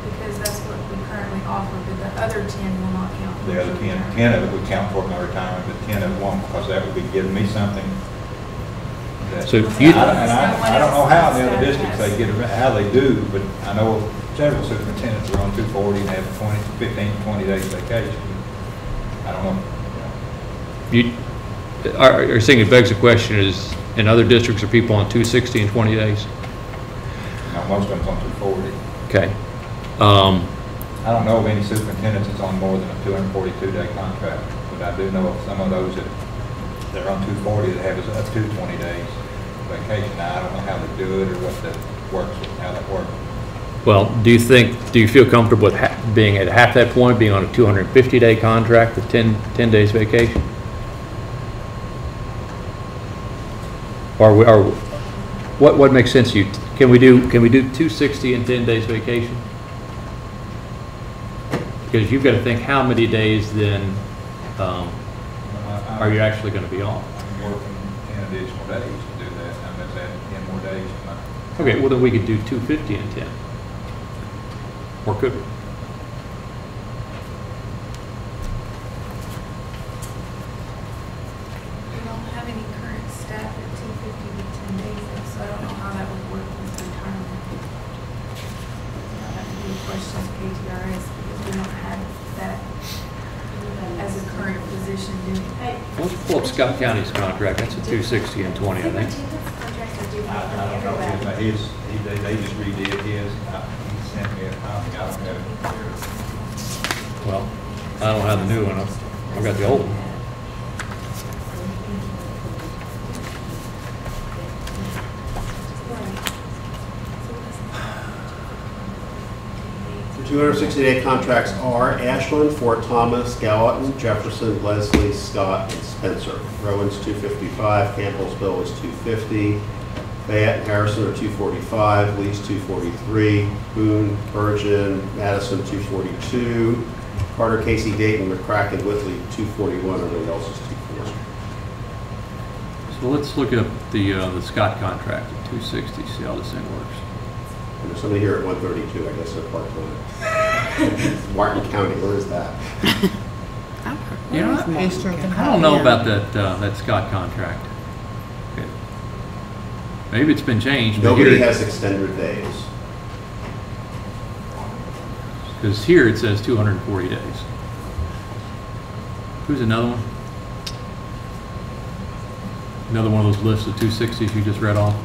because that's what we currently offer, but the other 10 will not count. The other 10 of it would count toward my retirement, but 10 of it won't, because that would be giving me something. So I don't know how in the other districts they get, how they do, but I know several superintendents are on 240 and have 15 to 20 days vacation. I don't know. You are saying it begs the question is, in other districts, are people on 260 and 20 days? Now, most of them's on 240. Okay. I don't know of any superintendents that's on more than a 242-day contract, but I do know of some of those that are on 240 that have up to 20 days vacation. Now, I don't know how they do it or what that works, how that works. Well, do you feel comfortable with being at half that point, being on a 250-day contract with 10 days vacation? Or what makes sense to you? Can we do 260 and 10 days vacation? Because you've got to think how many days then are you actually going to be off? I'm working 10 additional days to do that. I'm just adding 10 more days to my. Okay, well then we could do 250 and 10. Or could we? We don't have any current staff at 250 to 10 days, so I don't know how that would work with retirement. That would be a question of KTRS because we don't have that as a current position doing. Let's pull up Scott County's contract. That's a 260 and 20, I think. I don't know, they just redid his, he sent me a copy, I don't have it here. Well, I don't have the new one. I've got the old one. The 260-day contracts are Ashland, Fort Thomas, Gallatin, Jefferson, Leslie, Scott, and Spencer. Rowan's 255, Campbellsville is 250, Fayette and Harrison are 245, Lee's 243, Boone, Virgin, Madison 242, Carter, Casey, Dayton, McCracken, Whitley 241, everybody else is 240. So let's look up the Scott contract at 260, see how this thing works. And there's somebody here at 132, I guess they're part-time. Martin County, where is that? You know, I don't know about that Scott contract. Okay. Maybe it's been changed. but Nobody here- has extended days. Because here it says 240 days. Who's another one? Another one of those lists of 260s you just read off?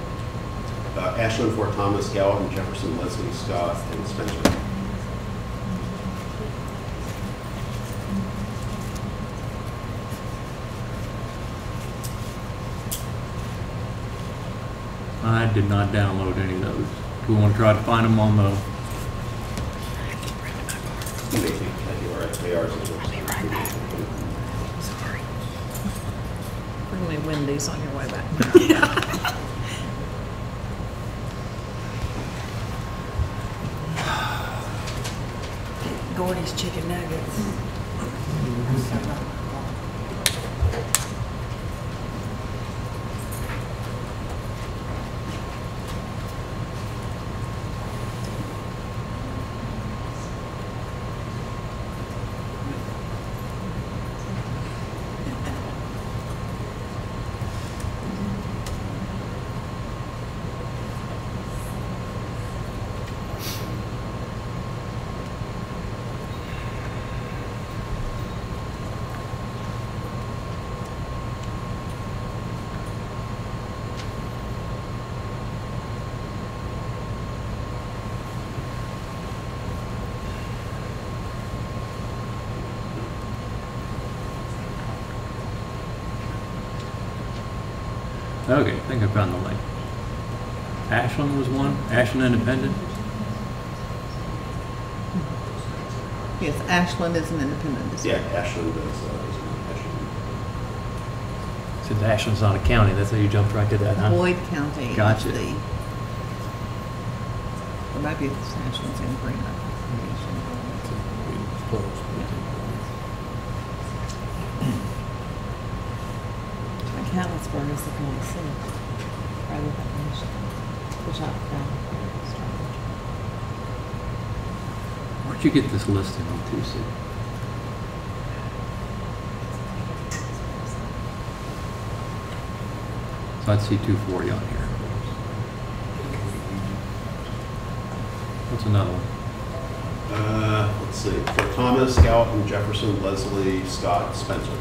Ashland, Fort Thomas, Gallatin, Jefferson, Leslie, Scott, and Spencer. I did not download any of those. Do we want to try to find them on the, You may think that you are, they are. Sorry. Bring me Wendy's on your way back. Gordy's chicken nuggets. okay, I think I found the link. Ashland was one, Ashland Independent. Yes, Ashland is an independent Yeah, district. Ashland is Ashland. Since Ashland's not a county, that's how you jumped right to that, huh? Boyd County. is Gotcha. the- Or maybe it's Ashland's in Green. McAllisburg is the county seat. Right with that nation. Which I found strange. Where'd you get this listing on 2C? So I'd see 240 on here. What's another one? Let's see, Fort Thomas, Gallatin, Jefferson, Leslie, Scott, Spencer.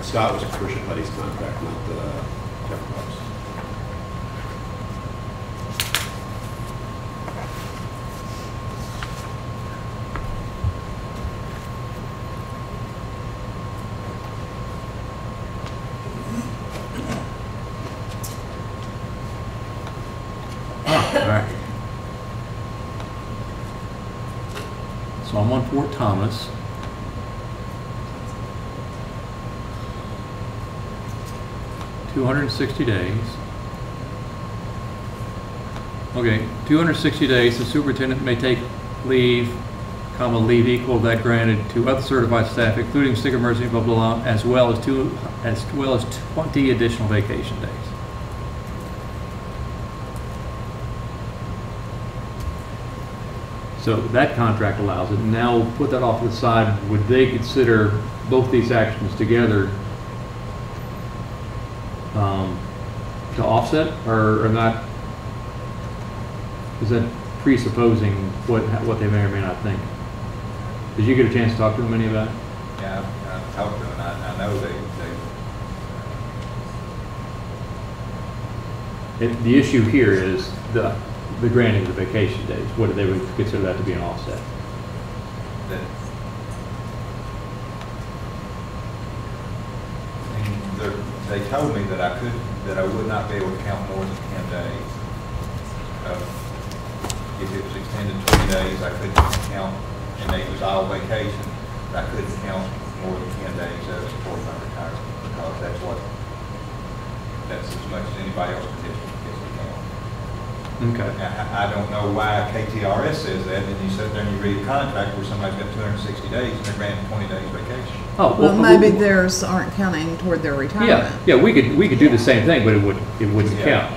Scott was Patricia Putty's contract, not Jeff Buck's. All right. So I'm on Fort Thomas. $260 days. Okay, 260 days, the superintendent may take leave, comma, leave equal to that granted to other certified staff, including sick emergency, blah, blah, blah, as well as 20 additional vacation days. So that contract allows it. Now we'll put that off to the side. Would they consider both these actions together to offset or not? Is that presupposing what they may or may not think? Did you get a chance to talk to them any about it? Yeah, I've talked to them, I know The issue here is the granting of the vacation days. What they would consider that to be an offset? that, they told me that I would not be able to count more than 10 days. If it was extended 20 days, I couldn't count, and it was all vacation, I couldn't count more than 10 days as support my retirement, because that's as much as anybody else gets to count. Okay. I don't know why KTRS says that, and you sit there and you read a contract where somebody's got 260 days and they're granted 20 days vacation. Oh, Well, maybe theirs aren't counting toward their retirement. yeah, we could do the same thing, but it wouldn't count.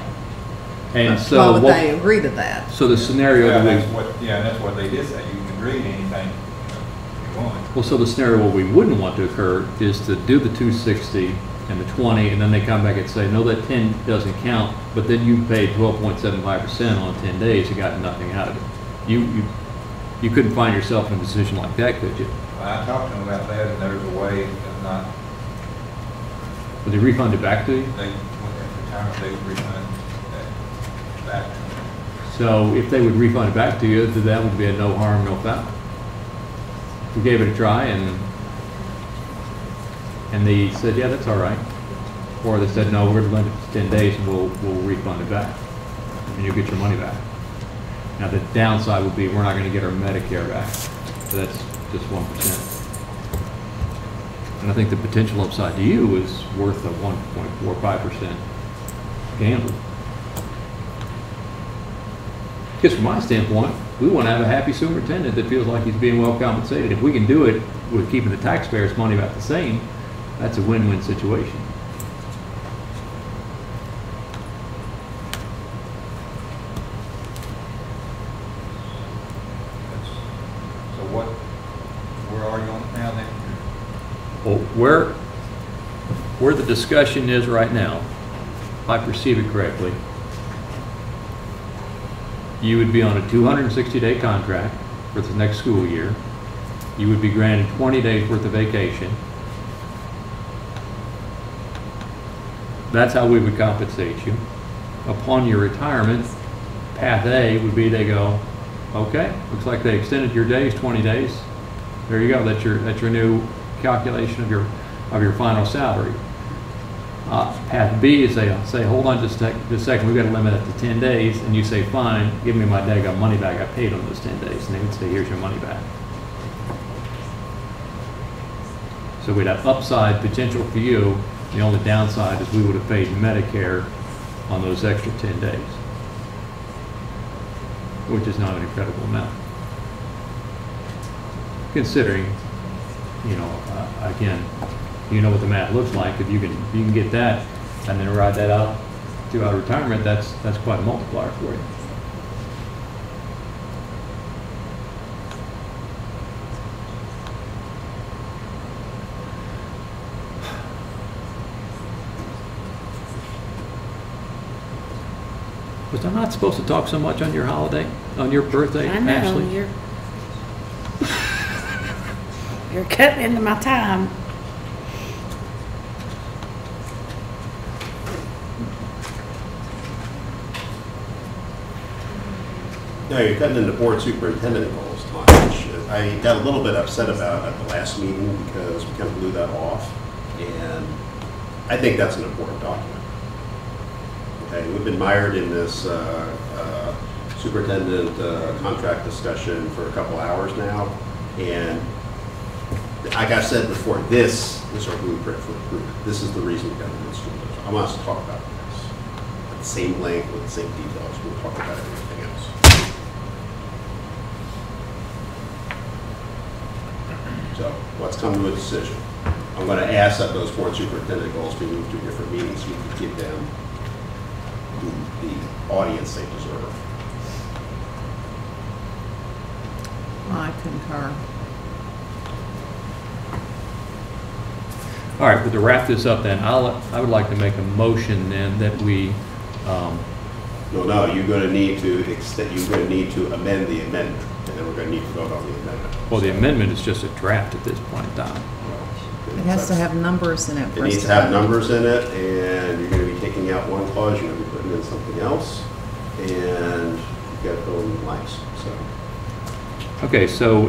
And Why so would what, they agree to that? so the scenario Well, that that's we, what, yeah, and that's what they did say, you can agree to anything you want. well, so the scenario what we wouldn't want to occur is to do the 260 and the 20, and then they come back and say, no, that 10 doesn't count, but then you paid 12.75% on 10 days and got nothing out of it. You couldn't find yourself in a position like that, could you? I talked to them about that, and there's a way of not, Would they refund it back to you? they, at the time, they would refund that back to them. So if they would refund it back to you, then that would be a no harm, no foul. We gave it a try and they said, yeah, that's all right. Or they said, no, we're going to limit it to 10 days and we'll refund it back. And you'll get your money back. Now the downside would be we're not going to get our Medicare back. So that's just 1%. And I think the potential upside to you is worth a 1.45% gamble. Because from my standpoint, we want to have a happy superintendent that feels like he's being well compensated. If we can do it with keeping the taxpayers' money about the same, that's a win-win situation. So where are you on it now then? Well, where the discussion is right now, if I perceive it correctly, you would be on a 260-day contract for the next school year. You would be granted 20 days worth of vacation. That's how we would compensate you. Upon your retirement, path A would be they go, okay, looks like they extended your days 20 days. There you go. That's your new calculation of your final salary. Path B is they say, hold on just a second, we've got to limit it to 10 days, and you say, fine, give me my daggone money back, I paid on those 10 days, and they would say, here's your money back. So we'd have upside potential for you. The only downside is we would have paid Medicare on those extra 10 days, which is not an incredible amount. Considering, again, you know what the math looks like. If you can get that and then ride that out throughout retirement, that's quite a multiplier for you. Was I not supposed to talk so much on your holiday, on your birthday, I know, Ashley? You're cutting into my time. No, you're cutting into board superintendent goals, which I got a little bit upset about at the last meeting because we kind of blew that off. And I think that's an important document. Okay, we've been mired in this superintendent contract discussion for a couple hours now. And like I said before, this is our blueprint for improvement. This is the reason we got into the school district. I want us to talk about this at the same length with the same details. We'll talk about everything else. So let's come to a decision. I'm going to ask that those board superintendent goals be moved to different meetings so we can give them the audience they deserve. I concur. All right, but to wrap this up then, I would like to make a motion then that we... No, you're going to need to extend, you're going to need to amend the amendment, and then we're going to need to vote on the amendment. Well, the amendment is just a draft at this point in time. It has to have numbers in it. It needs to have numbers in it, and you're going to be taking out one clause, you're going to be putting in something else, and you've got to fill in the blanks, so. Okay, so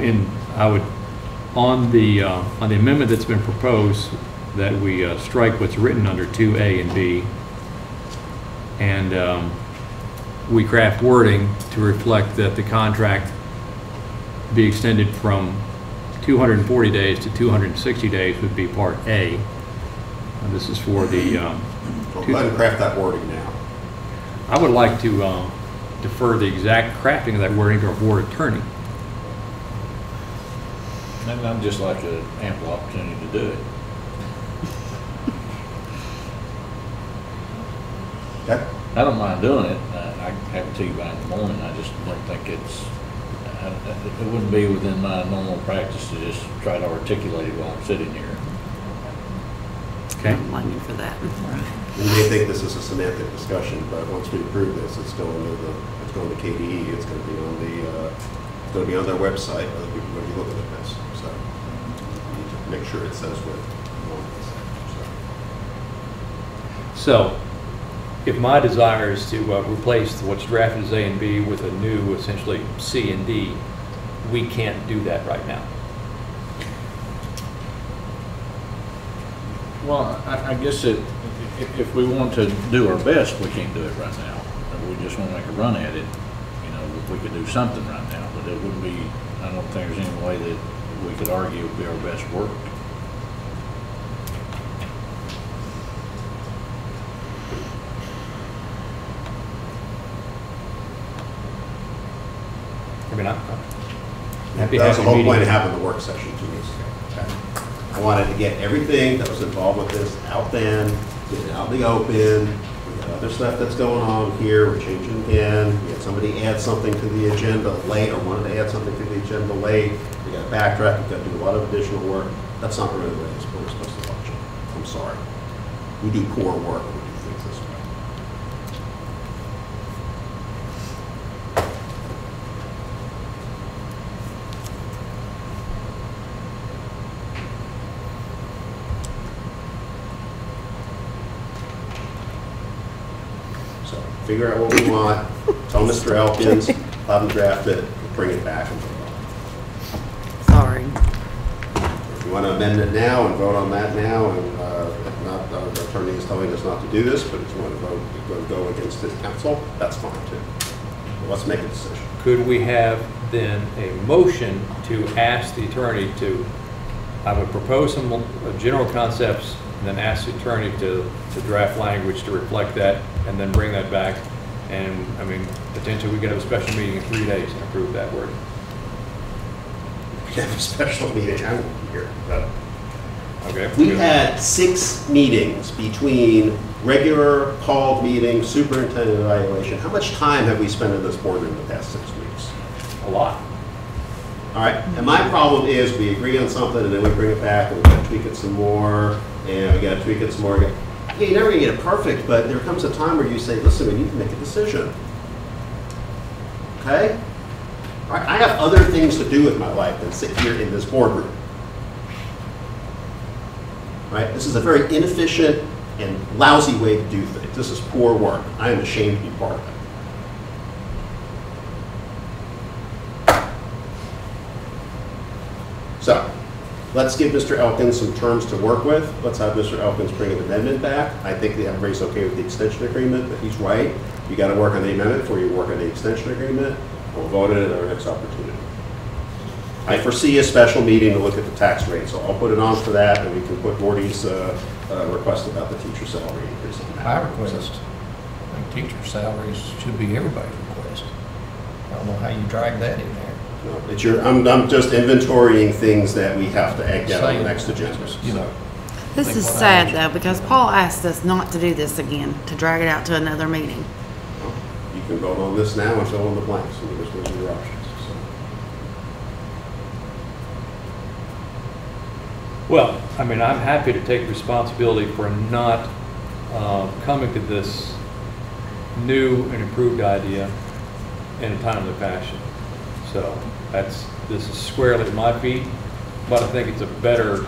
on the amendment that's been proposed, that we strike what's written under 2A and B, and we craft wording to reflect that the contract be extended from 240 days to 260 days would be part A. And this is for the... Go ahead and craft that wording now. I would like to defer the exact crafting of that wording to our board attorney. And I'd just like an ample opportunity to do it. Okay. I don't mind doing it. I can have it to you by in the morning. I just don't think it wouldn't be within my normal practice to just try to articulate it while I'm sitting here. Okay. I don't blame you for that. You may think this is a semantic discussion, but once we approve this, it's going to KDE, it's going to be on it's going to be on their website, other people are going to be looking at this, so we need to make sure it says what we want it to say. So, if my desire is to replace what's drafted as A and B with a new, essentially C and D, we can't do that right now. Well, I guess if we want to do our best, we can't do it right now. If we just want to make a run at it, you know, we could do something right now, but it wouldn't be, I don't think there's any way that we could argue it would be our best work. I mean, I'm happy That was the having a whole meeting. point of having the work session 2 weeks ago. Okay? I wanted to get everything that was involved with this out then, get it out in the open. We got other stuff that's going on here, we're changing again. We had somebody add something to the agenda late, or wanted to add something to the agenda late. We got to backtrack, we got to do a lot of additional work. That's not really the way this board is supposed to function. I'm sorry. We do poor work when we do things this way. So figure out what we want, tell Mr. Elkins, have him draft it, bring it back and vote on it. Sorry. If you want to amend it now and vote on that now, and if not, the attorney is telling us not to do this, but if you want to go against his counsel, that's fine too. But let's make a decision. Could we have then a motion to ask the attorney to, I would propose some general concepts, and then ask the attorney to draft language to reflect that, and then bring that back. And, I mean, potentially we could have a special meeting in 3 days and approve that wording. We have a special meeting, I won't be here. But Okay? we had 6 meetings between regular called meetings, superintendent evaluation. How much time have we spent in this boardroom the past 6 weeks? A lot. All right, and my problem is we agree on something and then we bring it back and we gotta tweak it some more, and we gotta tweak it some more. Yeah, you're never gonna get it perfect, but there comes a time where you say, listen, we need to make a decision. Okay? All right, I have other things to do with my life than sit here in this boardroom. Right? This is a very inefficient and lousy way to do things. This is poor work. I am ashamed to be part of it. So, let's give Mr. Elkins some terms to work with. Let's have Mr. Elkins bring an amendment back. I think the everybody's okay with the extension agreement, but he's right. You got to work on the amendment before you work on the extension agreement. We'll vote on it at our next opportunity. I foresee a special meeting to look at the tax rate, so I'll put it on for that, and we can put Gordy's request about the teacher salary increase on that. My request, I think teacher salaries should be everybody's request. I don't know how you drag that in there. No, it's I'm just inventorying things that we have to get on the next agenda. You know. This is sad though, because Paul asked us not to do this again, to drag it out to another meeting. You can vote on this now and fill in the blanks, and those are your options. So. Well, I mean, I'm happy to take responsibility for not coming to this new and improved idea in a timely fashion. So this is squarely at my feet, but I think it's a better,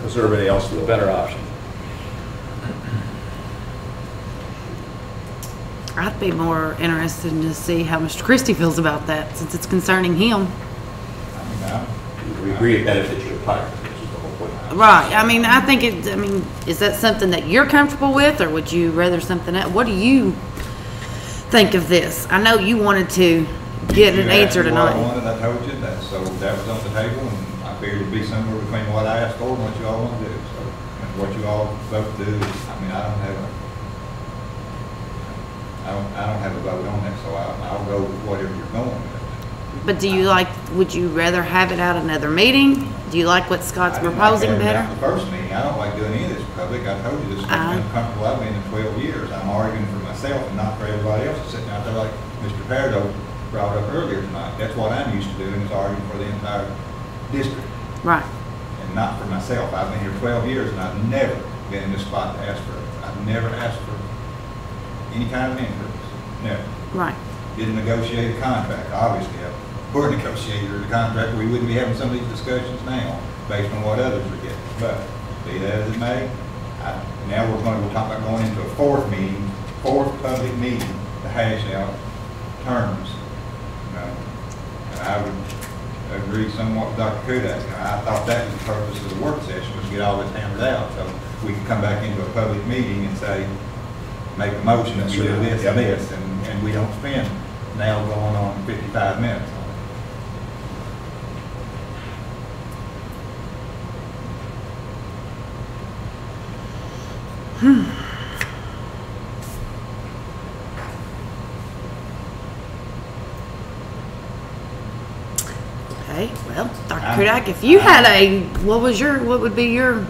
Does everybody else feel? Better option. I'd be more interested to see how Mr. Christie feels about that, since it's concerning him. We agree it benefits your retirement, which is the whole point. Right, I mean, I think is that something that you're comfortable with, or would you rather something else? What do you think of this? I know you wanted to get an answer tonight. I wanted, I told you that, so that was on the table, and I figured it'd be somewhere between what I asked for and what you all want to do. So, and what you all vote to do, I mean, I don't have a vote on it, so I'll go with whatever you're going with. But would you rather have it out another meeting? Do you like what Scott's proposing better? The first meeting, I don't like doing any of this public. I told you this is uncomfortable. I've been in 12 years. I'm arguing for myself and not for everybody else sitting out there like Mr. Pardo brought up earlier tonight. That's what I'm used to doing, is arguing for the entire district. Right. And not for myself. I've been here 12 years and I've never been in this spot to ask for it. I've never asked for any kind of increase, never. Right. Didn't negotiate a contract, obviously. If we were negotiating a contract, we wouldn't be having some of these discussions now based on what others are getting. But be that as it may, now we're talking about going into a fourth public meeting to hash out terms. And I would agree somewhat with Dr. Kudak. I thought that was the purpose of the work session, was to get all this hammered out, so we can come back into a public meeting and say, make a motion that we do this and this, and we don't spend now going on 55 minutes on it. Okay, well, Dr. Kudak, if you had what would be your,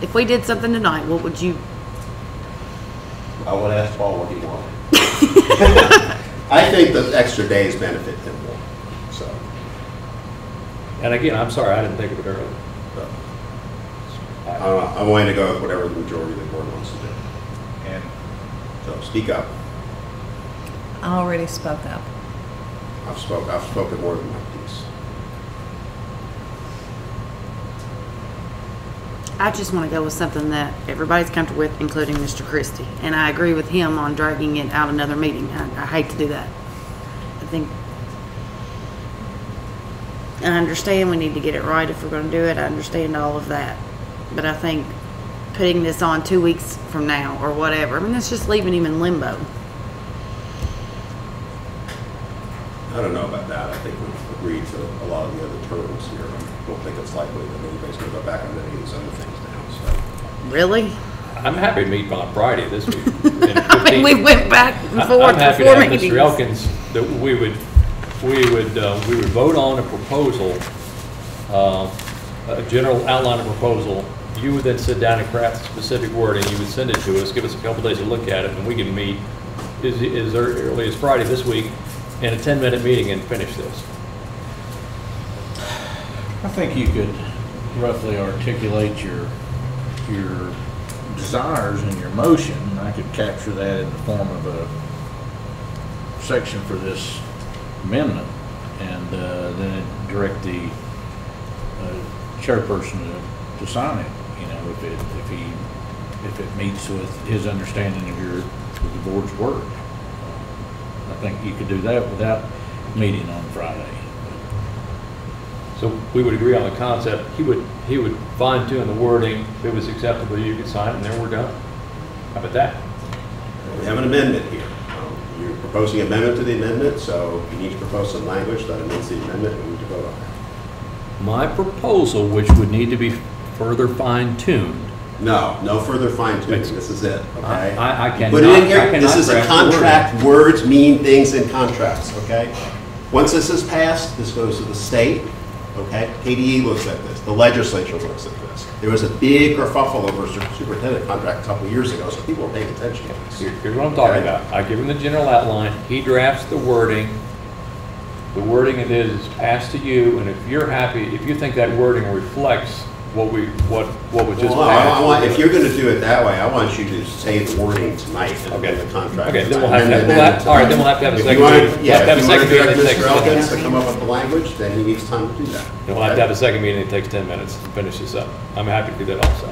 if we did something tonight, what would you? I would ask Paul what he wanted. I think the extra days benefit him more, so. And again, I'm sorry, I didn't think of it earlier. I'm willing to go with whatever the majority of the board wants to do. And so speak up. I already spoke up. I've spoken more than my piece. I just want to go with something that everybody's comfortable with, including Mr. Christie. And I agree with him on dragging it out another meeting. I hate to do that. I understand we need to get it right if we're going to do it. I understand all of that. But I think putting this on 2 weeks from now or whatever, I mean, it's just leaving him in limbo. I don't know about that. I think we've agreed to a lot of the other terms here. I don't think it's likely that anybody's going to go back on any of these other things now. So. Really? I'm happy to meet on Friday this week. I mean, we went back and forth I'm happy for 4 to have meetings. Mr. Elkins, that we would vote on a proposal, a general outline of proposal. You would then sit down and craft specific wording. You would send it to us, give us a couple days to look at it, and we can meet as early as Friday this week in a 10-minute meeting and finish this. I think you could roughly articulate your desires in your motion. I could capture that in the form of a section for this amendment, and then direct the chairperson to sign it. You know, if it meets with his understanding of the board's work. I think you could do that without meeting on Friday. So we would agree on the concept. He would fine tune the wording. If it was acceptable, you could sign it, and then we're done. How about that? We have an amendment here. You're proposing amendment to the amendment, so you need to propose some language that amends the amendment, and we need to vote on that. My proposal, which would need to be further fine tuned. No further fine tuning. This is it. Okay. I cannot. Put it in here. I cannot This is a draft the contract. Words mean things in contracts. Okay. Once this is passed, this goes to the state. Okay. KDE looks at this. The legislature looks at this. There was a big kerfuffle over a superintendent contract a couple of years ago, so people are paying attention to this. Here's what I'm talking about. I give him the general outline. He drafts the wording. The wording it is passed to you, and if you're happy, if you think that wording reflects what was just passed. If you're going to do it that way, I want you to say the wording tonight and then the contract. Okay, then we'll have to have, all right, then we'll have to have a second meeting. Yeah, if you want to direct Mr. Elkins to come up with the language, then he needs time to do that. Then we'll have to have a second meeting. It takes 10 minutes to finish this up. I'm happy to do that also.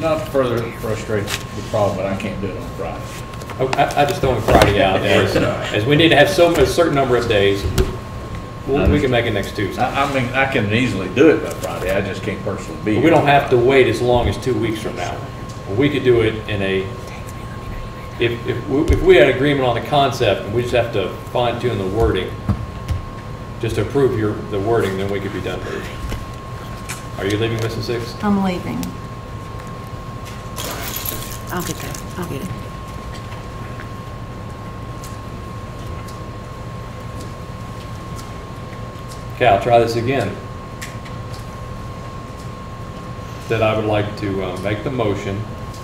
Not to further frustrate the problem, but I can't do it on Friday. I just throwing Friday out as we need to have a certain number of days. We can make it next Tuesday. I mean, I can easily do it by Friday. I just can't personally be here. We don't have to wait as long as 2 weeks from now. We could do it in if we had agreement on the concept and we just have to fine tune the wording, just to approve the wording, then we could be done with it. Are you leaving, Mrs. Six? I'm leaving. I'll get that. I'll get it. Okay, I'll try this again. That I would like to make the motion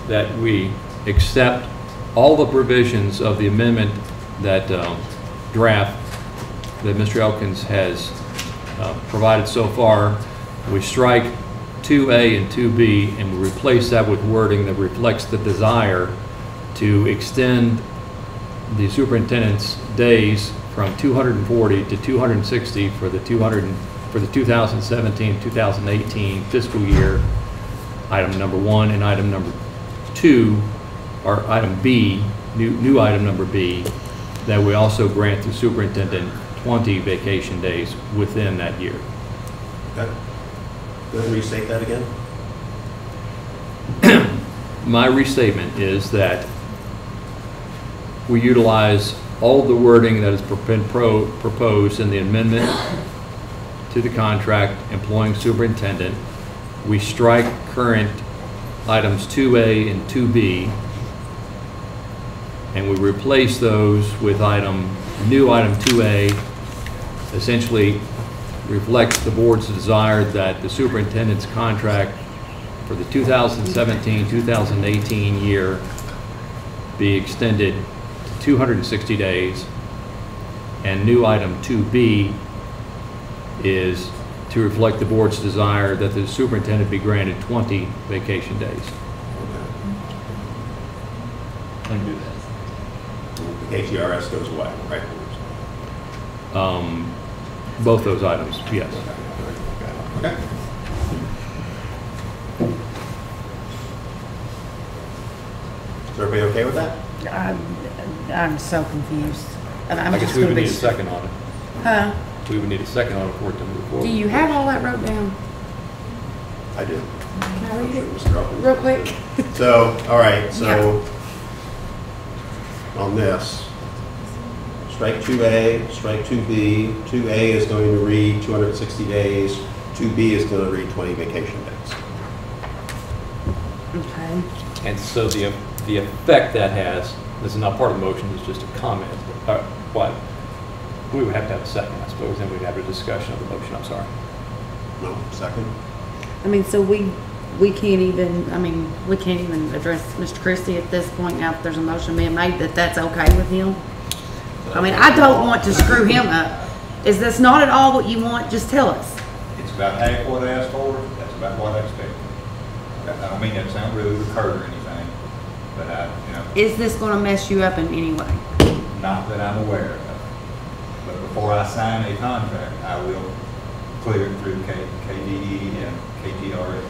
that we accept all the provisions of the amendment that draft that Mr. Elkins has provided so far. We strike 2A and 2B and we replace that with wording that reflects the desire to extend the superintendent's days from 240 to 260 for the 2017-2018 fiscal year, item number 1, and item number 2, or item B, new item number B, that we also grant the superintendent 20 vacation days within that year. Okay. Go ahead and restate that again. My restatement is that we utilize all the wording that has been proposed in the amendment to the contract employing superintendent. We strike current items 2A and 2B, and we replace those with new item 2A, essentially reflects the board's desire that the superintendent's contract for the 2017-2018 year be extended to 260 days, and new item 2B is to reflect the board's desire that the superintendent be granted 20 vacation days. Undo that. The KTRS goes away, right? Both those items, yes. Okay. Is everybody okay with that? I'm so confused. And I guess we would need a second on it. Huh? We would need a second on it for it to move forward. Do you have all that wrote down? I do. Can I read it real quick? So, all right, so on this, strike 2A, strike 2B. 2A is going to read 260 days. 2B is going to read 20 vacation days. Okay. And so the effect that has, this is not part of the motion, it's just a comment. What? We would have to have a second, I suppose, then we'd have a discussion of the motion. I'm sorry. No, second. I mean, so we can't even, we can't even address Mr. Christie at this point now if there's a motion being made that's okay with him. I mean, I don't want to screw him up. Is this not at all what you want? Just tell us. It's about half what I asked for, that's about what I expected. I don't mean that to sound really recurring or anything, but Is this going to mess you up in any way? not that I'm aware of. But before I sign a contract, I will clear it through KDE and KTRS.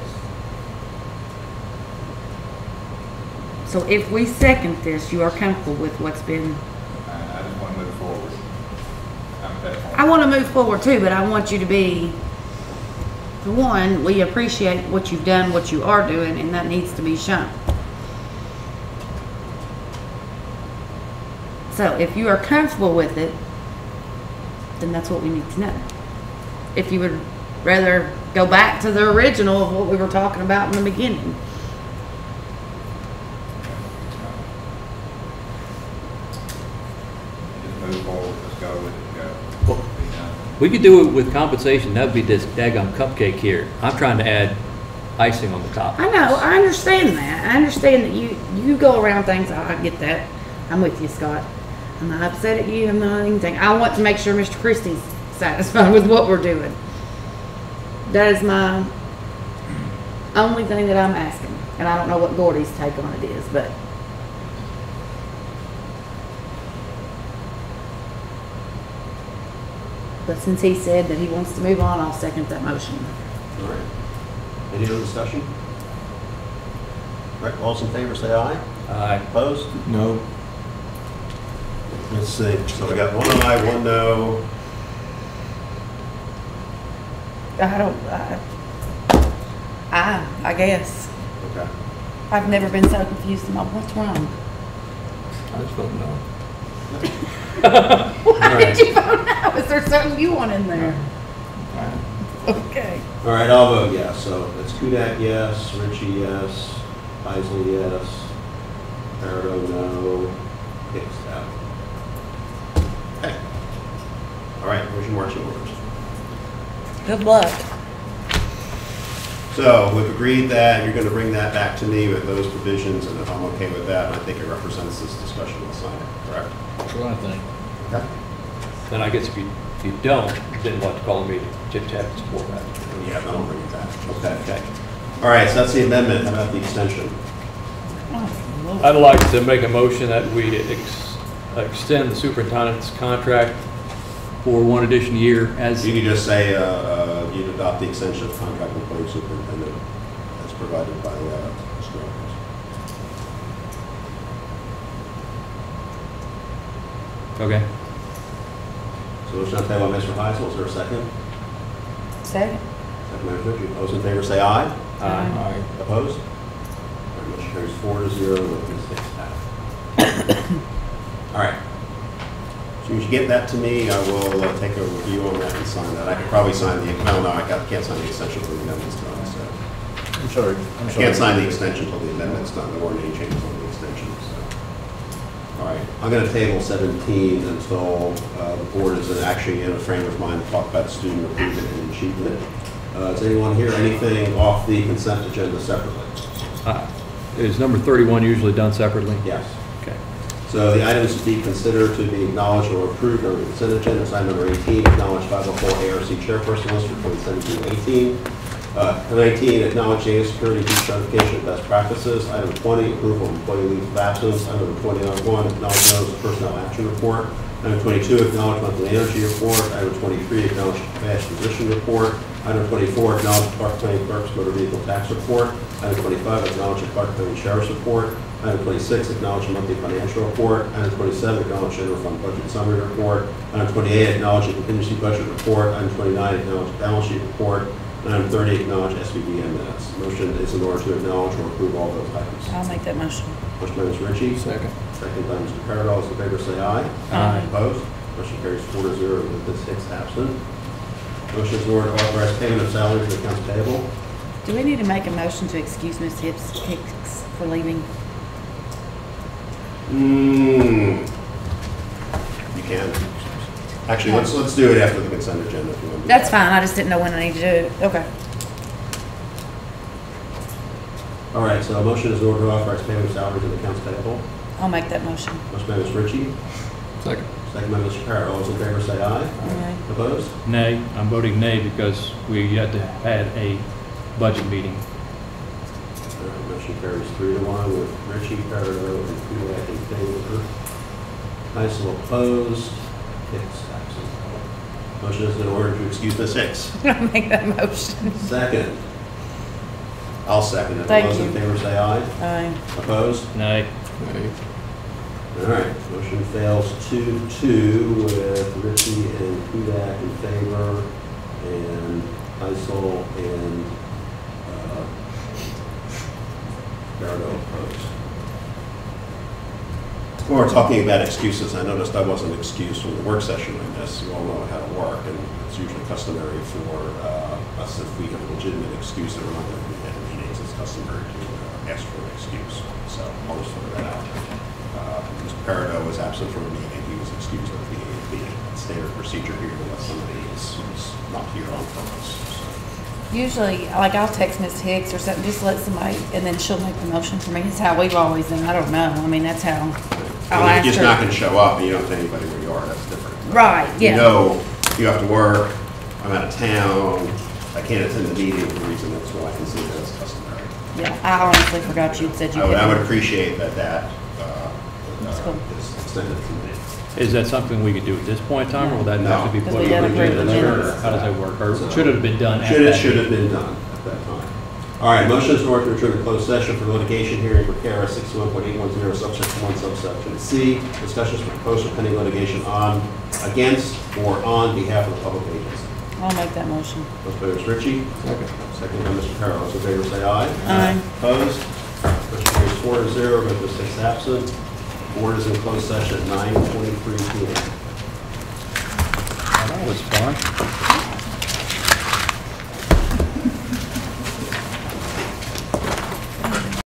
So if we second this, you are comfortable with what's been... I just want to move forward. I'm at that point. I want to move forward too, but I want you to be... For one, we appreciate what you've done, what you are doing, and that needs to be shown. So if you are comfortable with it, then that's what we need to know. If you would rather go back to the original of what we were talking about in the beginning. Just move forward, let's go with it, go. Be done. We could do it with compensation. That would be this daggum cupcake here. I'm trying to add icing on the top. I know, I understand that. I understand that you go around things. I get that. I'm with you, Scott. I'm not upset at you. I'm not anything. I want to make sure Mr. Christie's satisfied with what we're doing. That is my only thing that I'm asking. And I don't know what Gordy's take on it is, but. But since he said that he wants to move on, I'll second that motion. All right. Any other discussion? All right, all those in favor say aye. Aye. Opposed? No. Let's see, so we got one aye, one no. I guess. Okay. I've never been so confused about what's wrong. I just vote no. Why did you vote no? Is there something you want in there? Okay. All right, I'll vote yes. So that's Kudak, yes. Ritchie, yes. Heisel, yes. Parado, no. Hicks, out. Okay. All right, where's your marching orders? Good luck. So we've agreed that you're going to bring that back to me with those provisions, and if I'm okay with that, and I think it represents this discussion, we'll sign it, correct? That's what I think. Okay. Then I guess if you If you don't, then we'll have to call a meeting, chit chat before that. Yeah, I don't bring it back. Okay. Okay. All right, so that's the amendment. How about the extension? I'd like to make a motion that we extend the superintendent's contract for one additional year as. You can just say you'd adopt the extension of contract employee superintendent as provided by Mr. Rogers. Okay. So motion on the table by Mr. Heisel. Is there a second? Second. Second by Mr. Ritchie. Those in favor say aye. Aye. Opposed? All right, motion carries 4-0 with the 6 pass. All right. As soon as you get that to me, I will take a review on that and sign that. I could probably sign the, well, no, I can't sign the extension until the amendment's done, so. I'm sorry. I can't sign the extension until the amendment's done. There weren't any changes on the extension, so. All right, I'm going to table 17 until the board is actually in a frame of mind to talk about student improvement and achievement. Does anyone hear anything off the consent agenda separately? Is number 31 usually done separately? Yes. Okay. So the items to be considered to be acknowledged or approved on the consent agenda is item number 18, acknowledge 504 ARC chairperson list for 2017-18. 19, acknowledge data security breach notification of best practices. Item 20, approval of employee leave of absence. Item 21, acknowledge notice of personnel action report. Item 22, acknowledge monthly energy report. Item 23, acknowledge cash position report. Item 24, acknowledge Clark County Clerk's motor vehicle tax report. Item 25, acknowledge the Clark County Sheriff's report. Item 26, acknowledge the monthly financial report. Item 27, acknowledge general fund budget summary report. Item 28, acknowledge the contingency budget report. Item 29, acknowledge the balance sheet report. Item 30, acknowledge SBDM minutes. Motion is in order to acknowledge or approve all those items. I'll make that motion. Motion by Ms. Ritchie. Second. Second by Mr. Paradol. Those in favor say aye. Aye. Opposed? Motion carries 4-0 with the 6 absent. Motion is in order to authorize payment of salaries to accounts payable. Do we need to make a motion to excuse Ms. Hicks for leaving? You can. Actually, let's do it after the consent agenda if you want to do That's that. fine, I just didn't know when I need to do it. Okay. All right, so a motion is in order to authorize payment of salaries to the accounts payable. I'll make that motion. Motion by Ms. Ritchie. Second. Second by Mr. Parrott. All those in favor say aye. Aye. Opposed? Nay. I'm voting nay because we had to had a budget meeting. All right, motion carries 3-1 with Ritchie, Parrott, and Kulak in favor. Heisel opposed. Hicks absent. Motion is in order to excuse Ms. Hicks. I'll make that motion. Second. I'll second it. Thank All those in you. favor say aye. Aye. Opposed? Nay. All right, motion fails 2-2 with Ritchie and Kudak in favor, and Heisel and Dardo opposed. When we're talking about excuses, I noticed I wasn't excused from the work session on this. You all know how to work, and it's usually customary for us, if we have a legitimate excuse that we're not going to be at meetings, it's customary to ask for an excuse. So I'll just throw that out. Mr. Parado was absent from a meeting. He was excused at the meeting. Standard procedure here unless somebody is not here on purpose. So. Usually, like, I'll text Ms. Hicks or something, just let somebody, and then she'll make the motion for me. It's how we've always done. I don't know. I mean, that's how I'll You're ask just her. not going to show up and you don't tell anybody where you are. That's different. Right, yeah. You know you have to work. I'm out of town. I can't attend the meeting for a reason. That's why I consider that as customary. Yeah, I honestly forgot you'd said you I would couldn't. appreciate that That's cool. is extended to me. Is that something we could do at this point in time, or would that have to be Because put we on gotta the approve the agenda? minutes. How does that work? Or should it have been done at Should that have meeting? been done at that time. All right, motion is in order to return to closed session for litigation hearing for KRS 61.810 subsection 1 subsection C. Discussions for proposed or pending litigation on, against, or on behalf of the public agency. I'll make that motion. Motion by Ms. Ritchie. Second. Second by Mr. Carroll. Those in favor say aye. Aye. Opposed? Motion carries 4-0 with the 6 absent. Board is in closed session at 9:23 p.m. That was fun.